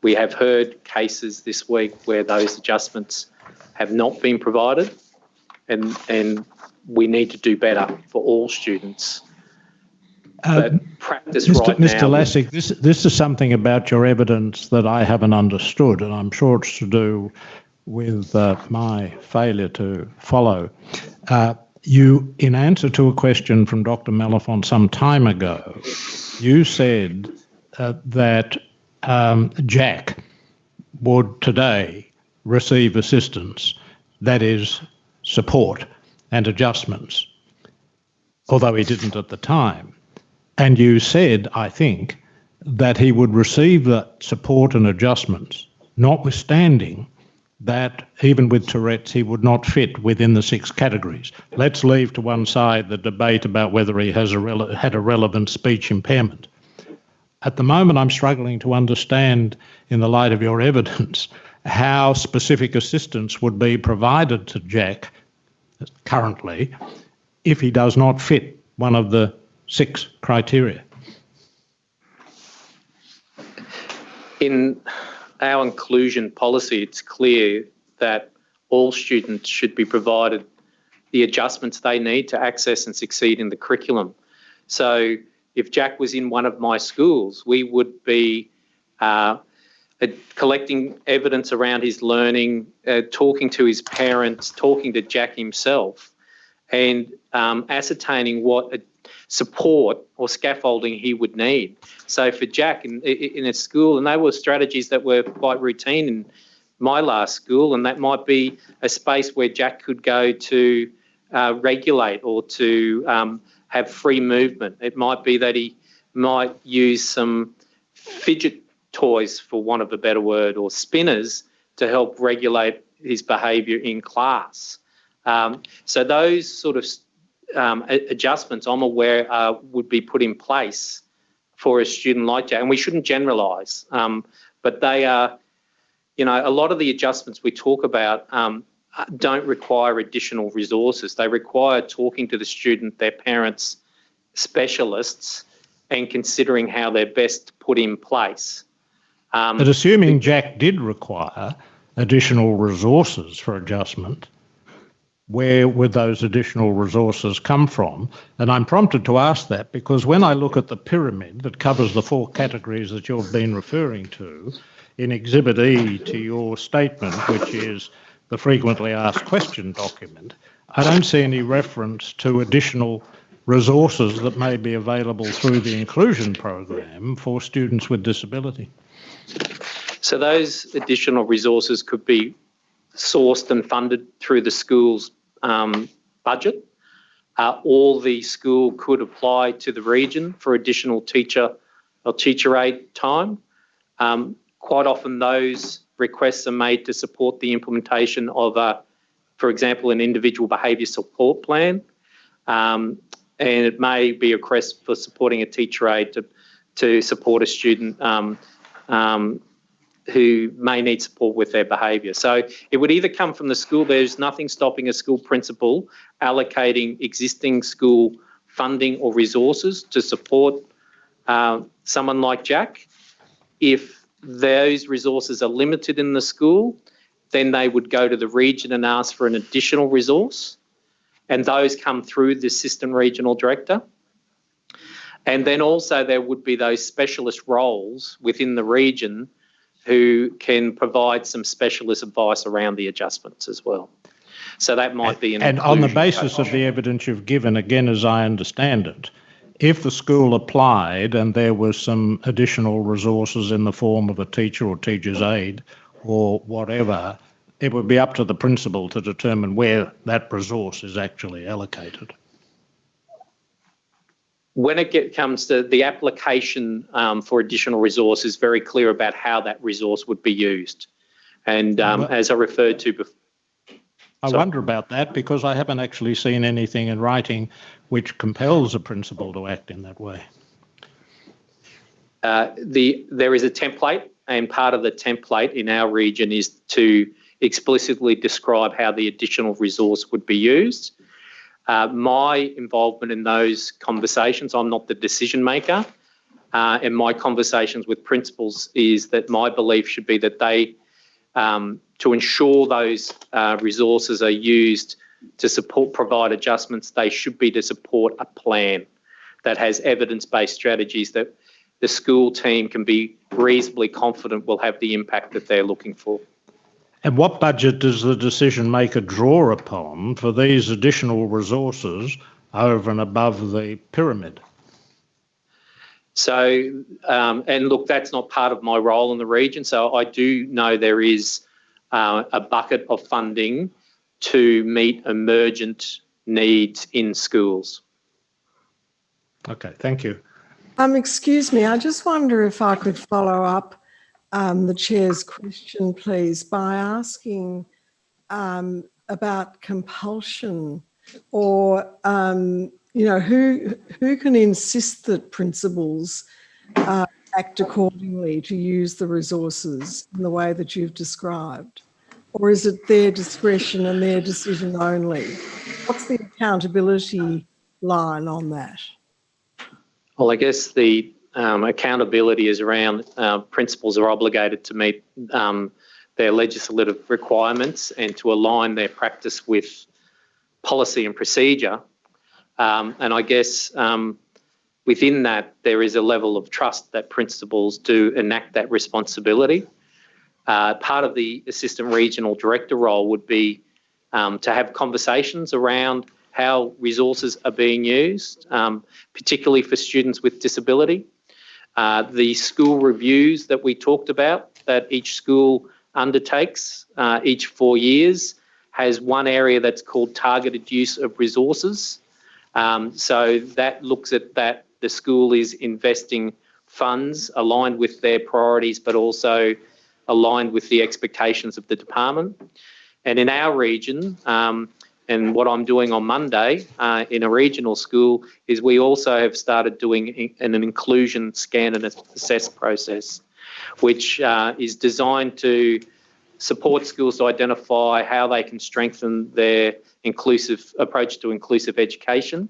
we have heard cases this week where those adjustments have not been provided, and we need to do better for all students. But practice right now. Mr. Lassick, this is something about your evidence that I haven't understood, and I'm sure it's to do with my failure to follow. You, in answer to a question from Dr. Malafont some time ago, you said that Jack would today receive assistance, that is, support and adjustments, although he didn't at the time. And you said, I think, that he would receive that support and adjustments, notwithstanding that even with Tourette's he would not fit within the 6 categories. Let's leave to one side the debate about whether he has had a relevant speech impairment. At the moment, I'm struggling to understand, in the light of your evidence, how specific assistance would be provided to Jack currently if he does not fit one of the 6 criteria. In our inclusion policy, it's clear that all students should be provided the adjustments they need to access and succeed in the curriculum. So if Jack was in one of my schools, we would be collecting evidence around his learning, talking to his parents, talking to Jack himself, and ascertaining what support or scaffolding he would need. So for Jack in a school, and they were strategies that were quite routine in my last school, and that might be a space where Jack could go to regulate or to have free movement. It might be that he might use some fidget toys, for want of a better word, or spinners to help regulate his behaviour in class. So those sort of adjustments, I'm aware, would be put in place for a student like Jack, and we shouldn't generalise, but they are, a lot of the adjustments we talk about don't require additional resources. They require talking to the student, their parents, specialists, and considering how they're best put in place. But assuming Jack did require additional resources for adjustment, where would those additional resources come from? And I'm prompted to ask that because when I look at the pyramid that covers the 4 categories that you've been referring to, in Exhibit E to your statement, which is the frequently asked question document, I don't see any reference to additional resources that may be available through the inclusion program for students with disability. So those additional resources could be sourced and funded through the school's budget, or the school could apply to the region for additional teacher or teacher aid time. Quite often those requests are made to support the implementation of, for example, an individual behaviour support plan, and it may be a request for supporting a teacher aid to support a student who may need support with their behaviour. So it would either come from the school. There's nothing stopping a school principal allocating existing school funding or resources to support someone like Jack. If those resources are limited in the school, then they would go to the region and ask for an additional resource, and those come through the assistant regional director. And then also there would be those specialist roles within the region who can provide some specialist advice around the adjustments as well. So that might be an And on the inclusion basis of the evidence you've given, again, as I understand it, if the school applied and there was some additional resources in the form of a teacher or teacher's aide or whatever, it would be up to the principal to determine where that resource is actually allocated. When it comes to the application for additional resource is very clear about how that resource would be used. And as I referred to before, I wonder about that because I haven't actually seen anything in writing which compels a principal to act in that way. there is a template, and part of the template in our region is to explicitly describe how the additional resource would be used. My involvement in those conversations, I'm not the decision maker, and my conversations with principals is that my belief should be that they, to ensure those resources are used to provide adjustments, they should be to support a plan that has evidence-based strategies that the school team can be reasonably confident will have the impact that they're looking for. And what budget does the decision maker draw upon for these additional resources over and above the pyramid? So, and look, that's not part of my role in the region. So I do know there is a bucket of funding to meet emergent needs in schools. Okay, thank you. Excuse me, I just wonder if I could follow up the chair's question, please, by asking about compulsion, or who can insist that principals act accordingly to use the resources in the way that you've described, or is it their discretion and their decision only? What's the accountability line on that? Well, I guess the accountability is around principals are obligated to meet their legislative requirements and to align their practice with policy and procedure. And I guess within that, there is a level of trust that principals do enact that responsibility. Part of the assistant regional director role would be to have conversations around how resources are being used, particularly for students with disability. The school reviews that we talked about that each school undertakes each 4 years has one area that's called targeted use of resources. So that looks at that the school is investing funds aligned with their priorities, but also aligned with the expectations of the department. And in our region, and what I'm doing on Monday in a regional school is we also have started doing an inclusion scan and assess process, which is designed to support schools to identify how they can strengthen their inclusive approach to inclusive education.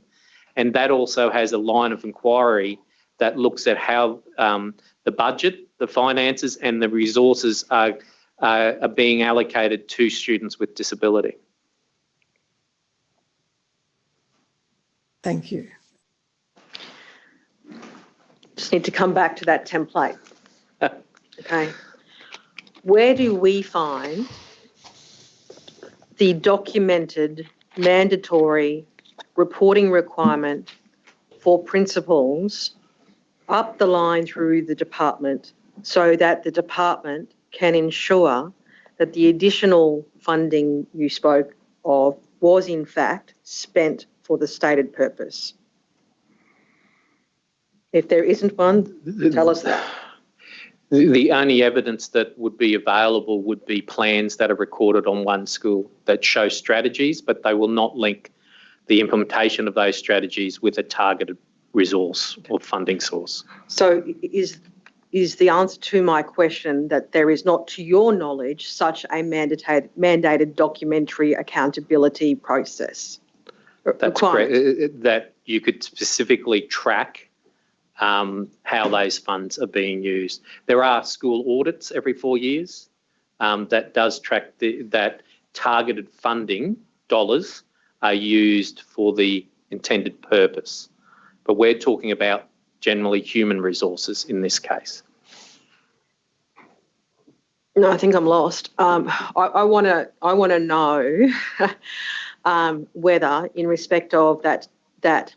And that also has a line of inquiry that looks at how the budget, the finances and the resources are being allocated to students with disability. Thank you. Just need to come back to that template. Okay. Where do we find the documented mandatory reporting requirement for principals up the line through the department so that the department can ensure that the additional funding you spoke of was in fact spent for the stated purpose? If there isn't one, tell us that. The only evidence that would be available would be plans that are recorded on one school that show strategies, but they will not link the implementation of those strategies with a targeted resource or funding source. So is is the answer to my question that there is not, to your knowledge, such a mandated documentary accountability process? That's correct. That you could specifically track how those funds are being used. There are school audits every 4 years that does track that targeted funding dollars are used for the intended purpose. But we're talking about generally human resources in this case. No, I think I'm lost. I want to know whether, in respect of that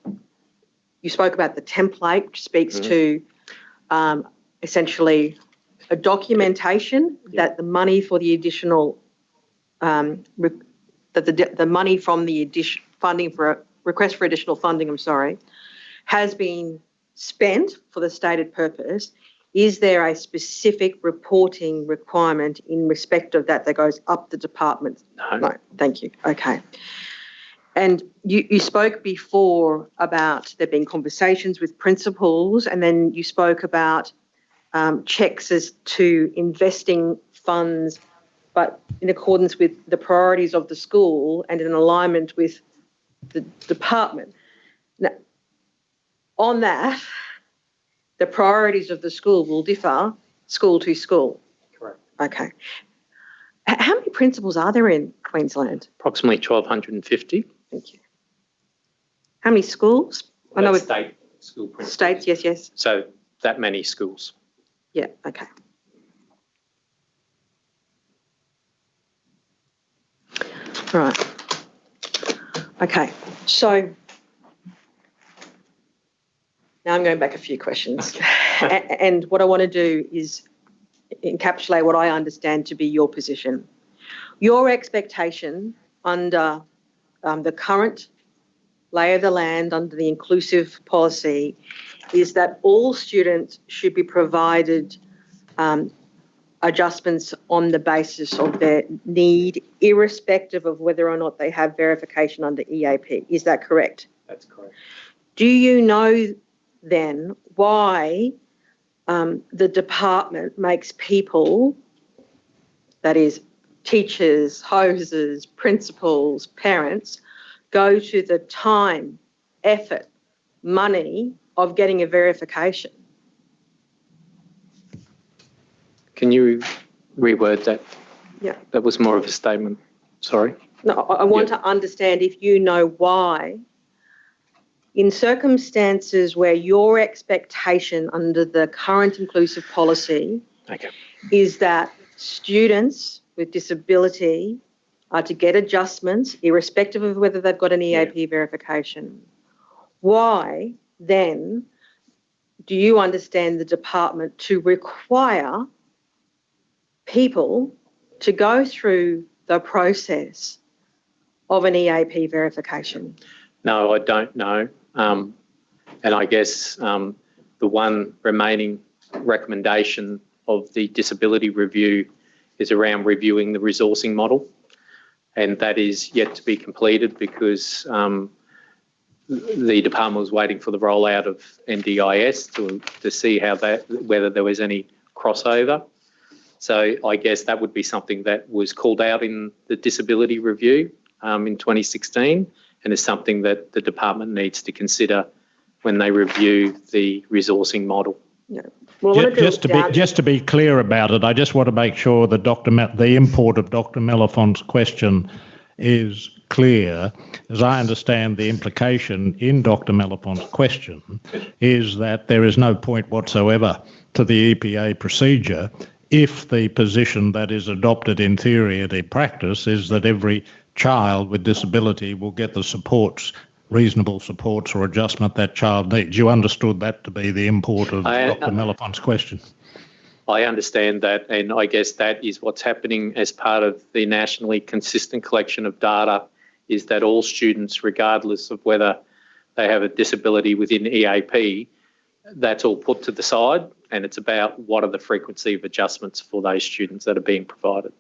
you spoke about the template, which speaks to essentially a documentation that the money for the additional the money from the funding for a request for additional funding, has been spent for the stated purpose. Is there a specific reporting requirement in respect of that goes up the department? No, thank you. Okay. And you spoke before about there being conversations with principals, and then you spoke about checks as to investing funds, but in accordance with the priorities of the school and in alignment with the department. Now, on that, the priorities of the school will differ school to school. Correct. Okay. How many principals are there in Queensland? Approximately 1,250. Thank you. How many schools? I know state school principals. States, yes. So that many schools. Yeah, okay. Right. Okay, so now I'm going back a few questions. And what I want to do is encapsulate what I understand to be your position. Your expectation under the current lay of the land, under the inclusive policy, is that all students should be provided adjustments on the basis of their need, irrespective of whether or not they have verification under EAP. Is that correct? That's correct. Do you know then why the department makes people, that is teachers, hosers, principals, parents, go to the time, effort, money of getting a verification? Can you reword that? Yeah. That was more of a statement. Sorry. No, I want to understand if you know why, in circumstances where your expectation under the current inclusive policy is that students with disability are to get adjustments irrespective of whether they've got an EAP verification. Why then do you understand the department to require people to go through the process of an EAP verification? No, I don't know. And I guess the one remaining recommendation of the disability review is around reviewing the resourcing model. And that is yet to be completed because the department was waiting for the rollout of NDIS to see how whether there was any crossover. So I guess that would be something that was called out in the disability review in 2016 and is something that the department needs to consider when they review the resourcing model. Yeah. Well, just to be clear about it, I just want to make sure that the import of Dr. Melafont's question is clear. As I understand, the implication in Dr. Melafont's question is that there is no point whatsoever to the EPA procedure if the position that is adopted in theory and in practice is that every child with disability will get the supports, reasonable supports or adjustment that child needs. You understood that to be the import of Dr. Melafont's question? I understand that, and I guess that is what's happening as part of the nationally consistent collection of data, is that all students, regardless of whether they have a disability within EAP, that's all put to the side, and it's about what are the frequency of adjustments for those students that are being provided.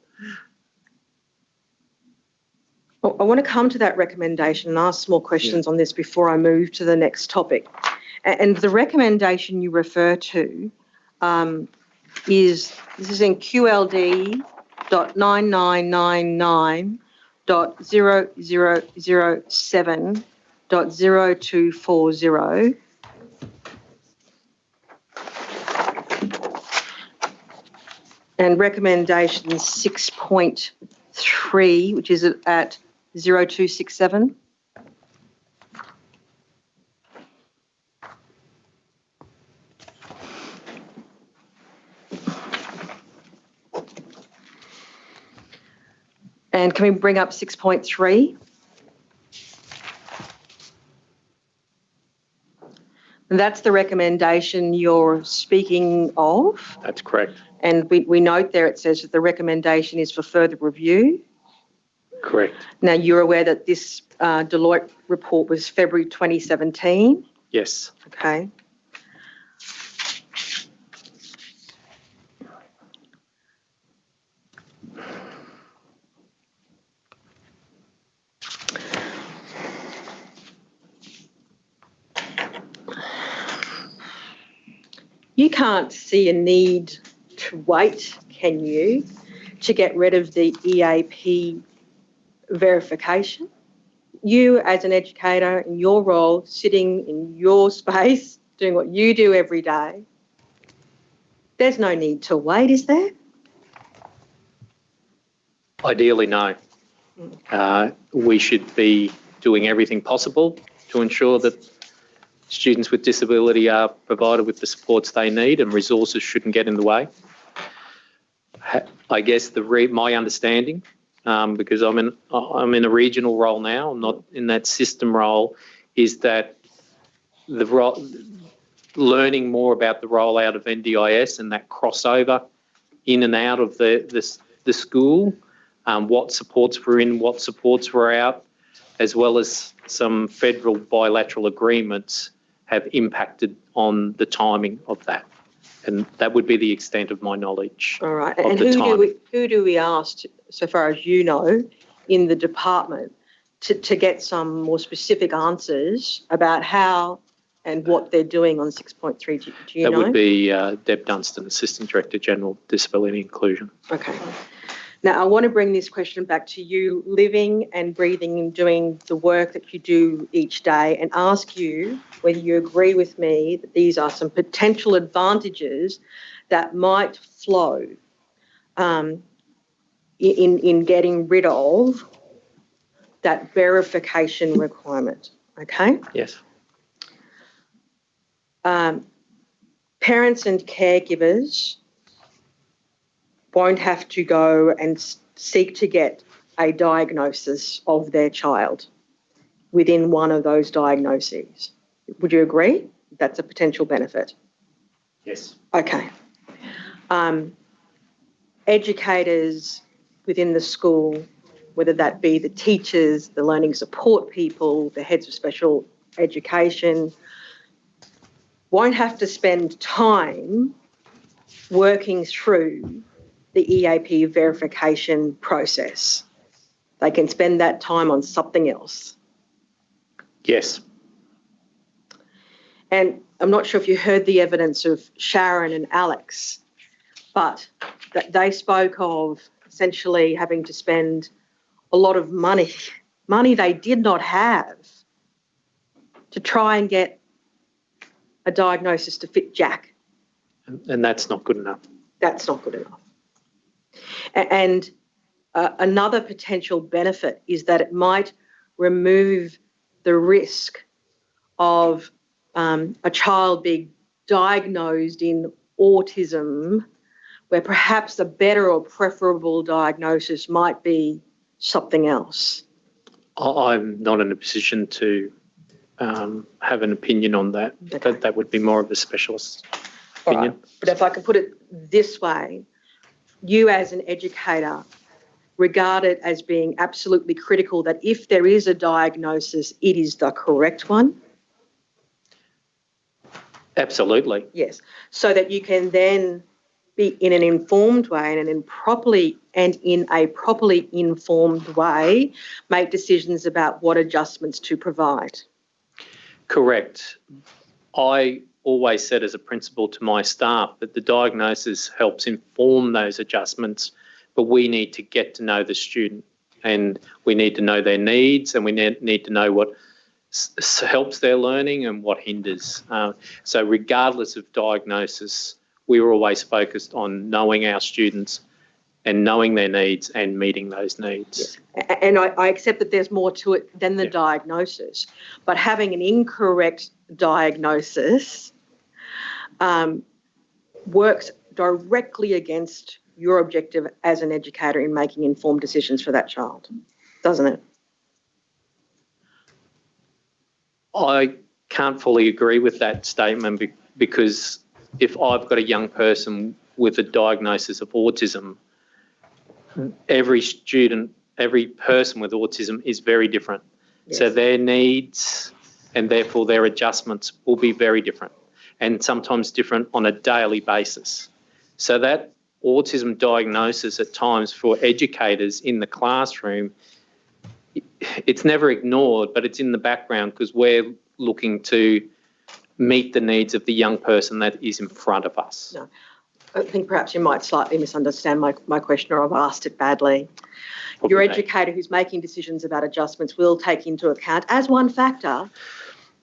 I want to come to that recommendation and ask some more questions on this before I move to the next topic. And the recommendation you refer to this is in QLD.999.0007.0240. And recommendation 6.3, which is at 0267. And can we bring up 6.3? And that's the recommendation you're speaking of. That's correct. And we note there it says that the recommendation is for further review. Correct. Now, you're aware that this Deloitte report was February 2017? Yes. Okay. You can't see a need to wait, can you, to get rid of the EAP verification? You, as an educator in your role, sitting in your space, doing what you do every day, there's no need to wait, is there? Ideally, no. We should be doing everything possible to ensure that students with disability are provided with the supports they need, and resources shouldn't get in the way. I guess my understanding, because I'm in a regional role now, I'm not in that system role, is that learning more about the rollout of NDIS and that crossover in and out of the school, what supports were in, what supports were out, as well as some federal bilateral agreements have impacted on the timing of that. And that would be the extent of my knowledge. All right. And who do we ask, so far as you know, in the department to get some more specific answers about how and what they're doing on 6.3? Do you know? That would be Deb Dunstan, Assistant Director General, Disability Inclusion. Okay. Now, I want to bring this question back to you, living and breathing and doing the work that you do each day, and ask you whether you agree with me that these are some potential advantages that might flow in getting rid of that verification requirement, okay? Yes. Parents and caregivers won't have to go and seek to get a diagnosis of their child within one of those diagnoses. Would you agree? That's a potential benefit. Yes. Okay. Educators within the school, whether that be the teachers, the learning support people, the heads of special education, won't have to spend time working through the EAP verification process. They can spend that time on something else. Yes. And I'm not sure if you heard the evidence of Sharon and Alex, but that they spoke of essentially having to spend a lot of money they did not have, to try and get a diagnosis to fit Jack. And that's not good enough. That's not good enough. And another potential benefit is that it might remove the risk of a child being diagnosed in autism, where perhaps a better or preferable diagnosis might be something else. I'm not in a position to have an opinion on that. Okay. That would be more of a specialist opinion. Right. But if I can put it this way, you as an educator regard it as being absolutely critical that if there is a diagnosis, it is the correct one? Absolutely. Yes. So that you can then be in an informed way and in a properly informed way, make decisions about what adjustments to provide. Correct. I always said as a principal to my staff that the diagnosis helps inform those adjustments, but we need to get to know the student and we need to know their needs and we need to know what helps their learning and what hinders. So regardless of diagnosis, we were always focused on knowing our students and knowing their needs and meeting those needs. Yes. And I accept that there's more to it than the diagnosis, but having an incorrect diagnosis works directly against your objective as an educator in making informed decisions for that child, doesn't it? I can't fully agree with that statement because if I've got a young person with a diagnosis of autism, every student, every person with autism is very different. Yes. So their needs and therefore their adjustments will be very different and sometimes different on a daily basis. So that autism diagnosis at times for educators in the classroom, it's never ignored, but it's in the background because we're looking to meet the needs of the young person that is in front of us. No. I think perhaps you might slightly misunderstand my question, or I've asked it badly. Probably Your not. educator who's making decisions about adjustments will take into account, as one factor,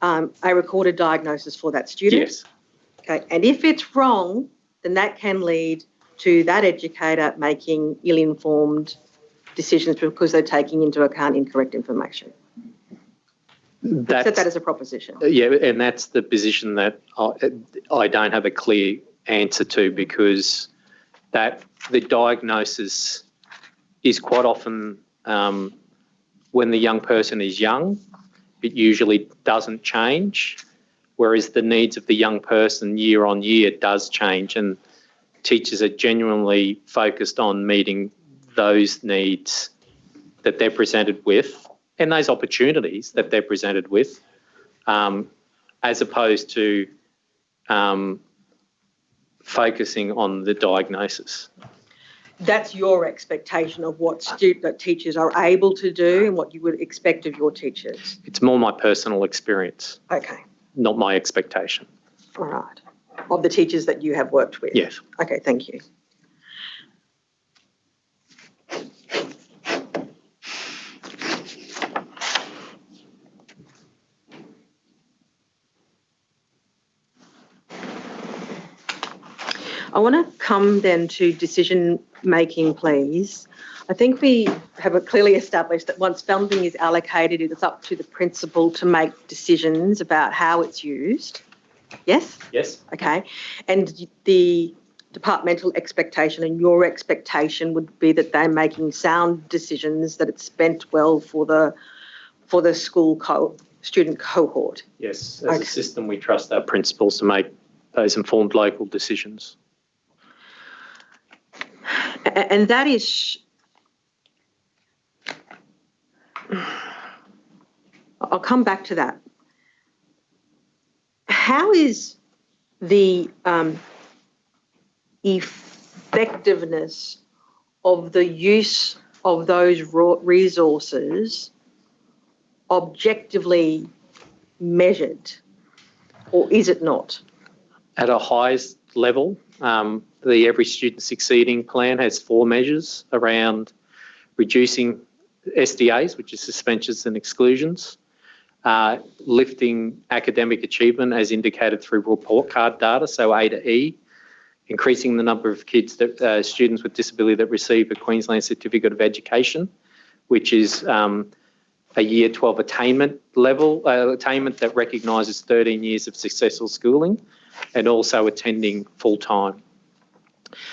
a recorded diagnosis for that student. Yes. Okay. And if it's wrong, then that can lead to that educator making ill-informed decisions because they're taking into account incorrect information. Accept that as a proposition. Yeah, and that's the position that I don't have a clear answer to because that the diagnosis is quite often when the young person is young, it usually doesn't change, whereas the needs of the young person year on year does change, and teachers are genuinely focused on meeting those needs that they're presented with and those opportunities that they're presented with, as opposed to focusing on the diagnosis. That's your expectation of what that teachers are able to do and what you would expect of your teachers? It's more my personal experience. Okay. Not my expectation. All right. Of the teachers that you have worked with? Yes. Okay, thank you. I want to come then to decision making, please. I think we have clearly established that once funding is allocated, it is up to the principal to make decisions about how it's used. Yes? Yes. Okay. And the departmental expectation and your expectation would be that they're making sound decisions, that it's spent well for the school student cohort. Yes. As a system, we trust our principals to make those informed local decisions. And that is, I'll come back to that. How is the effectiveness of the use of those resources objectively measured, or is it not? At a highest level, the Every Student Succeeding plan has 4 measures around reducing SDAs, which is suspensions and exclusions, lifting academic achievement as indicated through report card data, so A to E, increasing the number of kids that students with disability that receive a Queensland Certificate of Education, which is a Year 12 attainment level, attainment that recognises 13 years of successful schooling, and also attending full time.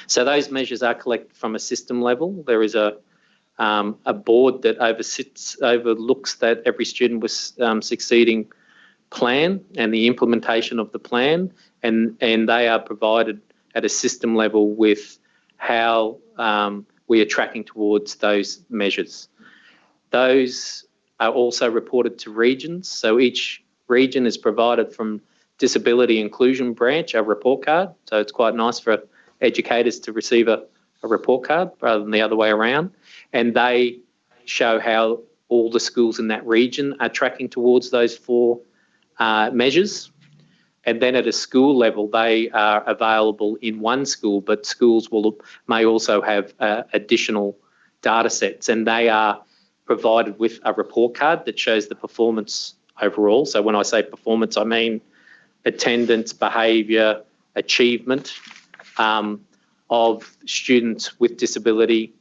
So those measures are collected from a system level. There is a board that overlooks that Every Student was Succeeding plan and the implementation of the plan, and they are provided at a system level with how we are tracking towards those measures. Those are also reported to regions. So each region is provided from Disability Inclusion Branch a report card. So it's quite nice for educators to receive a report card rather than the other way around. And they show how all the schools in that region are tracking towards those 4 measures. And then at a school level, they are available in one school, but schools may also have additional data sets, and they are provided with a report card that shows the performance overall. So when I say performance, I mean attendance, behaviour, achievement of students with disability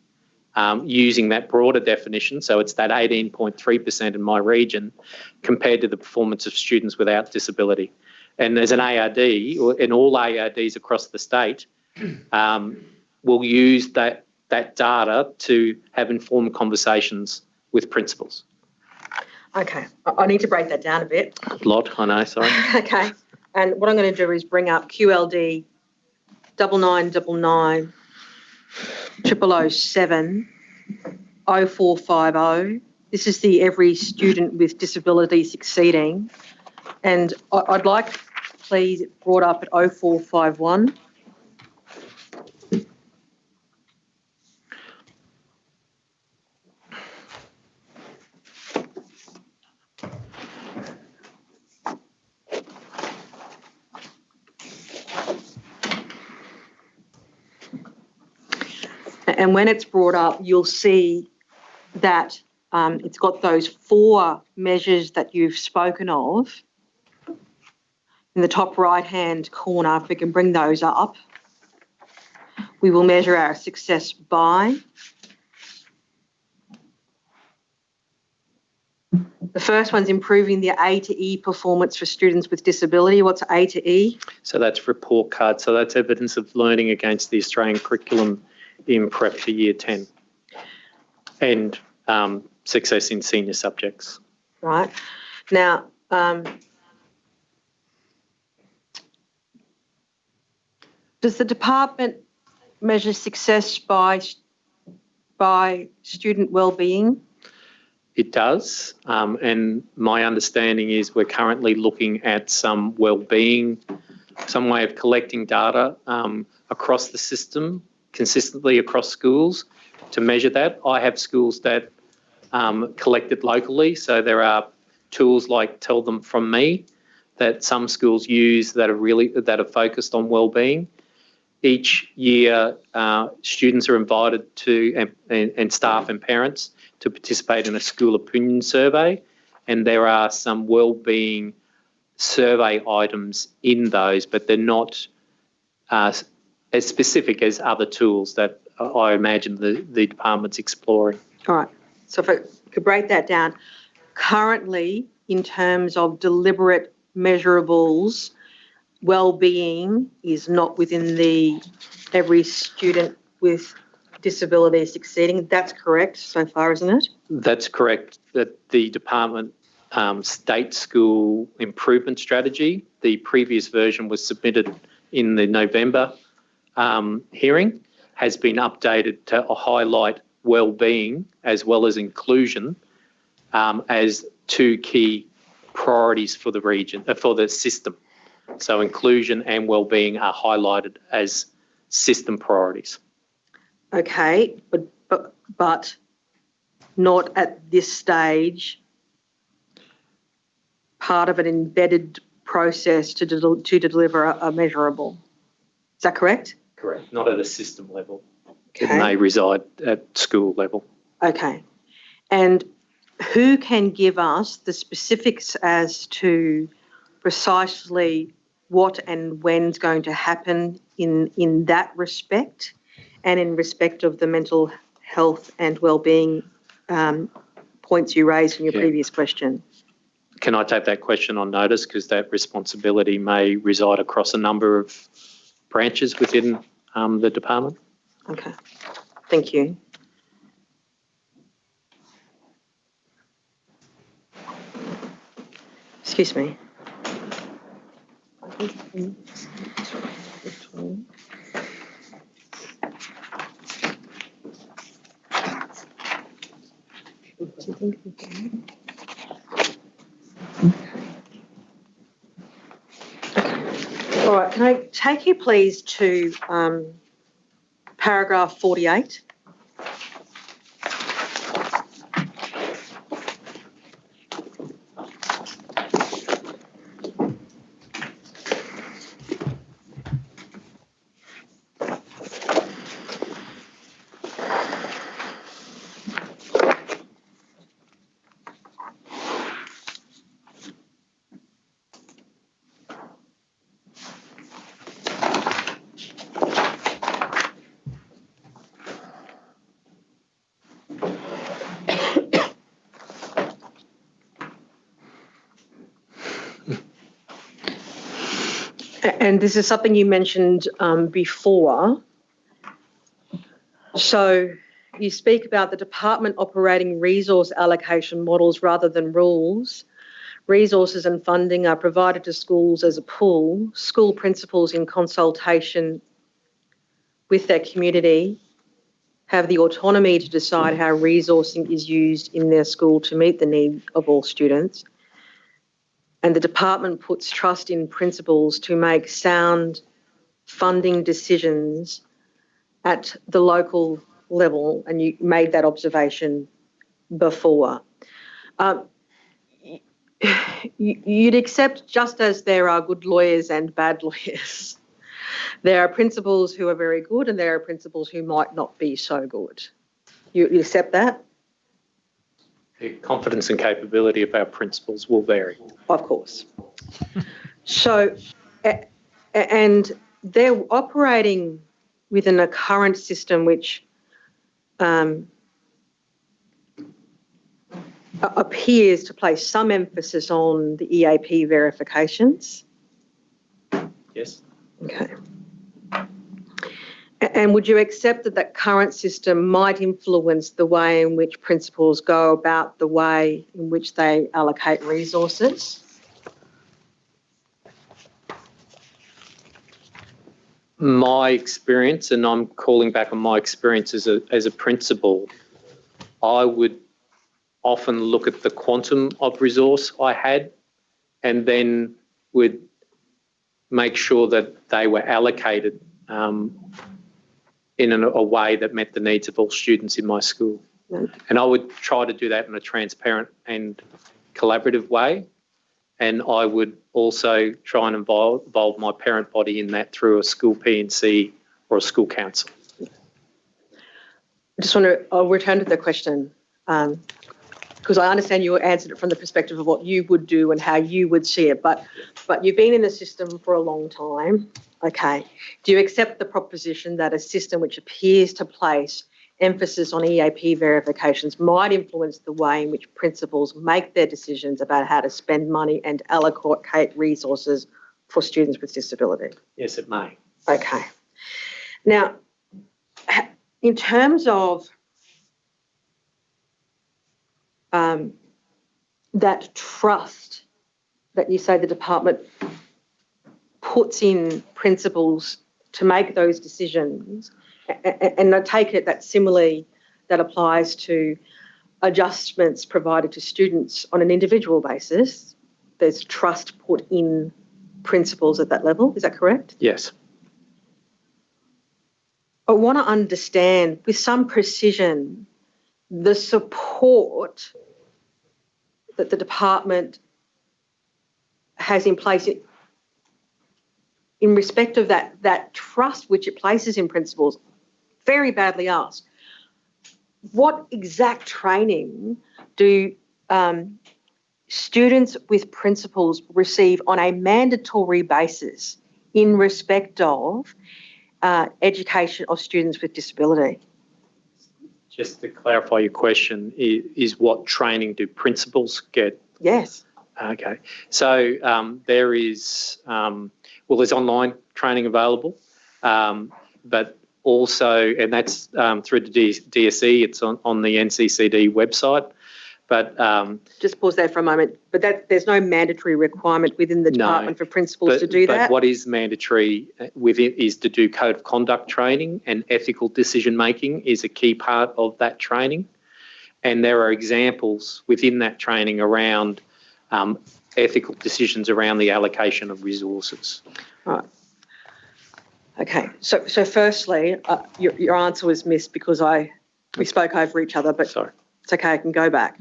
using that broader definition. So it's that 18.3% in my region compared to the performance of students without disability. And there's an ARD, and all ARDs across the state will use that data to have informed conversations with principals. Okay, I need to break that down a bit. I know, sorry. Okay, and what I'm going to do is bring up QLD 9999 0007 0450. This is the Every Student with Disability Succeeding. And I'd like, please, it brought up at 0451. And when it's brought up, you'll see that it's got those 4 measures that you've spoken of. In the top right-hand corner, if we can bring those up, we will measure our success by. The first one's improving the A to E performance for students with disability. What's A to E? So that's report card. So that's evidence of learning against the Australian curriculum in prep for year 10 and success in senior subjects. Right. Now, does the department measure success by student wellbeing? It does, and my understanding is we're currently looking at some wellbeing, some way of collecting data across the system, consistently across schools to measure that. I have schools that collect it locally, so there are tools like Tell Them From Me that some schools use that are focused on wellbeing. Each year, students are invited to, and staff and parents, to participate in a school opinion survey, and there are some wellbeing survey items in those, but they're not as specific as other tools that I imagine the department's exploring. All right. So if I could break that down, currently, in terms of deliberate measurables, wellbeing is not within the Every Student with Disability Succeeding. That's correct so far, isn't it? That's correct. That the department state school improvement strategy, the previous version was submitted in the November hearing, has been updated to highlight wellbeing as well as inclusion as 2 key priorities for the region, for the system. So inclusion and wellbeing are highlighted as system priorities. Okay, but not at this stage part of an embedded process to deliver a measurable. Is that correct? Correct. Not at a system level. Okay. It may reside at school level. Okay. And who can give us the specifics as to precisely what and when's going to happen in that respect and in respect of the mental health and wellbeing points you raised in your previous question? Can I take that question on notice, because that responsibility may reside across a number of branches within the department? Okay. Thank you. Excuse me. All right, can I take you please to paragraph 48? And this is something you mentioned before. So you speak about the department operating resource allocation models rather than rules. Resources and funding are provided to schools as a pool. School principals, in consultation with their community, have the autonomy to decide how resourcing is used in their school to meet the need of all students. And the department puts trust in principals to make sound funding decisions at the local level, and you made that observation before. You'd accept, just as there are good lawyers and bad lawyers, there are principals who are very good and there are principals who might not be so good. You accept that? The confidence and capability of our principals will vary. Of course. So, and they're operating within a current system which appears to place some emphasis on the EAP verifications. Yes. Okay. And would you accept that that current system might influence the way in which principals go about the way in which they allocate resources? My experience, and I'm calling back on my experience as a principal, I would often look at the quantum of resource I had and then would make sure that they were allocated in a way that met the needs of all students in my school. And I would try to do that in a transparent and collaborative way. And I would also try and involve my parent body in that through a school P&C or a school council. I'll return to the question because I understand you answered it from the perspective of what you would do and how you would see it, but you've been in the system for a long time. Okay. Do you accept the proposition that a system which appears to place emphasis on EAP verifications might influence the way in which principals make their decisions about how to spend money and allocate resources for students with disability? Yes, it may. Okay. Now, in terms of that trust that you say the department puts in principals to make those decisions, and I take it that similarly that applies to adjustments provided to students on an individual basis, there's trust put in principals at that level, is that correct? Yes. I want to understand with some precision the support that the department has in place in respect of that trust which it places in principals. Very badly asked. What exact training do students with principals receive on a mandatory basis in respect of education of students with disability? Just to clarify your question, is what training do principals get? Yes. Okay. So there is, there's online training available, but also, and that's through the DSE, it's on the NCCD website. But just pause there for a moment. But there's no mandatory requirement within the department for principals to do that? But what is mandatory within is to do code of conduct training, and ethical decision making is a key part of that training. And there are examples within that training around ethical decisions around the allocation of resources. Right. Okay. So firstly, your answer was missed because we spoke over each other, but sorry. It's okay, I can go back.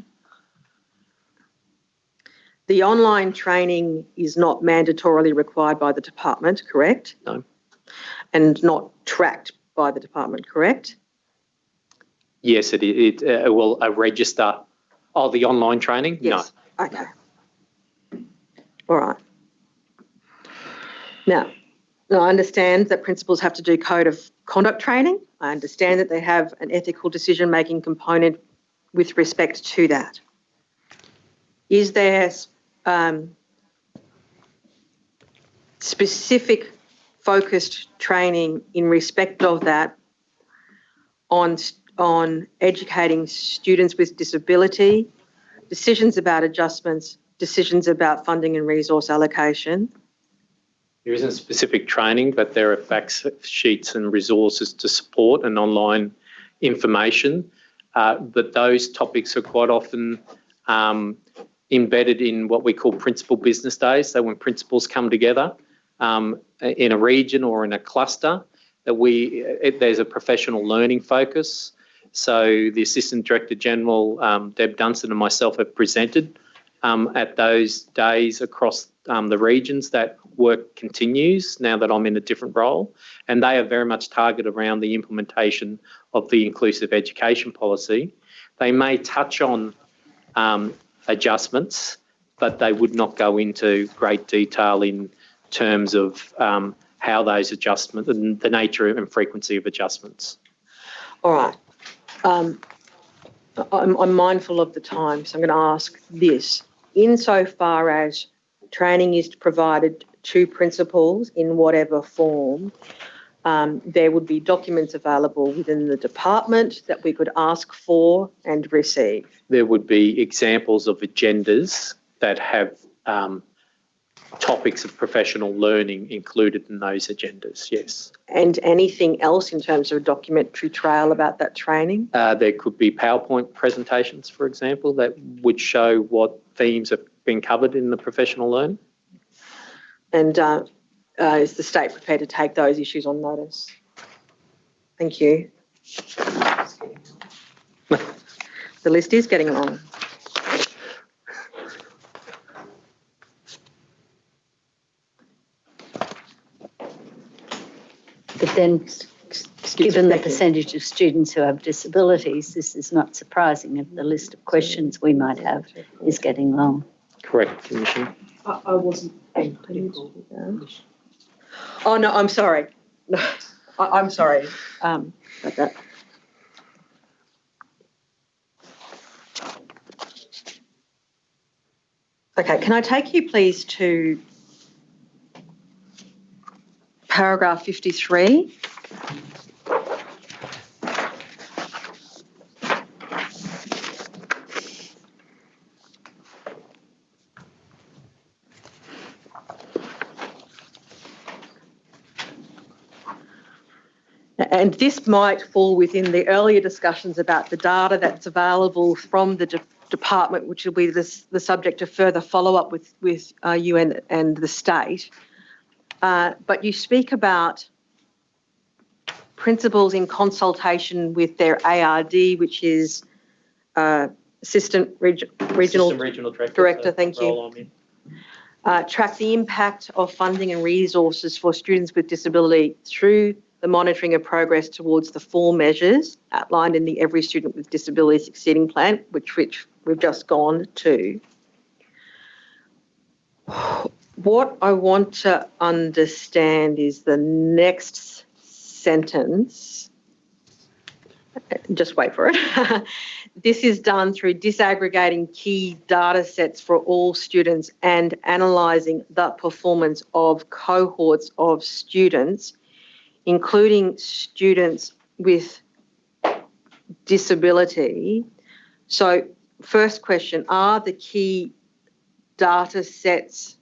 The online training is not mandatorily required by the department, correct? No. And not tracked by the department, correct? Yes, a register. Oh, the online training? Yes. No. Okay. All right. Now, I understand that principals have to do code of conduct training. I understand that they have an ethical decision-making component with respect to that. Is there specific focused training in respect of that on educating students with disability, decisions about adjustments, decisions about funding and resource allocation. There isn't specific training, but there are fact sheets and resources to support and online information. But those topics are quite often embedded in what we call principal business days. So when principals come together in a region or in a cluster, there's a professional learning focus. So the Assistant Director General, Deb Dunstan, and myself have presented at those days across the regions. That work continues now that I'm in a different role, and they are very much targeted around the implementation of the inclusive education policy. They may touch on adjustments, but they would not go into great detail in terms of how those adjustments and the nature and frequency of adjustments. All right. I'm mindful of the time, so I'm going to ask this. Insofar as training is provided to principals in whatever form, there would be documents available within the department that we could ask for and receive. There would be examples of agendas that have topics of professional learning included in those agendas, yes. And anything else in terms of a documentary trail about that training? There could be PowerPoint presentations, for example, that would show what themes have been covered in the professional learning. And is the state prepared to take those issues on notice? Thank you. The list is getting long. But then, given the percentage of students who have disabilities, this is not surprising if the list of questions we might have is getting long. Correct, Commissioner. I wasn't being political. Oh, no, I'm sorry. No, I'm sorry about that. Okay, can I take you please to paragraph 53? And this might fall within the earlier discussions about the data that's available from the department, which will be the subject of further follow-up with you and the state. But you speak about principals in consultation with their ARD, which is Assistant Regional Director, thank you. Track the impact of funding and resources for students with disability through the monitoring of progress towards the 4 measures outlined in the Every Student with Disability Succeeding Plan, which we've just gone to. What I want to understand is the next sentence. Just wait for it. This is done through disaggregating key data sets for all students and analysing the performance of cohorts of students, including students with disability. So first question, are the key data sets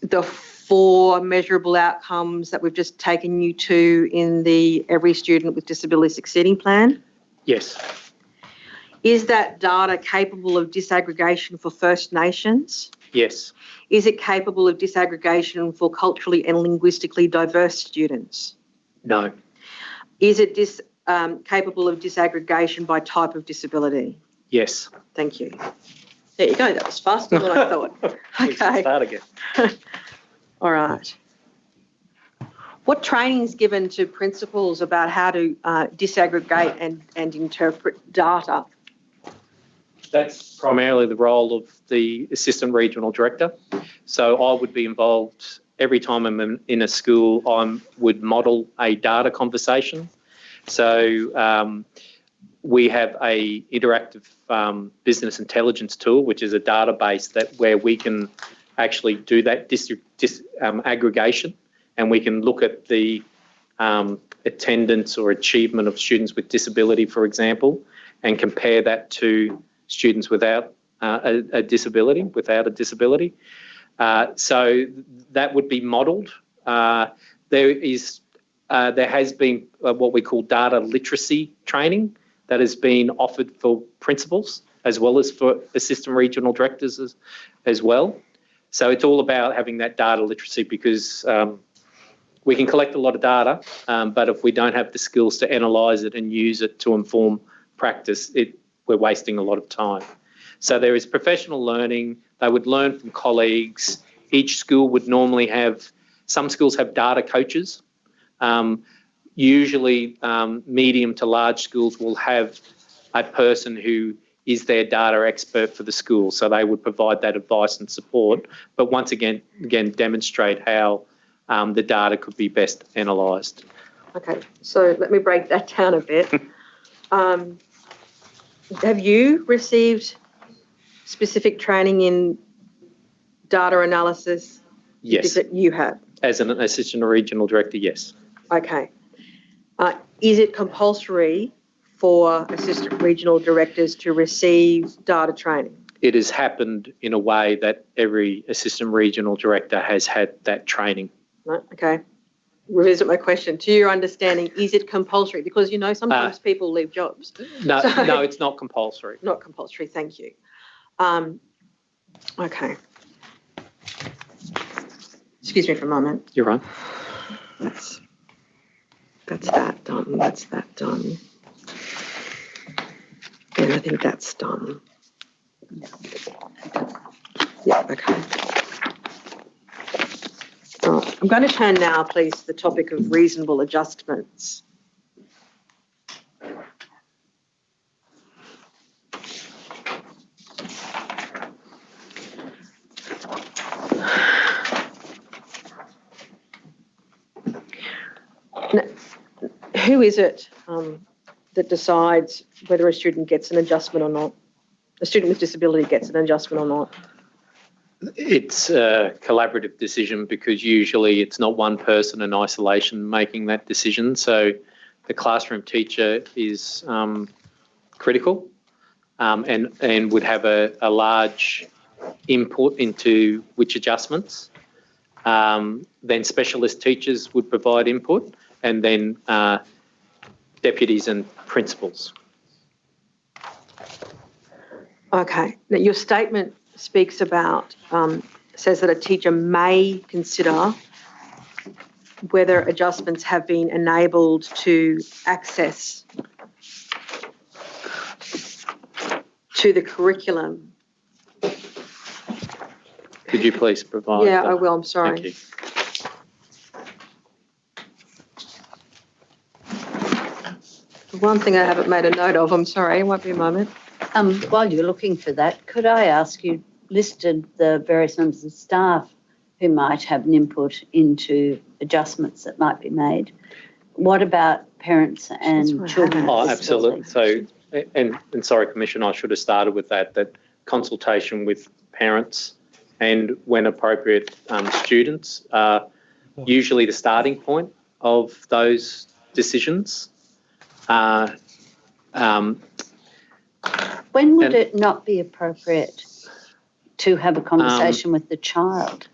the 4 measurable outcomes that we've just taken you to in the Every Student with Disability Succeeding Plan? Yes. Is that data capable of disaggregation for First Nations? Yes. Is it capable of disaggregation for culturally and linguistically diverse students? No. Is it capable of disaggregation by type of disability? Yes. Thank you. There you go. That was faster than I thought. Okay. Start again. All right. What training is given to principals about how to disaggregate and interpret data? That's primarily the role of the Assistant Regional Director. So I would be involved every time I'm in a school. I would model a data conversation. So we have a interactive business intelligence tool, which is a database where we can actually do that aggregation, and we can look at the attendance or achievement of students with disability, for example, and compare that to students without a disability. So that would be modelled. There has been what we call data literacy training that has been offered for principals as well as for assistant regional directors as well. So it's all about having that data literacy, because we can collect a lot of data, but if we don't have the skills to analyse it and use it to inform practice, we're wasting a lot of time. So there is professional learning. They would learn from colleagues. Each school would normally have, some schools have data coaches. Usually medium to large schools will have a person who is their data expert for the school. So they would provide that advice and support, but once again demonstrate how the data could be best analysed. Okay, so let me break that down a bit. Have you received specific training in data analysis? Yes. You have? As an assistant regional director, yes. Okay. Is it compulsory for assistant regional directors to receive data training? It has happened in a way that every assistant regional director has had that training. Right, okay. Revisit my question. To your understanding, is it compulsory? Because, sometimes people leave jobs. No, no, it's not compulsory. Not compulsory, thank you. Okay. Excuse me for a moment. You're right. That's that done. That's that done. And I think that's done. Yeah, okay. I'm going to turn now, please, to the topic of reasonable adjustments. Now, who is it that decides whether a student gets an adjustment or not? A student with disability gets an adjustment or not? It's a collaborative decision, because usually it's not one person in isolation making that decision. So the classroom teacher is critical and would have a large input into which adjustments. Then specialist teachers would provide input, and then deputies and principals. Okay. Now, your statement speaks about, says that a teacher may consider whether adjustments have been enabled to access to the curriculum. Could you please provide? Yeah, I will. I'm sorry. Thank you. One thing I haven't made a note of, I'm sorry, it won't be a moment. While you're looking for that, could I ask, you listed the various members of staff who might have an input into adjustments that might be made. What about parents and children? Oh, absolutely. So, and sorry, Commissioner, I should have started with that consultation with parents and, when appropriate, students are usually the starting point of those decisions. When would it not be appropriate to have a conversation with the child?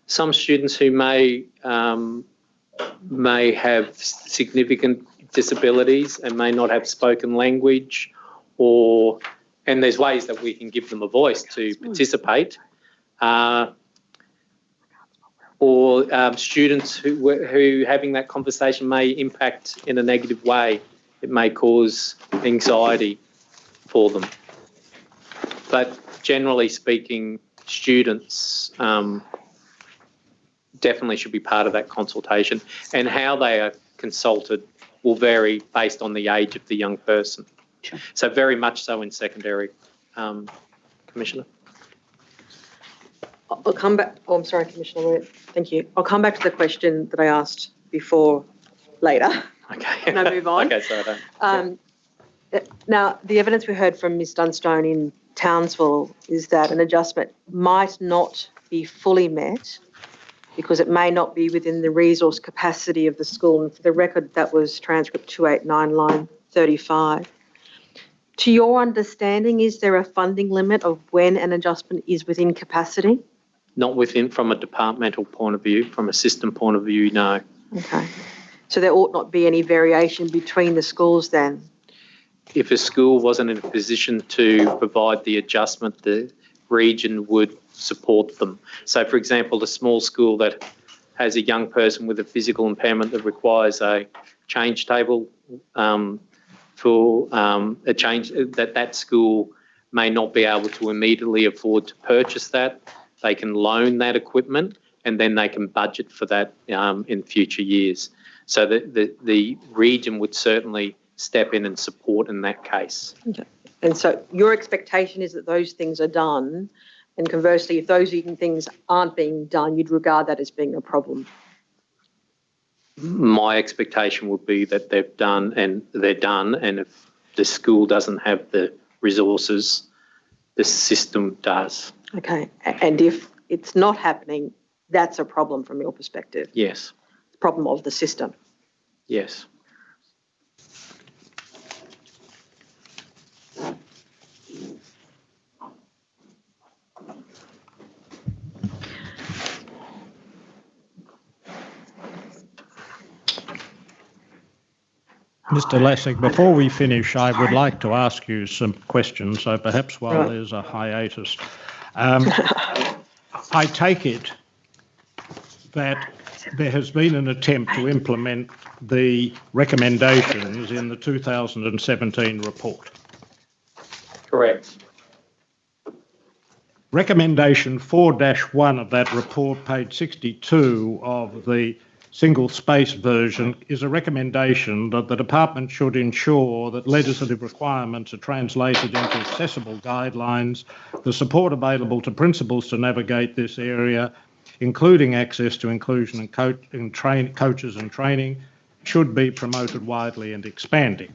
Some students who may have significant disabilities and may not have spoken language, and there's ways that we can give them a voice to participate, or students who having that conversation may impact in a negative way. It may cause anxiety for them. But generally speaking, students definitely should be part of that consultation, and how they are consulted will vary based on the age of the young person. Sure. So very much so in secondary, Commissioner. I'll come back. Oh, I'm sorry, Commissioner. Thank you. I'll come back to the question that I asked before later. Okay. Can I move on? Okay, so I don't. Now, the evidence we heard from Ms Dunstone in Townsville is that an adjustment might not be fully met because it may not be within the resource capacity of the school. And for the record, that was transcript 289, line 35. To your understanding, is there a funding limit of when an adjustment is within capacity? Not within, from a departmental point of view, from a system point of view, no. Okay. So there ought not be any variation between the schools then? If a school wasn't in a position to provide the adjustment, the region would support them. So, for example, a small school that has a young person with a physical impairment that requires a change table for a change, that school may not be able to immediately afford to purchase that. They can loan that equipment and then they can budget for that in future years. So the region would certainly step in and support in that case. Okay. And so your expectation is that those things are done, and conversely, if those things aren't being done, you'd regard that as being a problem? My expectation would be that they're done, and if the school doesn't have the resources, the system does. Okay. And if it's not happening, that's a problem from your perspective? Yes. The problem of the system? Yes. Mr. Lassig, before we finish, I would like to ask you some questions, so perhaps while there's a hiatus. I take it that there has been an attempt to implement the recommendations in the 2017 report. Correct. Recommendation 4-1 of that report, page 62 of the single space version, is a recommendation that the department should ensure that legislative requirements are translated into accessible guidelines, the support available to principals to navigate this area, including access to inclusion and coaches and training, should be promoted widely and expanded.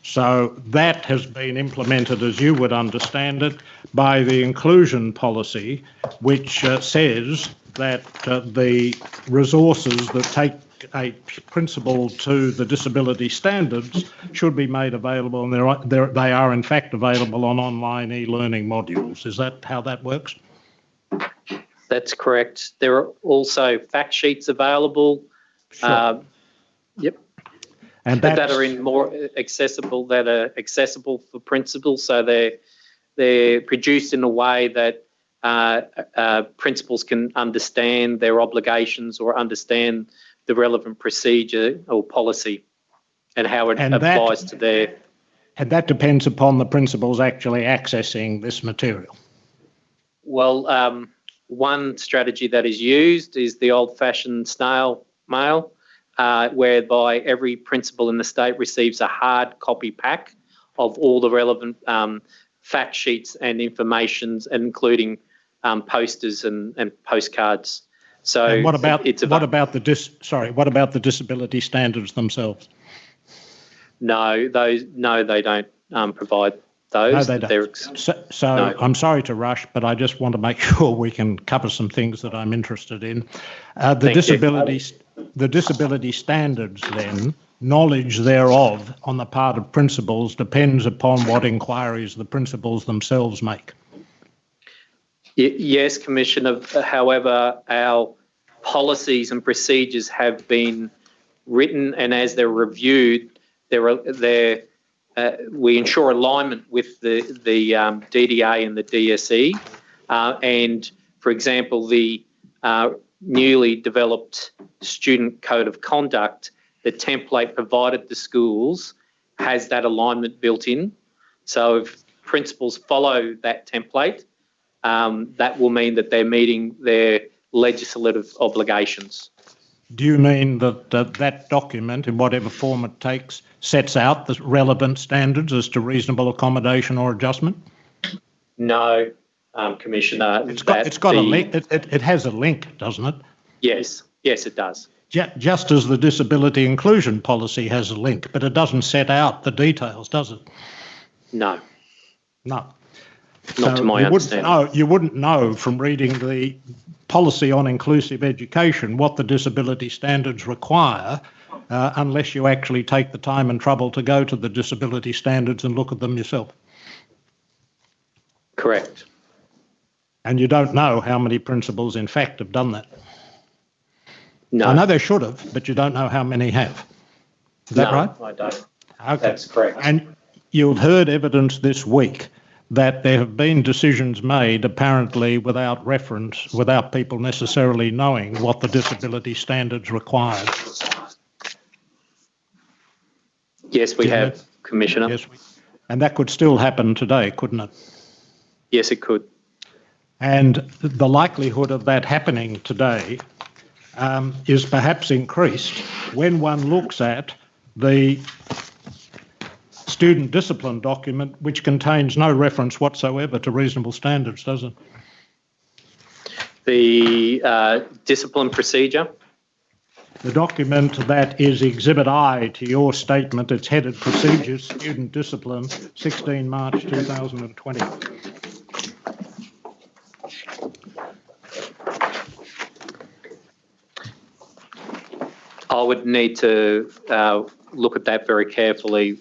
So that has been implemented, as you would understand it, by the inclusion policy, which says that the resources that take a principal to the disability standards should be made available, and they are in fact available on online e-learning modules. Is that how that works? That's correct. There are also fact sheets available. Sure. Yep. And that are in more accessible, that are accessible for principals. So they're produced in a way that principals can understand their obligations or understand the relevant procedure or policy and how it applies to their... And that depends upon the principals actually accessing this material. Well, one strategy that is used is the old-fashioned snail mail, whereby every principal in the state receives a hard copy pack of all the relevant fact sheets and informations, including posters and postcards. So and what about the disability standards themselves? No, they don't provide those. No, they don't. So no. I'm sorry to rush, but I just want to make sure we can cover some things that I'm interested in. The disability standards, then, knowledge thereof on the part of principals depends upon what inquiries the principals themselves make. Yes, Commissioner. However, our policies and procedures have been written, and as they're reviewed, we ensure alignment with the DDA and the DSE. And, for example, the newly developed Student Code of Conduct, the template provided to schools has that alignment built in. So if principals follow that template, that will mean that they're meeting their legislative obligations. Do you mean that that document, in whatever form it takes, sets out the relevant standards as to reasonable accommodation or adjustment? No, Commissioner. It's got a link. It has a link, doesn't it? Yes, it does. Just as the disability inclusion policy has a link, but it doesn't set out the details, does it? No. No. Not to my understanding. You wouldn't know from reading the policy on inclusive education what the disability standards require unless you actually take the time and trouble to go to the disability standards and look at them yourself. Correct. And you don't know how many principals, in fact, have done that. No. I know they should have, but you don't know how many have. Is that right? No, I don't. Okay. That's correct. And you've heard evidence this week that there have been decisions made apparently without reference, without people necessarily knowing what the disability standards required. Yes, we have, Commissioner. Yes, and that could still happen today, couldn't it? Yes, it could. And the likelihood of that happening today is perhaps increased when one looks at the student discipline document, which contains no reference whatsoever to reasonable standards, does it? The discipline procedure? The document that is Exhibit I to your statement, it's headed Procedures, Student Discipline, 16 March 2020. I would need to look at that very carefully.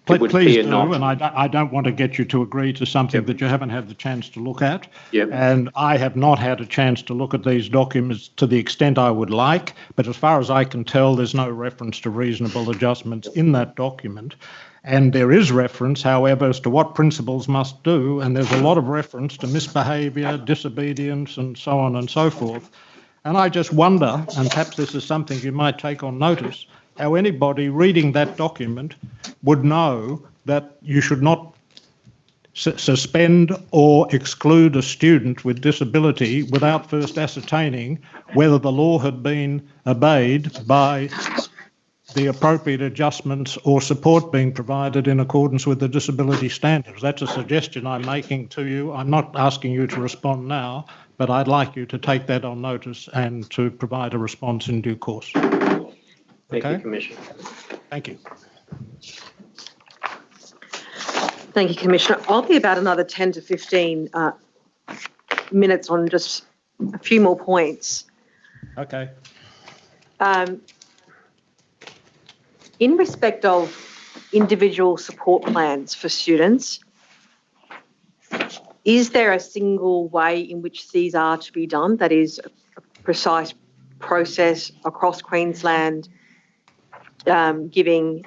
Please do, and I don't want to get you to agree to something that you haven't had the chance to look at. Yep. And I have not had a chance to look at these documents to the extent I would like, but as far as I can tell, there's no reference to reasonable adjustments in that document. And there is reference, however, as to what principals must do, and there's a lot of reference to misbehaviour, disobedience, and so on and so forth. And I just wonder, and perhaps this is something you might take on notice, how anybody reading that document would know that you should not suspend or exclude a student with disability without first ascertaining whether the law had been obeyed by the appropriate adjustments or support being provided in accordance with the disability standards. That's a suggestion I'm making to you. I'm not asking you to respond now, but I'd like you to take that on notice and to provide a response in due course. Thank you, Commissioner. Thank you. Thank you, Commissioner. I'll be about another 10 to 15 minutes on just a few more points. Okay. In respect of individual support plans for students, is there a single way in which these are to be done, that is a precise process across Queensland giving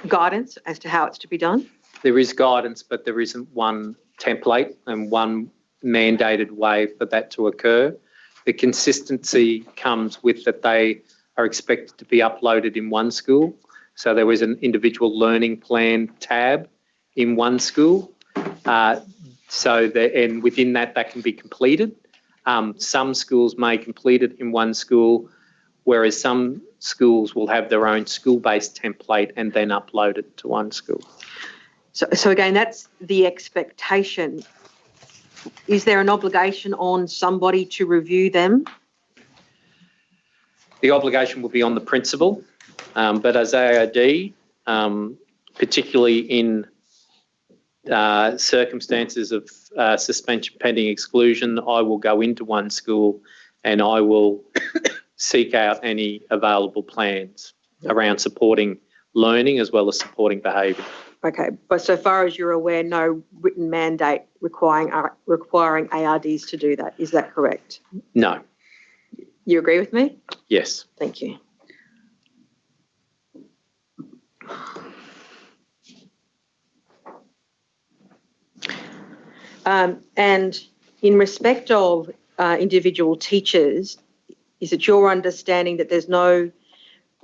guidance as to how it's to be done? There is guidance, but there isn't one template and one mandated way for that to occur. The consistency comes with that they are expected to be uploaded in one school. So there is an individual learning plan tab in one school. And within that can be completed. Some schools may complete it in one school, whereas some schools will have their own school-based template and then upload it to one school. So again, that's the expectation. Is there an obligation on somebody to review them? The obligation will be on the principal, but as AOD, particularly in circumstances of suspension pending exclusion, I will go into one school and I will seek out any available plans around supporting learning as well as supporting behaviour. Okay, but so far as you're aware, no written mandate requiring ARDs to do that. Is that correct? No. You agree with me? Yes. Thank you. And in respect of individual teachers, is it your understanding that there's no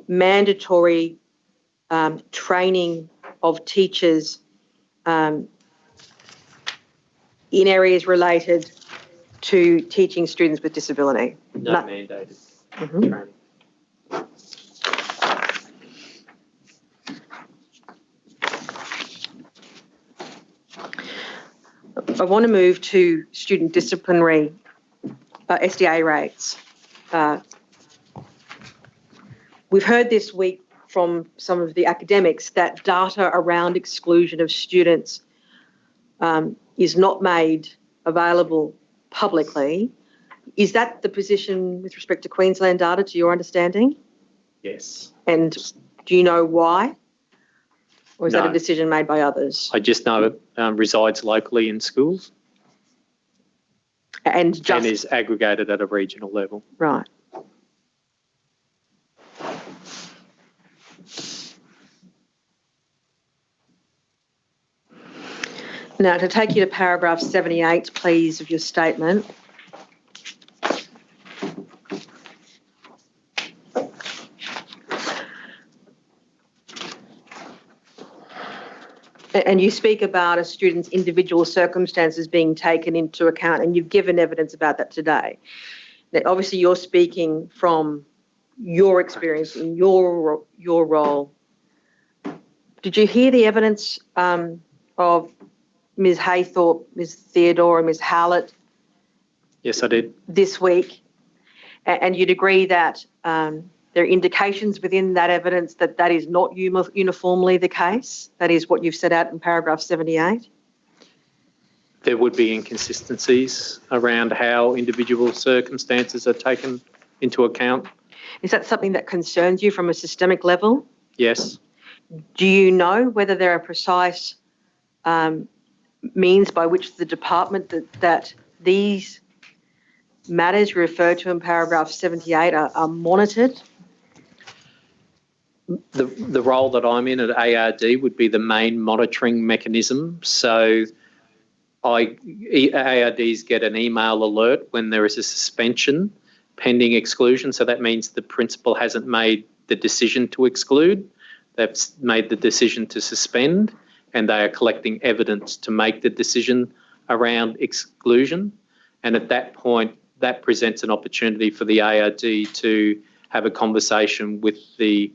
mandatory training of teachers in areas related to teaching students with disability? No mandated training. I want to move to student disciplinary SDA rates. We've heard this week from some of the academics that data around exclusion of students is not made available publicly. Is that the position with respect to Queensland data, to your understanding? Yes. And do you know why? Or is that No. a decision made by others? I just know it resides locally in schools And just is aggregated at a regional level. right. Now, to take you to paragraph 78, please, of your statement. And you speak about a student's individual circumstances being taken into account, and you've given evidence about that today. Now, obviously, you're speaking from your experience in your role. Did you hear the evidence of Ms. Haythorpe, Ms. Theodore and Ms. Howlett Yes, I did. this week? And you'd agree that there are indications within that evidence that that is not uniformly the case? That is what you've set out in paragraph 78? There would be inconsistencies around how individual circumstances are taken into account. Is that something that concerns you from a systemic level? Yes. Do you know whether there are precise means by which the department that these matters referred to in paragraph 78 are monitored? The role that I'm in at ARD would be the main monitoring mechanism. So ARDs get an email alert when there is a suspension pending exclusion. So that means the principal hasn't made the decision to exclude. They've made the decision to suspend, and they are collecting evidence to make the decision around exclusion. And at that point, that presents an opportunity for the ARD to have a conversation with the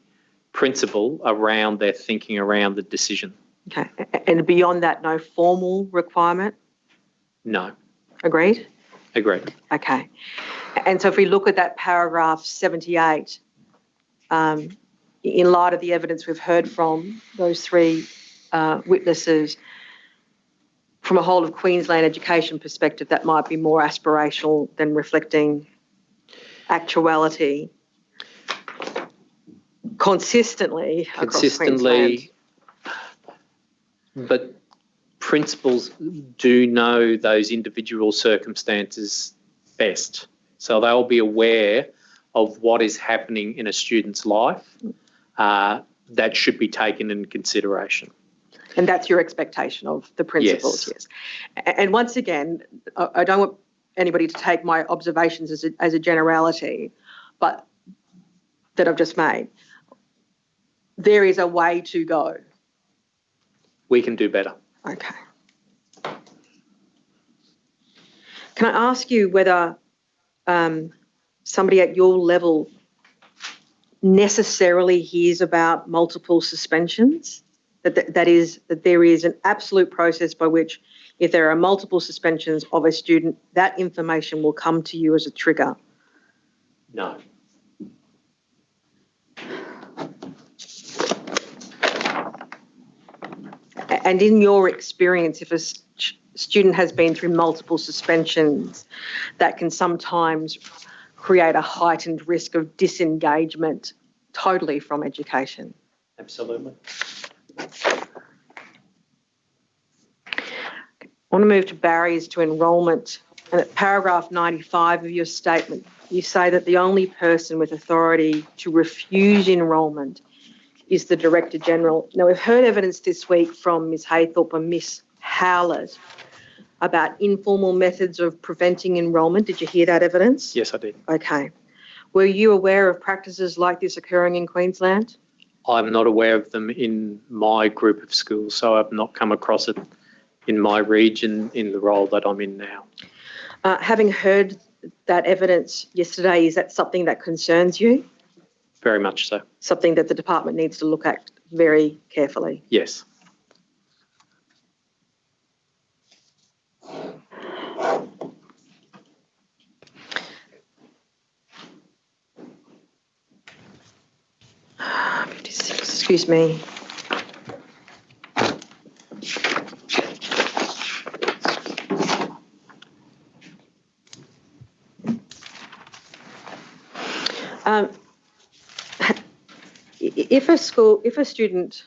principal around their thinking around the decision. Okay. And beyond that, no formal requirement? No. Agreed? Agreed. Okay. And so if we look at that paragraph 78, in light of the evidence we've heard from those three witnesses, from a whole of Queensland education perspective, that might be more aspirational than reflecting actuality consistently across Queensland. But principals do know those individual circumstances best. So they'll be aware of what is happening in a student's life that should be taken into consideration. And that's your expectation of the principals, yes. And once again, I don't want anybody to take my observations as a generality, but that I've just made. There is a way to go. We can do better. Okay. Can I ask you whether somebody at your level necessarily hears about multiple suspensions? That there is an absolute process by which, if there are multiple suspensions of a student, that information will come to you as a trigger? No. And in your experience, if a student has been through multiple suspensions, that can sometimes create a heightened risk of disengagement totally from education. Absolutely. I want to move to barriers to enrolment. And at paragraph 95 of your statement, you say that the only person with authority to refuse enrolment is the Director General. Now, we've heard evidence this week from Ms Haythorpe and Ms Howlett about informal methods of preventing enrolment. Did you hear that evidence? Yes, I did. Okay. Were you aware of practices like this occurring in Queensland? I'm not aware of them in my group of schools, so I've not come across it in my region in the role that I'm in now. Having heard that evidence yesterday, is that something that concerns you? Very much so. Something that the department needs to look at very carefully? Yes. Excuse me. if a student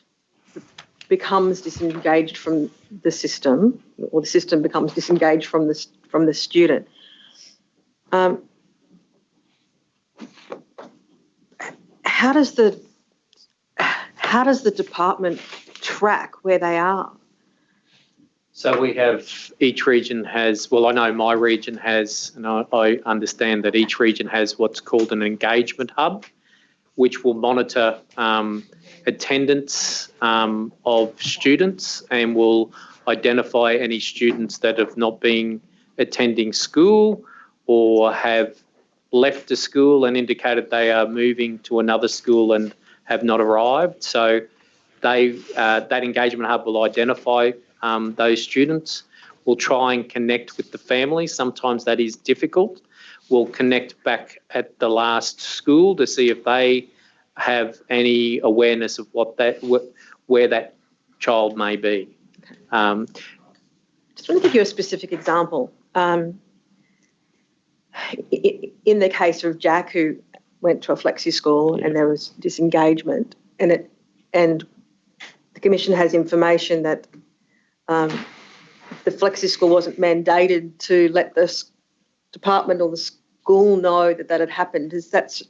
becomes disengaged from the system, or the system becomes disengaged from the student, how does the department track where they are? So we have, each region has, well, I know my region has, and I understand that each region has what's called an engagement hub, which will monitor attendance of students and will identify any students that have not been attending school or have left the school and indicated they are moving to another school and have not arrived. So that engagement hub will identify those students. We'll try and connect with the families. Sometimes that is difficult. We'll connect back at the last school to see if they have any awareness of where that child may be. Just want to give you a specific example. In the case of Jack, who went to a flexi school and there was disengagement, and the Commission has information that the flexi school wasn't mandated to let the department or the school know that had happened. Is that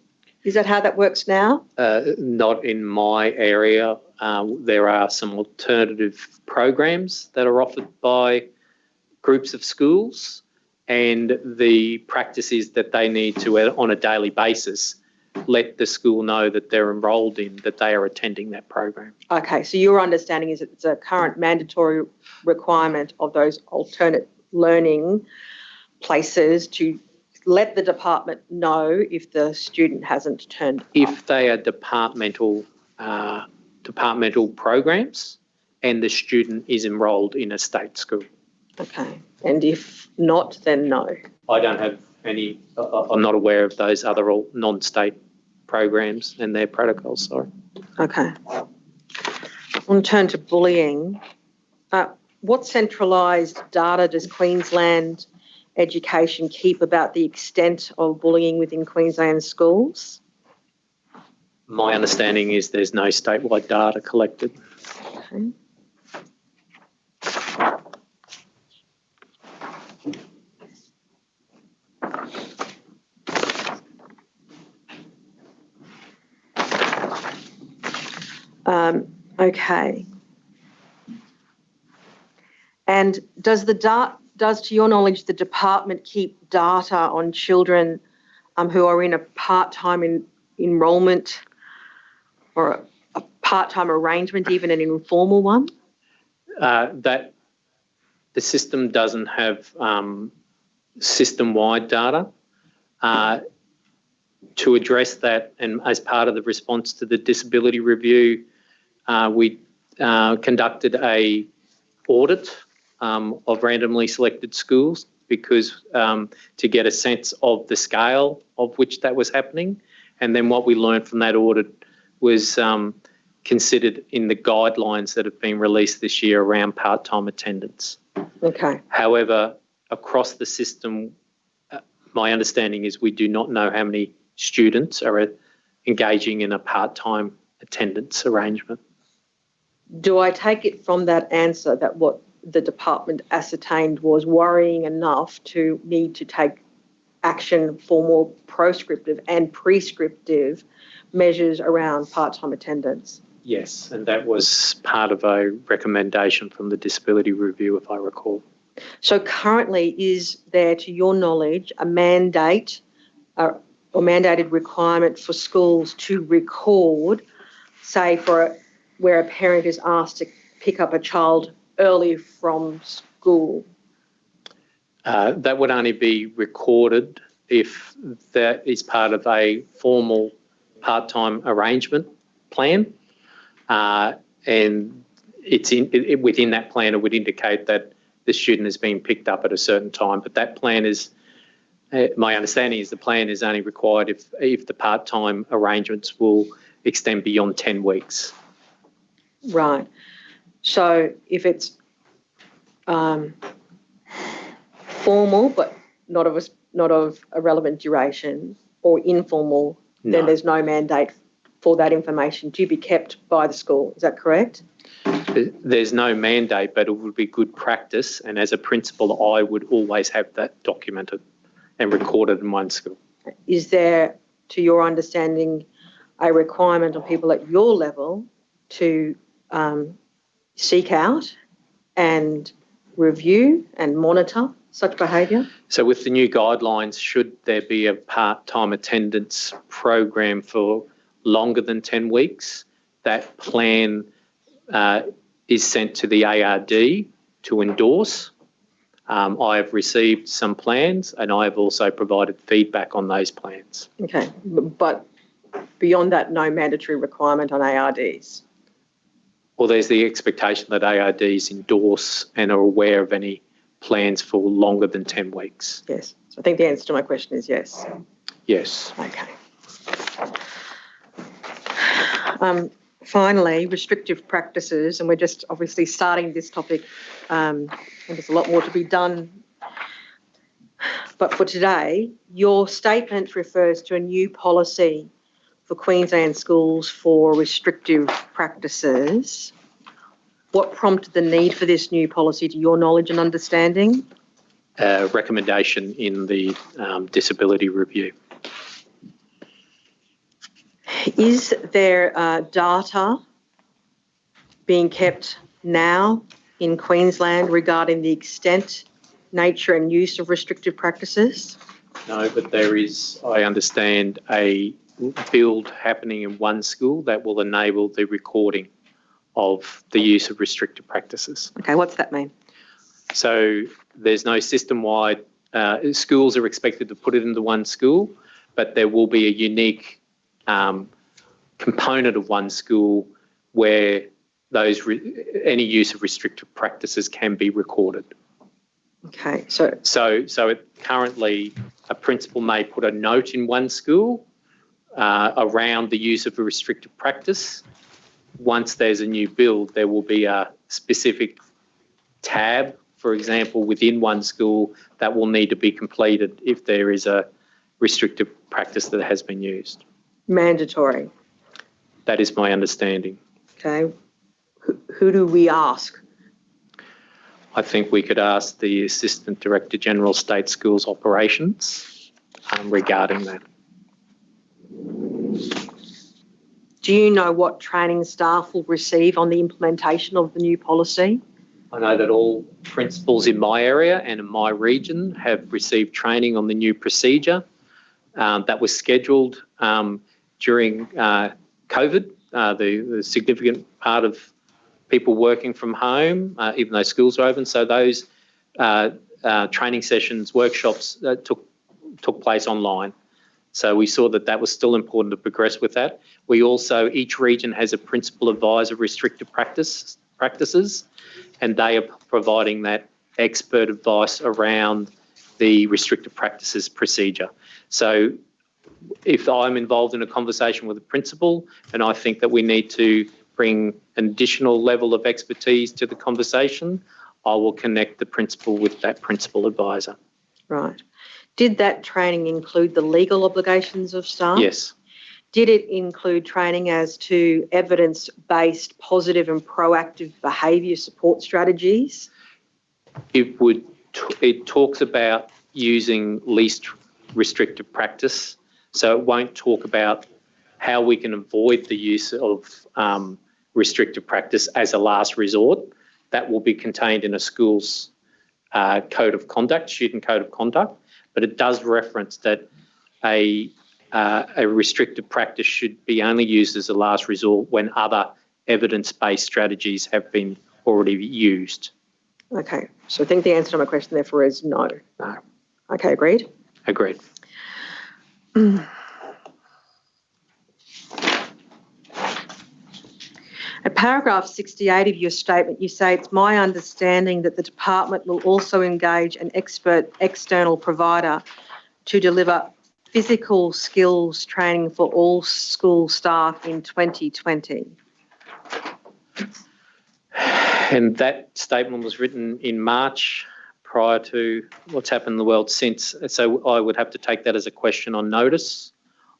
how that works now? Not in my area. There are some alternative programs that are offered by groups of schools, and the practice is that they need to, on a daily basis, let the school know that they're enrolled in, that they are attending that program. Okay, so your understanding is that it's a current mandatory requirement of those alternate learning places to let the department know if the student hasn't turned up. If they are departmental programs and the student is enrolled in a state school. Okay, and if not, then no. I don't have any, I'm not aware of those other non-state programs and their protocols, sorry. Okay. I want to turn to bullying. What centralised data does Queensland Education keep about the extent of bullying within Queensland schools? My understanding is there's no statewide data collected. Okay. Okay. And does, to your knowledge, the department keep data on children who are in a part-time enrolment or a part-time arrangement, even an informal one? That the system doesn't have system-wide data. To address that, and as part of the response to the disability review, we conducted a audit of randomly selected schools because to get a sense of the scale of which that was happening. And then what we learned from that audit was considered in the guidelines that have been released this year around part-time attendance. Okay. However, across the system, my understanding is we do not know how many students are engaging in a part-time attendance arrangement. Do I take it from that answer that what the department ascertained was worrying enough to need to take action for more proscriptive and prescriptive measures around part-time attendance? Yes, and that was part of a recommendation from the disability review, if I recall. So currently, is there, to your knowledge, a mandate or mandated requirement for schools to record, say, where a parent is asked to pick up a child early from school? That would only be recorded if that is part of a formal part-time arrangement plan, and it's within that plan it would indicate that the student has been picked up at a certain time. But that plan is, my understanding is the plan is only required if the part-time arrangements will extend beyond 10 weeks. Right. So if it's formal but not of a relevant duration, or informal, then there's no mandate for that information to be kept by the school. Is that correct? There's no mandate, but it would be good practice. And as a principal, I would always have that documented and recorded in one school. Is there, to your understanding, a requirement on people at your level to seek out and review and monitor such behaviour? So with the new guidelines, should there be a part-time attendance program for longer than 10 weeks, that plan is sent to the ARD to endorse. I have received some plans and I have also provided feedback on those plans. Okay, but beyond that, no mandatory requirement on ARDs? Well, there's the expectation that ARDs endorse and are aware of any plans for longer than 10 weeks. Yes. So I think the answer to my question is yes. Yes. Okay. Finally, restrictive practices, and we're just obviously starting this topic, and there's a lot more to be done. But for today, your statement refers to a new policy for Queensland schools for restrictive practices. What prompted the need for this new policy, to your knowledge and understanding? Recommendation in the disability review. Is there data being kept now in Queensland regarding the extent, nature and use of restrictive practices? No, but there is, I understand, a build happening in one school that will enable the recording of the use of restrictive practices. Okay, what's that mean? So there's no system-wide, schools are expected to put it into one school, but there will be a unique component of one school where those any use of restrictive practices can be recorded. Okay, so currently a principal may put a note in one school around the use of a restrictive practice. Once there's a new build, there will be a specific tab, for example, within one school that will need to be completed if there is a restrictive practice that has been used. mandatory. That is my understanding. Okay. Who do we ask? I think we could ask the Assistant Director General State Schools Operations regarding that. Do you know what training staff will receive on the implementation of the new policy? I know that all principals in my area and in my region have received training on the new procedure that was scheduled during COVID, the significant part of people working from home, even though schools are open. So those training sessions, workshops took place online. So we saw that that was still important to progress with that. We also, each region has a principal advisor of restrictive practices, and they are providing that expert advice around the restrictive practices procedure. So if I'm involved in a conversation with a principal and I think that we need to bring an additional level of expertise to the conversation, I will connect the principal with that principal advisor. Right. Did that training include the legal obligations of staff? Yes. Did it include training as to evidence-based positive and proactive behaviour support strategies? It talks about using least restrictive practice. So it won't talk about how we can avoid the use of restrictive practice as a last resort. That will be contained in a school's code of conduct, student code of conduct, but it does reference that a restrictive practice should be only used as a last resort when other evidence-based strategies have been already used. Okay, so I think the answer to my question therefore is no. No. Okay, agreed? Agreed. At paragraph 68 of your statement, you say, it's my understanding that the department will also engage an expert external provider to deliver physical skills training for all school staff in 2020. And that statement was written in March prior to what's happened in the world since. So I would have to take that as a question on notice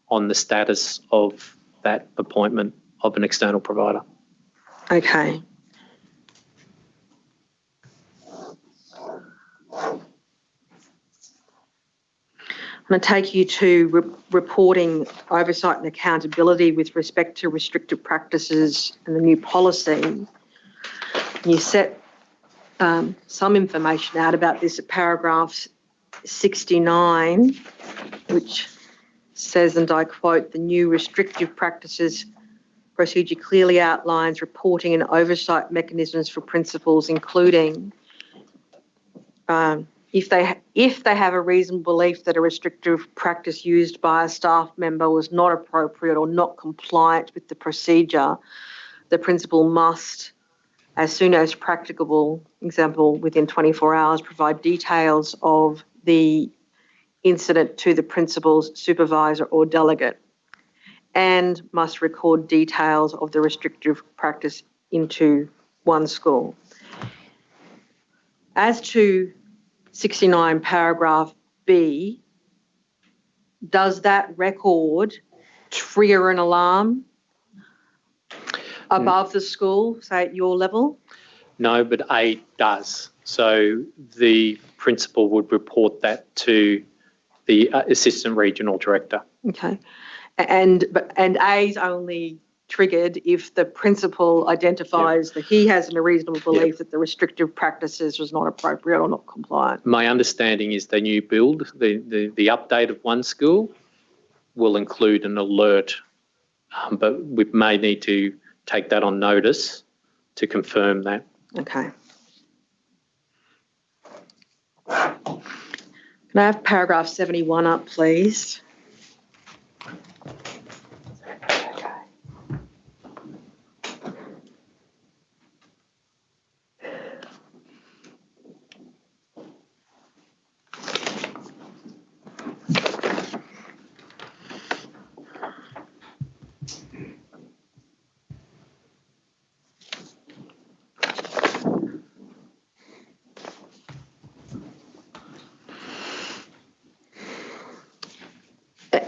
on the status of that appointment of an external provider. Okay. I'm going to take you to reporting, oversight and accountability with respect to restrictive practices and the new policy. You set some information out about this at paragraph 69, which says, and I quote, "The new restrictive practices procedure clearly outlines reporting and oversight mechanisms for principals, including if they have a reasonable belief that a restrictive practice used by a staff member was not appropriate or not compliant with the procedure, the principal must, as soon as practicable, example within 24 hours, provide details of the incident to the principal's supervisor or delegate, and must record details of the restrictive practice into one school." As to 69 paragraph B, does that record trigger an alarm above the school, say at your level? No, but A does. So the principal would report that to the assistant regional director. Okay. And A's only triggered if the principal identifies that he has a reasonable belief that the restrictive practices was not appropriate or not compliant. My understanding is the new build, the update of one school will include an alert, but we may need to take that on notice to confirm that. Okay. Can I have paragraph 71 up, please?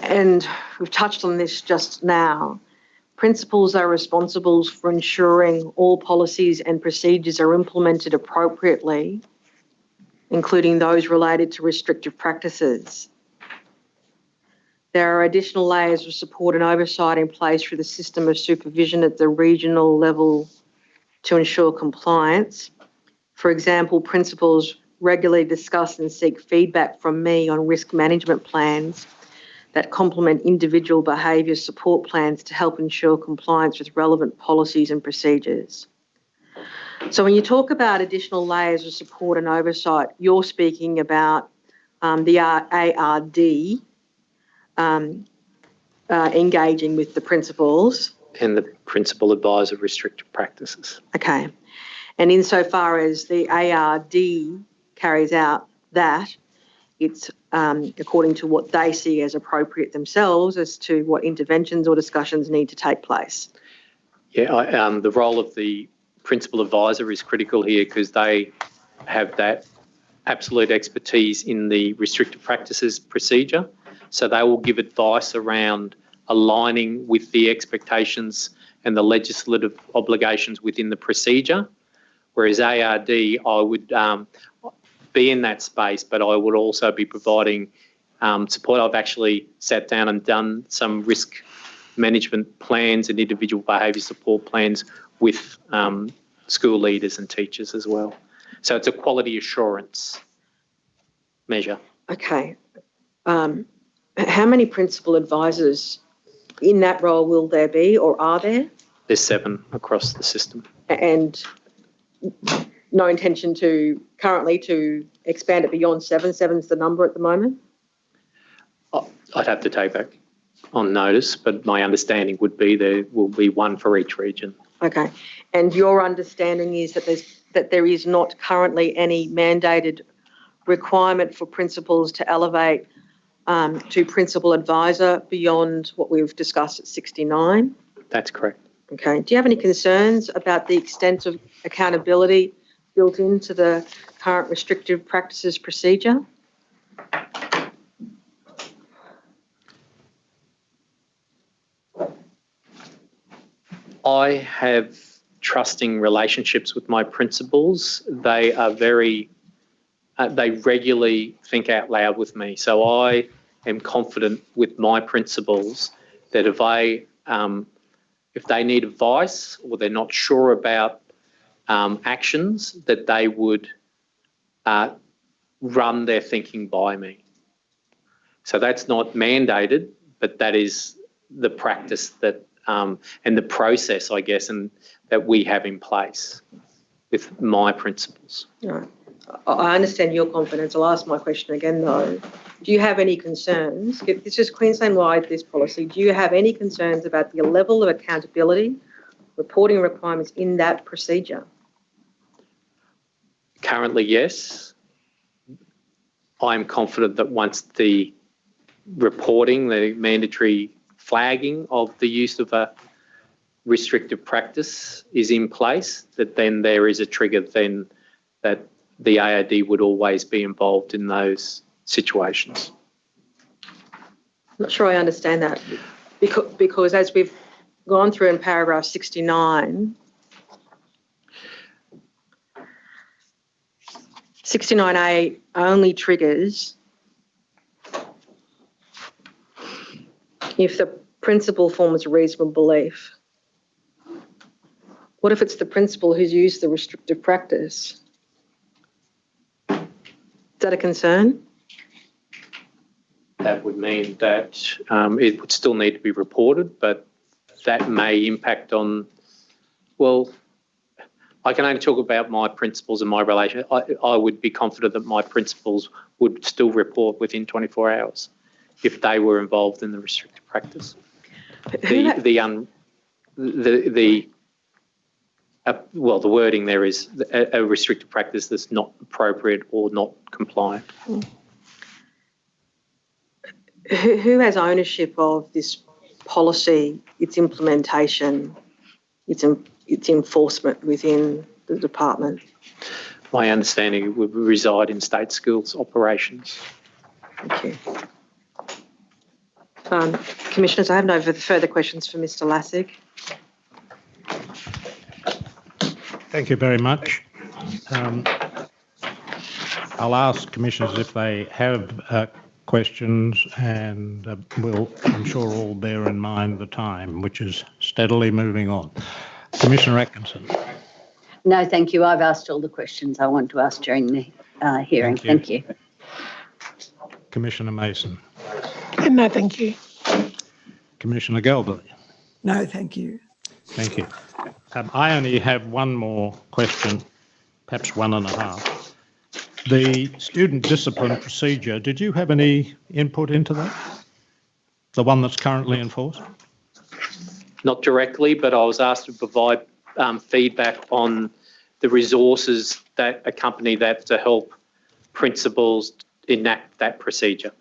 And we've touched on this just now. Principals are responsible for ensuring all policies and procedures are implemented appropriately, including those related to restrictive practices. There are additional layers of support and oversight in place through the system of supervision at the regional level to ensure compliance. For example, principals regularly discuss and seek feedback from me on risk management plans that complement individual behaviour support plans to help ensure compliance with relevant policies and procedures. So when you talk about additional layers of support and oversight, you're speaking about the ARD engaging with the principals. And the principal advisor restrictive practices. Okay. And insofar as the ARD carries out that, it's according to what they see as appropriate themselves as to what interventions or discussions need to take place. Yeah, the role of the principal advisor is critical here because they have that absolute expertise in the restrictive practices procedure. So they will give advice around aligning with the expectations and the legislative obligations within the procedure. Whereas ARD, I would be in that space, but I would also be providing support. I've actually sat down and done some risk management plans and individual behaviour support plans with school leaders and teachers as well. So it's a quality assurance measure. Okay. How many principal advisors in that role will there be, or are there? There's 7 across the system. And no intention currently to expand it beyond 7? 7's the number at the moment? I'd have to take that on notice, but my understanding would be there will be 1 for each region. Okay. And your understanding is that there is not currently any mandated requirement for principals to elevate to principal advisor beyond what we've discussed at 69? That's correct. Okay. Do you have any concerns about the extent of accountability built into the current restrictive practices procedure? I have trusting relationships with my principals. They are they regularly think out loud with me. So I am confident with my principals that if they need advice or they're not sure about actions, that they would run their thinking by me. So that's not mandated, but that is the practice that and the process, I guess, and that we have in place with my principals. All right. I understand your confidence. I'll ask my question again, though. Do you have any concerns? This is Queensland-wide, this policy. Do you have any concerns about the level of accountability, reporting requirements in that procedure? Currently, yes. I'm confident that once the reporting, the mandatory flagging of the use of a restrictive practice is in place, that then there is a trigger then that the ARD would always be involved in those situations. I'm not sure I understand that because as we've gone through in paragraph 69, 69A only triggers if the principal forms a reasonable belief. What if it's the principal who's used the restrictive practice? Is that a concern? That would mean that it would still need to be reported, but that may impact on, well, I can only talk about my principals and my relationship. I would be confident that my principals would still report within 24 hours if they were involved in the restrictive practice. The wording there is a restrictive practice that's not appropriate or not compliant. Who has ownership of this policy, its implementation, its enforcement within the department? My understanding, it would reside in state schools operations. Thank you. Commissioners, I have no further questions for Mr. Lassick. Thank you very much. I'll ask commissioners if they have questions, and we'll, I'm sure, all bear in mind the time, which is steadily moving on. Commissioner Atkinson. No, thank you. I've asked all the questions I want to ask during the hearing. Thank you. Commissioner Mason. No, thank you. Commissioner Galbally. No, thank you. Thank you. I only have one more question, perhaps one and a half. The student discipline procedure, did you have any input into that? The one that's currently enforced? Not directly, but I was asked to provide feedback on the resources that accompany that to help principals enact that procedure.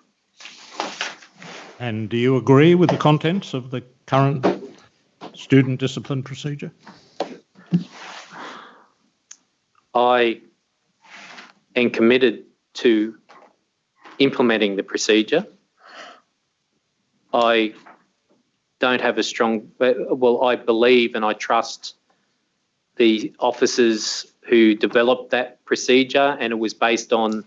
And do you agree with the contents of the current student discipline procedure? I am committed to implementing the procedure. I don't have a strong, well, I believe and I trust the officers who developed that procedure, and it was based on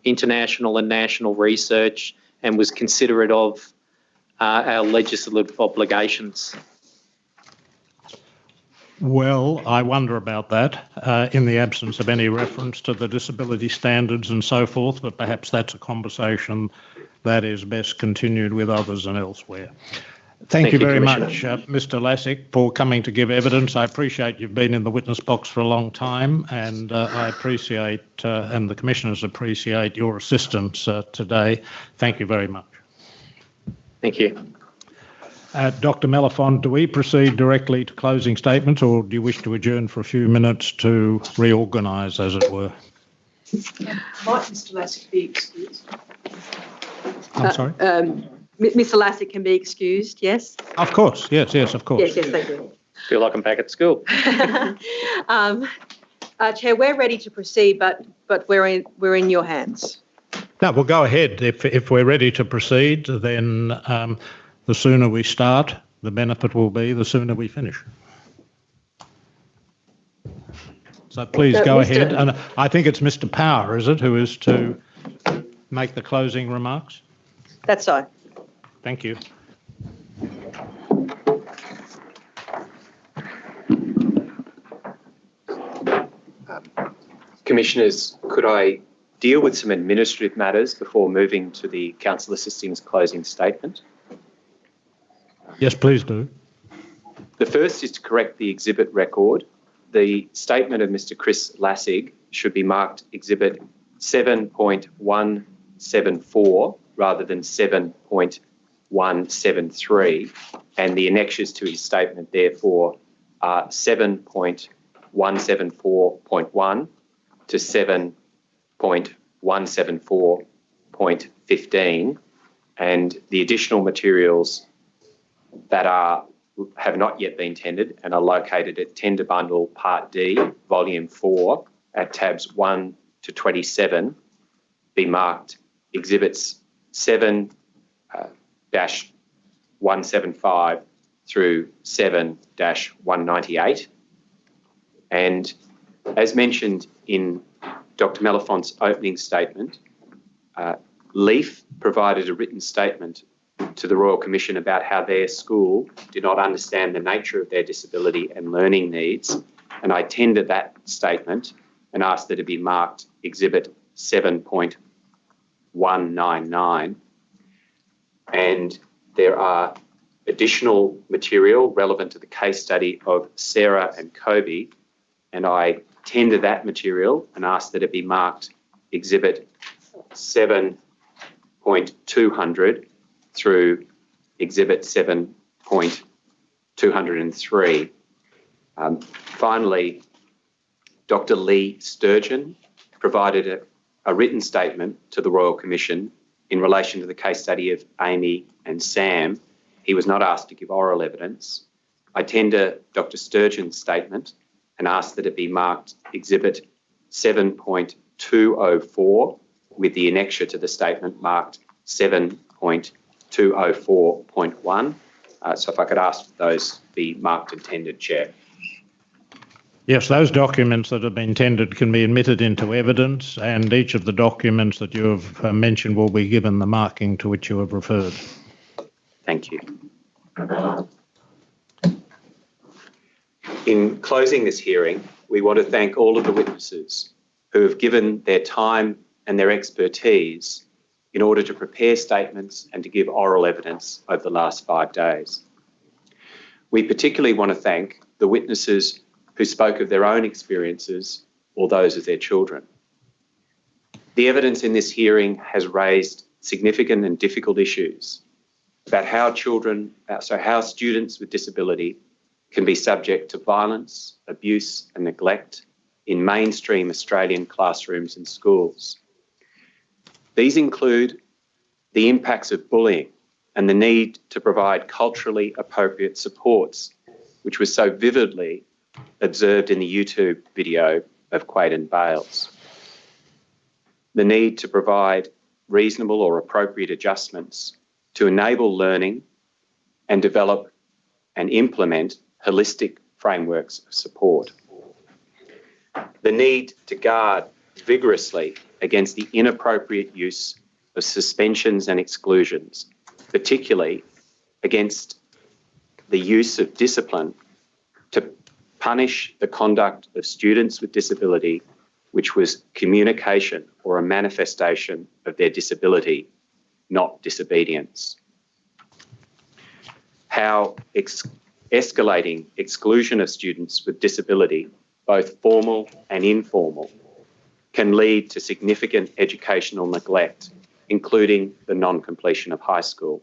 international and national research and was considerate of our legislative obligations. Well, I wonder about that in the absence of any reference to the disability standards and so forth, but perhaps that's a conversation that is best continued with others and elsewhere. Thank you very much, Mr. Lassick, for coming to give evidence. I appreciate you've been in the witness box for a long time, and I appreciate, and the commissioners appreciate, your assistance today. Thank you very much. Thank you. Dr. Mellifont, do we proceed directly to closing statements, or do you wish to adjourn for a few minutes to reorganise, as it were? Might Mr. Lassick be excused? I'm sorry? Mr. Lassick can be excused, yes? Of course, yes, of course. Yes, thank you. Feel like I'm back at school. Chair, we're ready to proceed, but we're in your hands. No, we'll go ahead. If we're ready to proceed, then the sooner we start, the benefit will be the sooner we finish. So please So, go Mr. ahead. And I think it's Mr. Power, is it, who is to make the closing remarks? That's so. Thank you. Commissioners, could I deal with some administrative matters before moving to the Council Assisting's closing statement? Yes, please do. The first is to correct the exhibit record. The statement of Mr. Chris Lassig should be marked Exhibit 7.174 rather than 7.173, and the annexures to his statement therefore are 7.174.1 to 7.174.15, and the additional materials that have not yet been tendered and are located at Tender Bundle Part D, Volume 4, at tabs 1 to 27, be marked Exhibits 7-175 through 7-198. And as mentioned in Dr. Melifont's opening statement, LEAF provided a written statement to the Royal Commission about how their school did not understand the nature of their disability and learning needs, and I tendered that statement and asked that it be marked Exhibit 7.199. And there are additional material relevant to the case study of Sarah and Kobe, and I tendered that material and asked that it be marked Exhibit 7.200 through Exhibit 7.203. Finally, Dr. Lee Sturgeon provided a written statement to the Royal Commission in relation to the case study of Amy and Sam. He was not asked to give oral evidence. I tender Dr. Sturgeon's statement and ask that it be marked Exhibit 7.204 with the annexure to the statement marked 7.204.1. So if I could ask those be marked and tendered, Chair. Yes, those documents that have been tendered can be admitted into evidence, and each of the documents that you have mentioned will be given the marking to which you have referred. Thank you. In closing this hearing, we want to thank all of the witnesses who have given their time and their expertise in order to prepare statements and to give oral evidence over the last 5 days. We particularly want to thank the witnesses who spoke of their own experiences or those of their children. The evidence in this hearing has raised significant and difficult issues about how students with disability can be subject to violence, abuse and neglect in mainstream Australian classrooms and schools. These include the impacts of bullying and the need to provide culturally appropriate supports, which was so vividly observed in the YouTube video of Quaden Bales. The need to provide reasonable or appropriate adjustments to enable learning and develop and implement holistic frameworks of support. The need to guard vigorously against the inappropriate use of suspensions and exclusions, particularly against the use of discipline to punish the conduct of students with disability, which was communication or a manifestation of their disability, not disobedience. How escalating exclusion of students with disability, both formal and informal, can lead to significant educational neglect, including the non-completion of high school.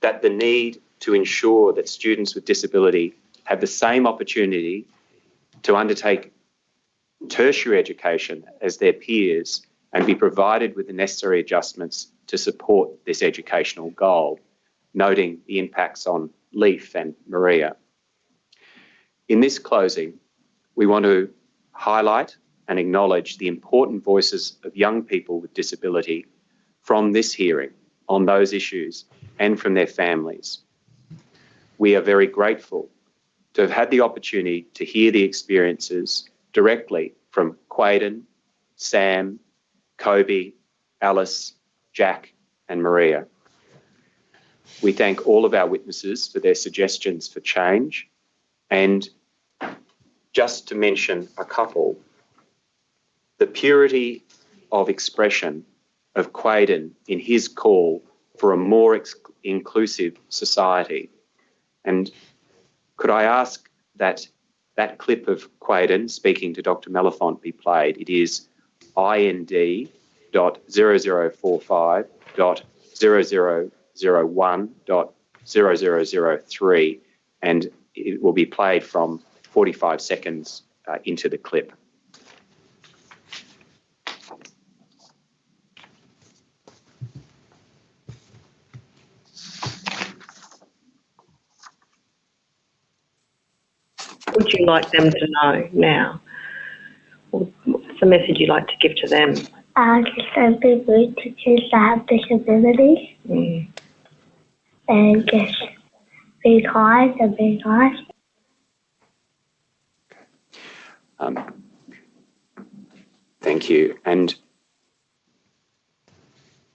That the need to ensure that students with disability have the same opportunity to undertake tertiary education as their peers and be provided with the necessary adjustments to support this educational goal, noting the impacts on Leaf and Maria. In this closing, we want to highlight and acknowledge the important voices of young people with disability from this hearing on those issues and from their families. We are very grateful to have had the opportunity to hear the experiences directly from Quaden, Sam, Kobe, Alice, Jack and Maria. We thank all of our witnesses for their suggestions for change, and just to mention a couple, the purity of expression of Quaden in his call for a more inclusive society. And could I ask that that clip of Quaden speaking to Dr. Mellifont be played? It is IND.0045.0001.0003, and it will be played from 45 seconds into the clip. What would you like them to know now? What's the message you'd like to give to them? Just don't be rude to kids that have disabilities. And just be kind and be nice. Thank you. And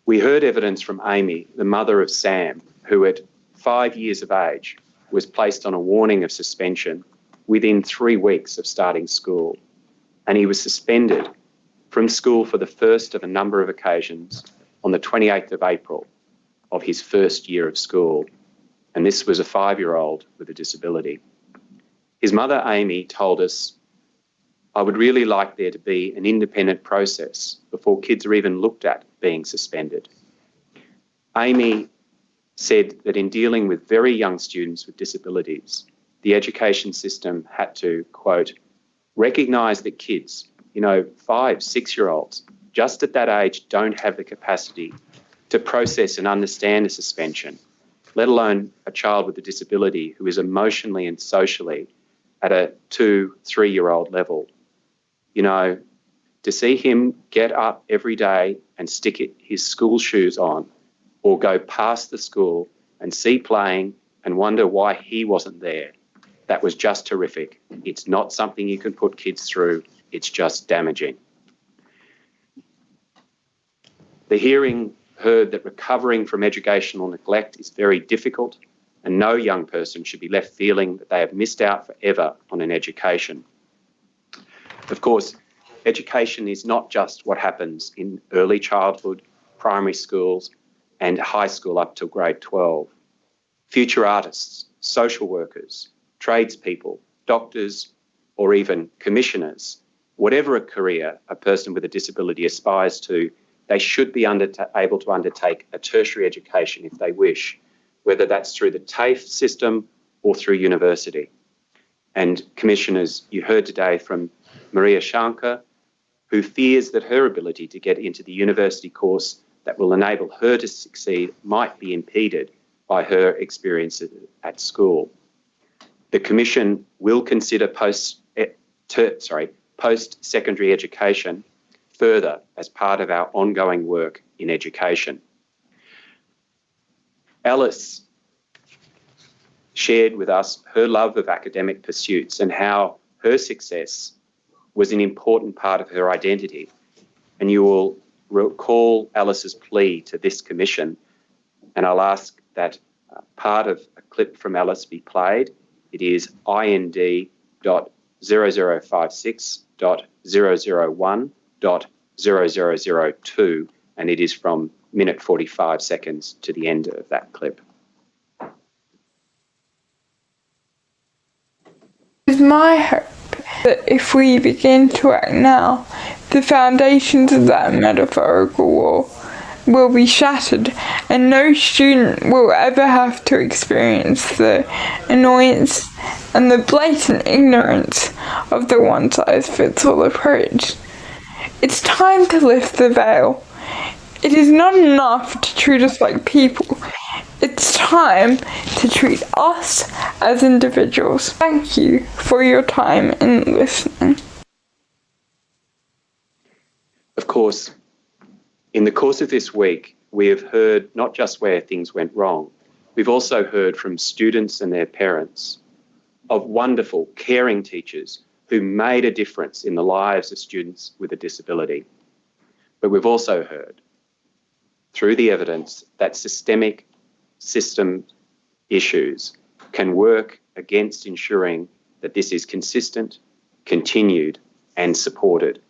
we heard evidence from Amy, the mother of Sam, who at 5 years of age was placed on a warning of suspension within 3 weeks of starting school. And he was suspended from school for the first of a number of occasions on the 28th of April of his first year of school. And this was a 5-year-old with a disability. His mother, Amy, told us, "I would really like there to be an independent process before kids are even looked at being suspended." Amy said that in dealing with very young students with disabilities, the education system had to, quote, recognise that kids, 5, 6-year-olds, just at that age don't have the capacity to process and understand a suspension, let alone a child with a disability who is emotionally and socially at a 2, 3-year-old level. To see him get up every day and stick his school shoes on, or go past the school and see playing and wonder why he wasn't there, that was just horrific. It's not something you can put kids through. It's just damaging. The hearing heard that recovering from educational neglect is very difficult, and no young person should be left feeling that they have missed out forever on an education. Of course, education is not just what happens in early childhood, primary schools, and high school up till grade 12. Future artists, social workers, tradespeople, doctors, or even commissioners, whatever a career a person with a disability aspires to, they should be able to undertake a tertiary education if they wish, whether that's through the TAFE system or through university. And commissioners, you heard today from Maria Shankar, who fears that her ability to get into the university course that will enable her to succeed might be impeded by her experience at school. The Commission will consider post-secondary education further as part of our ongoing work in education. Alice shared with us her love of academic pursuits and how her success was an important part of her identity. And you will recall Alice's plea to this Commission, and I'll ask that part of a clip from Alice be played. It is IND.0056.001.0002, and it is from minute 45 seconds to the end of that clip. It is my hope that if we begin to act now, the foundations of that metaphorical wall will be shattered and no student will ever have to experience the annoyance and the blatant ignorance of the one-size-fits-all approach. It's time to lift the veil. It is not enough to treat us like people. It's time to treat us as individuals. Thank you for your time in listening. Of course, in the course of this week, we have heard not just where things went wrong, we've also heard from students and their parents of wonderful, caring teachers who made a difference in the lives of students with a disability. But we've also heard through the evidence that systemic system issues can work against ensuring that this is consistent, continued and supported.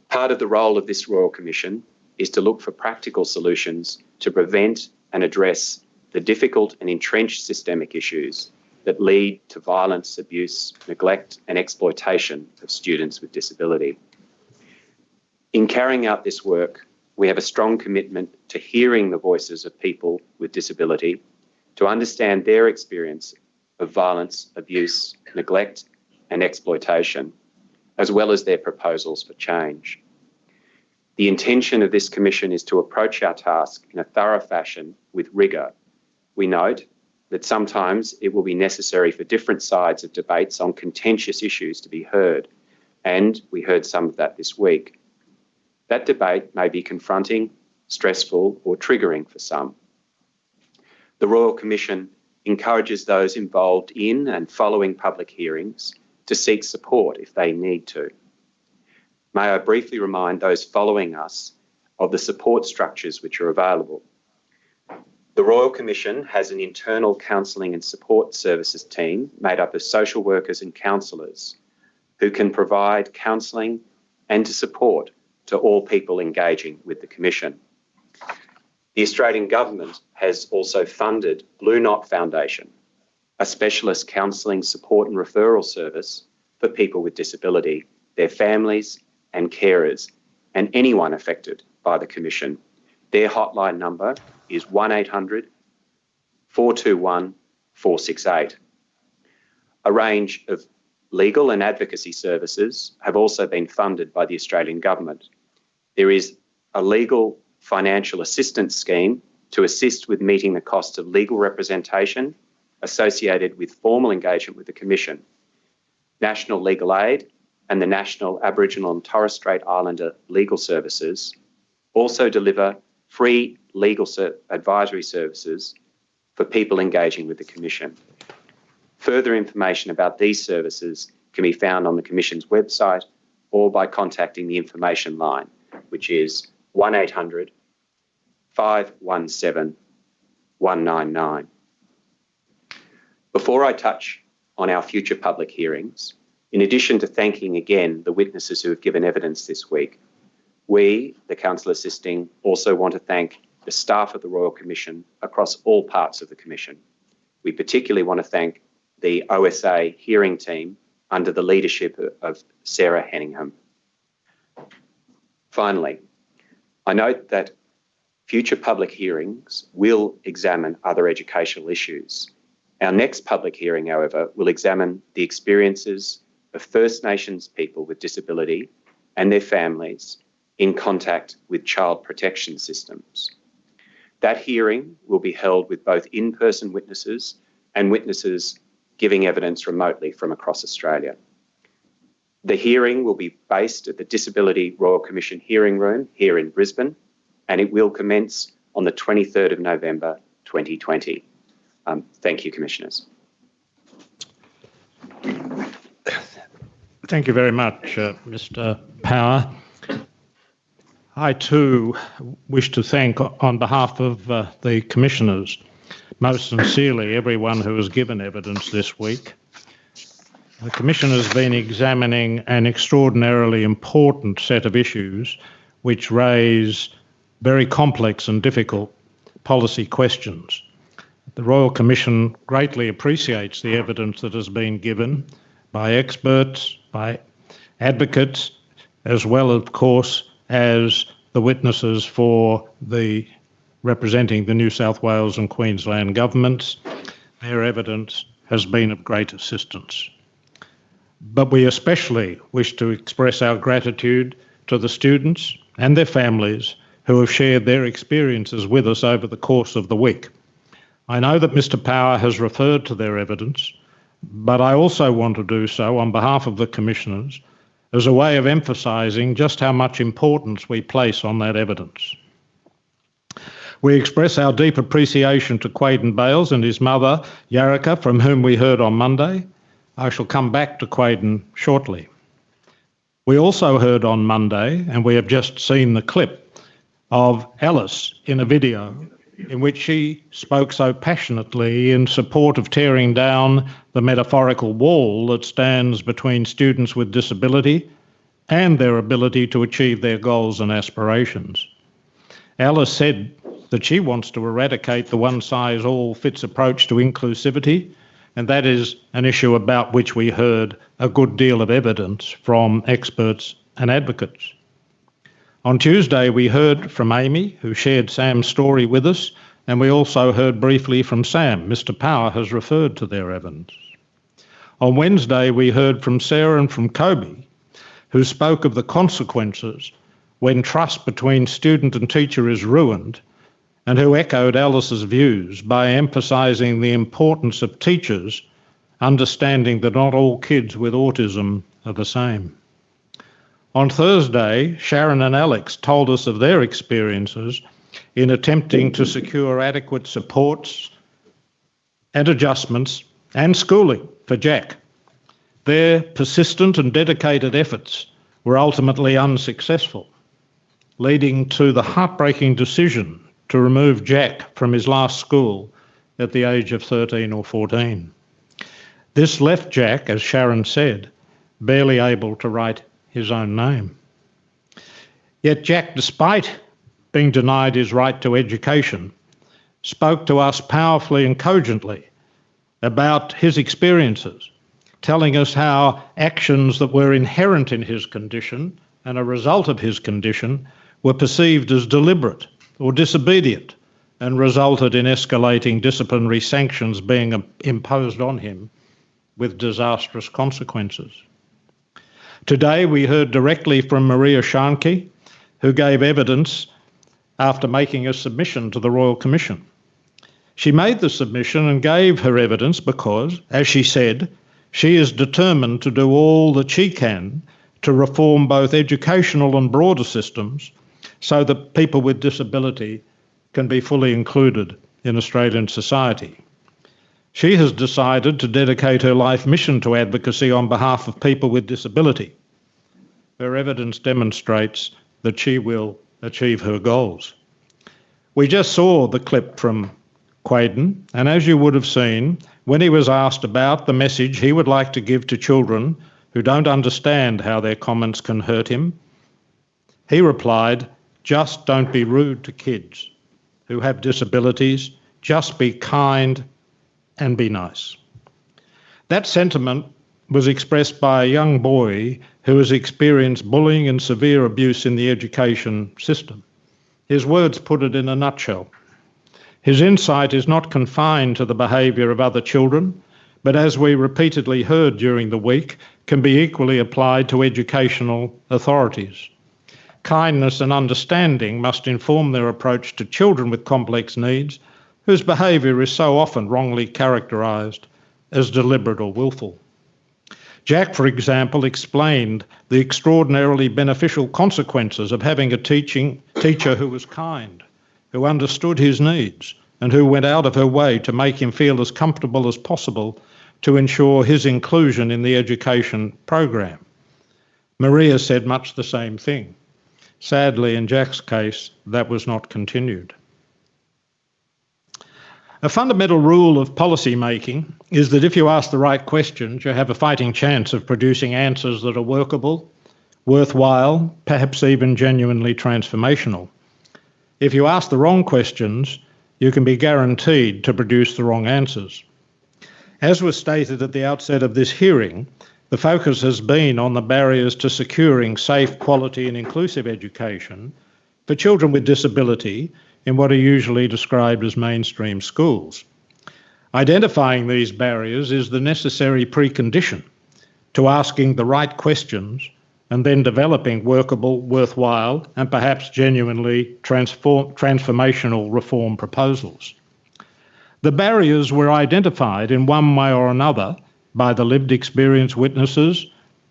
Part of the role of this Royal Commission is to look for practical solutions to prevent and address the difficult and entrenched systemic issues that lead to violence, abuse, neglect and exploitation of students with disability. In carrying out this work, we have a strong commitment to hearing the voices of people with disability, to understand their experience of violence, abuse, neglect and exploitation, as well as their proposals for change. The intention of this Commission is to approach our task in a thorough fashion with rigour. We note that sometimes it will be necessary for different sides of debates on contentious issues to be heard, and we heard some of that this week. That debate may be confronting, stressful or triggering for some. The Royal Commission encourages those involved in and following public hearings to seek support if they need to. May I briefly remind those following us of the support structures which are available. The Royal Commission has an internal counselling and support services team made up of social workers and counsellors who can provide counselling and support to all people engaging with the Commission. The Australian Government has also funded Blue Knot Foundation, a specialist counselling support and referral service for people with disability, their families and carers, and anyone affected by the Commission. Their hotline number is 1800 421 468. A range of legal and advocacy services have also been funded by the Australian Government. There is a legal financial assistance scheme to assist with meeting the cost of legal representation associated with formal engagement with the Commission. National Legal Aid and the National Aboriginal and Torres Strait Islander Legal Services also deliver free legal advisory services for people engaging with the Commission. Further information about these services can be found on the Commission's website or by contacting the information line, which is 1800 517 199. Before I touch on our future public hearings, in addition to thanking again the witnesses who have given evidence this week, we, the Council Assisting, also want to thank the staff of the Royal Commission across all parts of the Commission. We particularly want to thank the OSA hearing team under the leadership of Sarah Henningham. Finally, I note that future public hearings will examine other educational issues. Our next public hearing, however, will examine the experiences of First Nations people with disability and their families in contact with child protection systems. That hearing will be held with both in-person witnesses and witnesses giving evidence remotely from across Australia. The hearing will be based at the Disability Royal Commission Hearing Room here in Brisbane, and it will commence on the 23rd of November 2020. Thank you, Commissioners. Thank you very much, Mr. Power. I too wish to thank, on behalf of the Commissioners, most sincerely everyone who has given evidence this week. The Commission has been examining an extraordinarily important set of issues which raise very complex and difficult policy questions. The Royal Commission greatly appreciates the evidence that has been given by experts, by advocates, as well, of course, as the witnesses for the representing the New South Wales and Queensland governments. Their evidence has been of great assistance. But we especially wish to express our gratitude to the students and their families who have shared their experiences with us over the course of the week. I know that Mr. Power has referred to their evidence, but I also want to do so on behalf of the Commissioners as a way of emphasising just how much importance we place on that evidence. We express our deep appreciation to Quaden Bales and his mother, Yarika, from whom we heard on Monday. I shall come back to Quaden shortly. We also heard on Monday, and we have just seen the clip of Alice in a video in which she spoke so passionately in support of tearing down the metaphorical wall that stands between students with disability and their ability to achieve their goals and aspirations. Alice said that she wants to eradicate the one-size-all-fits approach to inclusivity, and that is an issue about which we heard a good deal of evidence from experts and advocates. On Tuesday, we heard from Amy, who shared Sam's story with us, and we also heard briefly from Sam. Mr. Power has referred to their evidence. On Wednesday, we heard from Sarah and from Kobe, who spoke of the consequences when trust between student and teacher is ruined, and who echoed Alice's views by emphasising the importance of teachers understanding that not all kids with autism are the same. On Thursday, Sharon and Alex told us of their experiences in attempting to secure adequate supports and adjustments and schooling for Jack. Their persistent and dedicated efforts were ultimately unsuccessful, leading to the heartbreaking decision to remove Jack from his last school at the age of 13 or 14. This left Jack, as Sharon said, barely able to write his own name. Yet Jack, despite being denied his right to education, spoke to us powerfully and cogently about his experiences, telling us how actions that were inherent in his condition and a result of his condition were perceived as deliberate or disobedient and resulted in escalating disciplinary sanctions being imposed on him with disastrous consequences. Today we heard directly from Maria Sharkey, who gave evidence after making a submission to the Royal Commission. She made the submission and gave her evidence because, as she said, she is determined to do all that she can to reform both educational and broader systems so that people with disability can be fully included in Australian society. She has decided to dedicate her life mission to advocacy on behalf of people with disability. Her evidence demonstrates that she will achieve her goals. We just saw the clip from Quaden, and as you would have seen, when he was asked about the message he would like to give to children who don't understand how their comments can hurt him, he replied, "Just don't be rude to kids who have disabilities, just be kind and be nice." That sentiment was expressed by a young boy who has experienced bullying and severe abuse in the education system. His words put it in a nutshell. His insight is not confined to the behaviour of other children, but as we repeatedly heard during the week, can be equally applied to educational authorities. Kindness and understanding must inform their approach to children with complex needs, whose behaviour is so often wrongly characterised as deliberate or willful. Jack, for example, explained the extraordinarily beneficial consequences of having a teacher who was kind, who understood his needs, and who went out of her way to make him feel as comfortable as possible to ensure his inclusion in the education program. Maria said much the same thing. Sadly, in Jack's case, that was not continued. A fundamental rule of policy making is that if you ask the right questions, you have a fighting chance of producing answers that are workable, worthwhile, perhaps even genuinely transformational. If you ask the wrong questions, you can be guaranteed to produce the wrong answers. As was stated at the outset of this hearing, the focus has been on the barriers to securing safe, quality and inclusive education for children with disability in what are usually described as mainstream schools. Identifying these barriers is the necessary precondition to asking the right questions and then developing workable, worthwhile and perhaps genuinely transformational reform proposals. The barriers were identified in one way or another by the lived experience witnesses,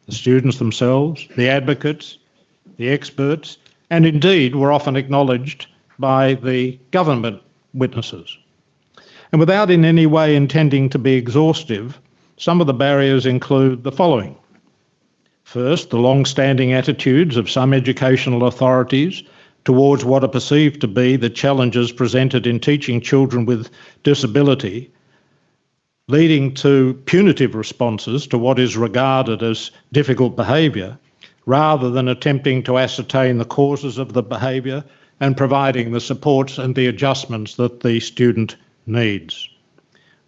the students themselves, the advocates, the experts, and indeed were often acknowledged by the government witnesses. And without in any way intending to be exhaustive, some of the barriers include the following. First, the long-standing attitudes of some educational authorities towards what are perceived to be the challenges presented in teaching children with disability, leading to punitive responses to what is regarded as difficult behaviour, rather than attempting to ascertain the causes of the behaviour and providing the supports and the adjustments that the student needs.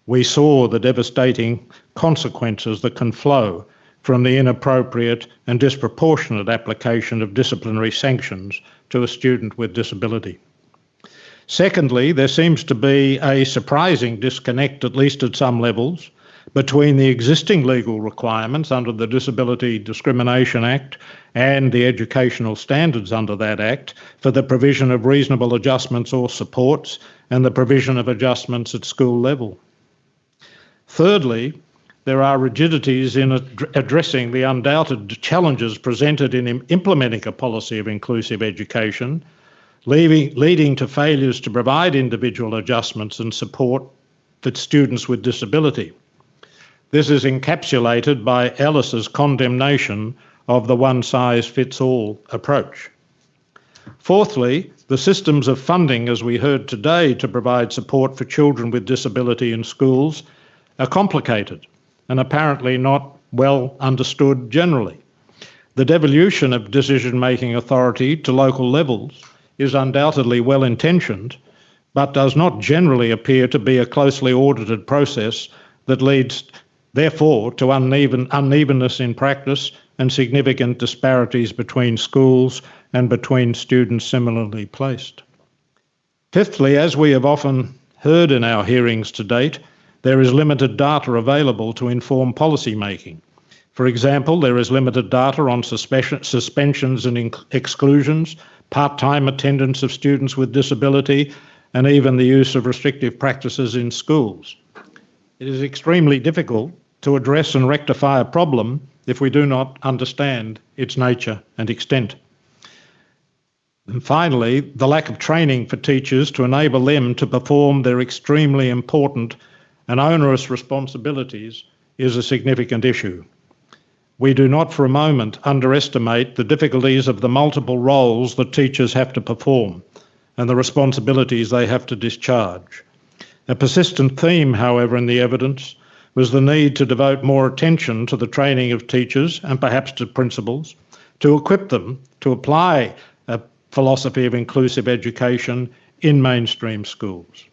We saw the devastating consequences that can flow from the inappropriate and disproportionate application of disciplinary sanctions to a student with disability. Secondly, there seems to be a surprising disconnect, at least at some levels, between the existing legal requirements under the Disability Discrimination Act and the educational standards under that Act for the provision of reasonable adjustments or supports and the provision of adjustments at school level. Thirdly, there are rigidities in addressing the undoubted challenges presented in implementing a policy of inclusive education, leading to failures to provide individual adjustments and support for students with disability. This is encapsulated by Ellis's condemnation of the one-size-fits-all approach. Fourthly, the systems of funding, as we heard today, to provide support for children with disability in schools are complicated and apparently not well understood generally. The devolution of decision-making authority to local levels is undoubtedly well-intentioned, but does not generally appear to be a closely audited process that leads, therefore, to unevenness in practice and significant disparities between schools and between students similarly placed. Fifthly, as we have often heard in our hearings to date, there is limited data available to inform policy making. For example, there is limited data on suspensions and exclusions, part-time attendance of students with disability, and even the use of restrictive practices in schools. It is extremely difficult to address and rectify a problem if we do not understand its nature and extent. And finally, the lack of training for teachers to enable them to perform their extremely important and onerous responsibilities is a significant issue. We do not for a moment underestimate the difficulties of the multiple roles that teachers have to perform and the responsibilities they have to discharge. A persistent theme, however, in the evidence was the need to devote more attention to the training of teachers and perhaps to principals to equip them to apply a philosophy of inclusive education in mainstream schools.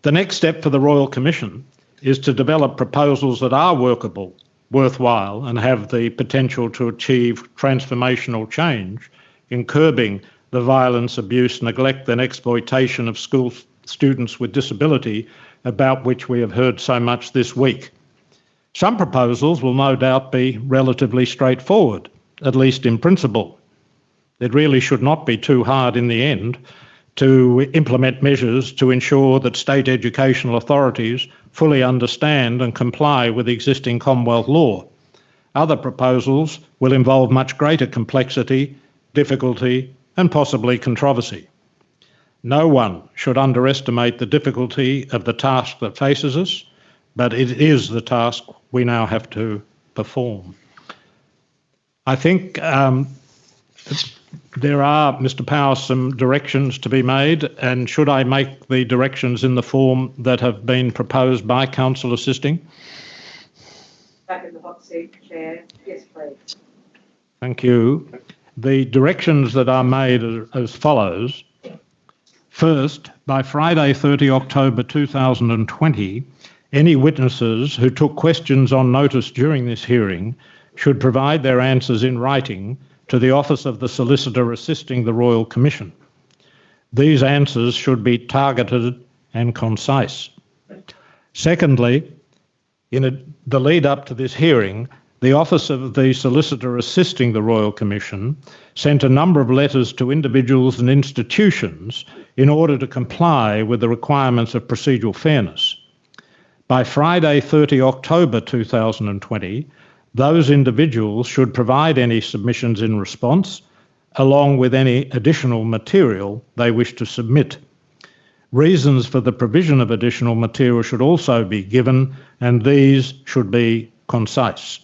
The next step for the Royal Commission is to develop proposals that are workable, worthwhile, and have the potential to achieve transformational change in curbing the violence, abuse, neglect and exploitation of school students with disability about which we have heard so much this week. Some proposals will no doubt be relatively straightforward, at least in principle. It really should not be too hard in the end to implement measures to ensure that state educational authorities fully understand and comply with existing Commonwealth law. Other proposals will involve much greater complexity, difficulty, and possibly controversy. No one should underestimate the difficulty of the task that faces us, but it is the task we now have to perform. I think there are, Mr. Powers, some directions to be made, and should I make the directions in the form that have been proposed by Council Assisting? Back in the hot seat, Chair. Yes, please. Thank you. The directions that are made are as follows. First, by Friday 30 October 2020, any witnesses who took questions on notice during this hearing should provide their answers in writing to the Office of the Solicitor Assisting the Royal Commission. These answers should be targeted and concise. Secondly, in the lead up to this hearing, the Office of the Solicitor Assisting the Royal Commission sent a number of letters to individuals and institutions in order to comply with the requirements of procedural fairness. By Friday 30 October 2020, those individuals should provide any submissions in response along with any additional material they wish to submit. Reasons for the provision of additional material should also be given, and these should be concise.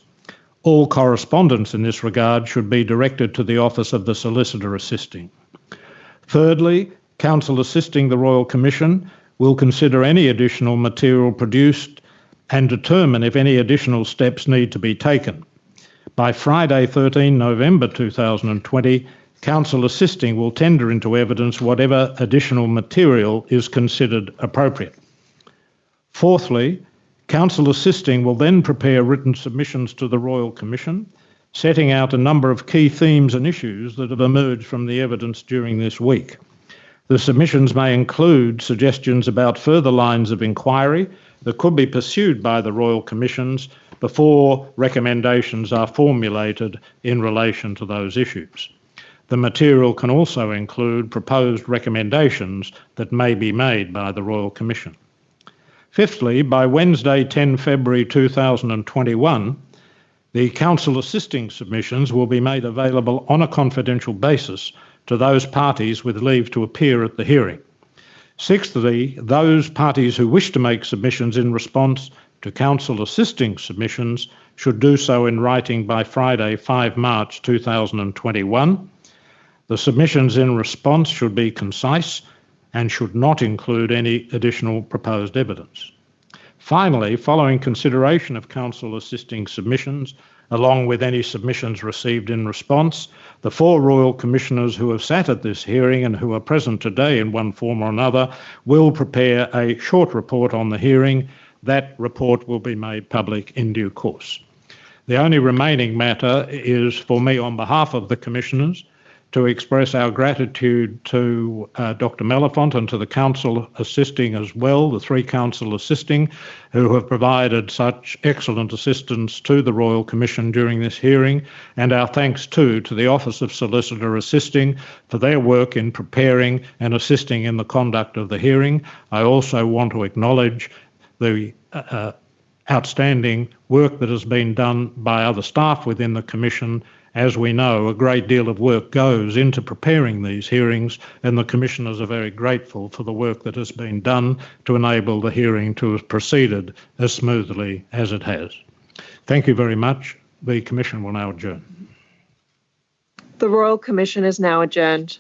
All correspondence in this regard should be directed to the Office of the Solicitor Assisting. Thirdly, counsel assisting the Royal Commission will consider any additional material produced and determine if any additional steps need to be taken. By Friday, 13 November 2020, counsel assisting will tender into evidence whatever additional material is considered appropriate. Fourthly, counsel assisting will then prepare written submissions to the Royal Commission, setting out a number of key themes and issues that have emerged from the evidence during this week. The submissions may include suggestions about further lines of inquiry that could be pursued by the Royal Commissions before recommendations are formulated in relation to those issues. The material can also include proposed recommendations that may be made by the Royal Commission. Fifthly, by Wednesday, 10 February 2021, the counsel assisting submissions will be made available on a confidential basis to those parties with leave to appear at the hearing. Sixthly, those parties who wish to make submissions in response to counsel assisting submissions should do so in writing by Friday, 5 March 2021. The submissions in response should be concise and should not include any additional proposed evidence. Finally, following consideration of counsel assisting submissions, along with any submissions received in response, the 4 Royal Commissioners who have sat at this hearing and who are present today in one form or another will prepare a short report on the hearing. That report will be made public in due course. The only remaining matter is for me, on behalf of the Commissioners, to express our gratitude to Dr. Mellifont and to the counsel assisting as well, the 3 counsel assisting, who have provided such excellent assistance to the Royal Commission during this hearing, and our thanks too to the Office of Solicitor Assisting for their work in preparing and assisting in the conduct of the hearing. I also want to acknowledge the outstanding work that has been done by other staff within the Commission. As we know, a great deal of work goes into preparing these hearings, and the Commissioners are very grateful for the work that has been done to enable the hearing to have proceeded as smoothly as it has. Thank you very much. The Commission will now adjourn. The Royal Commission is now adjourned.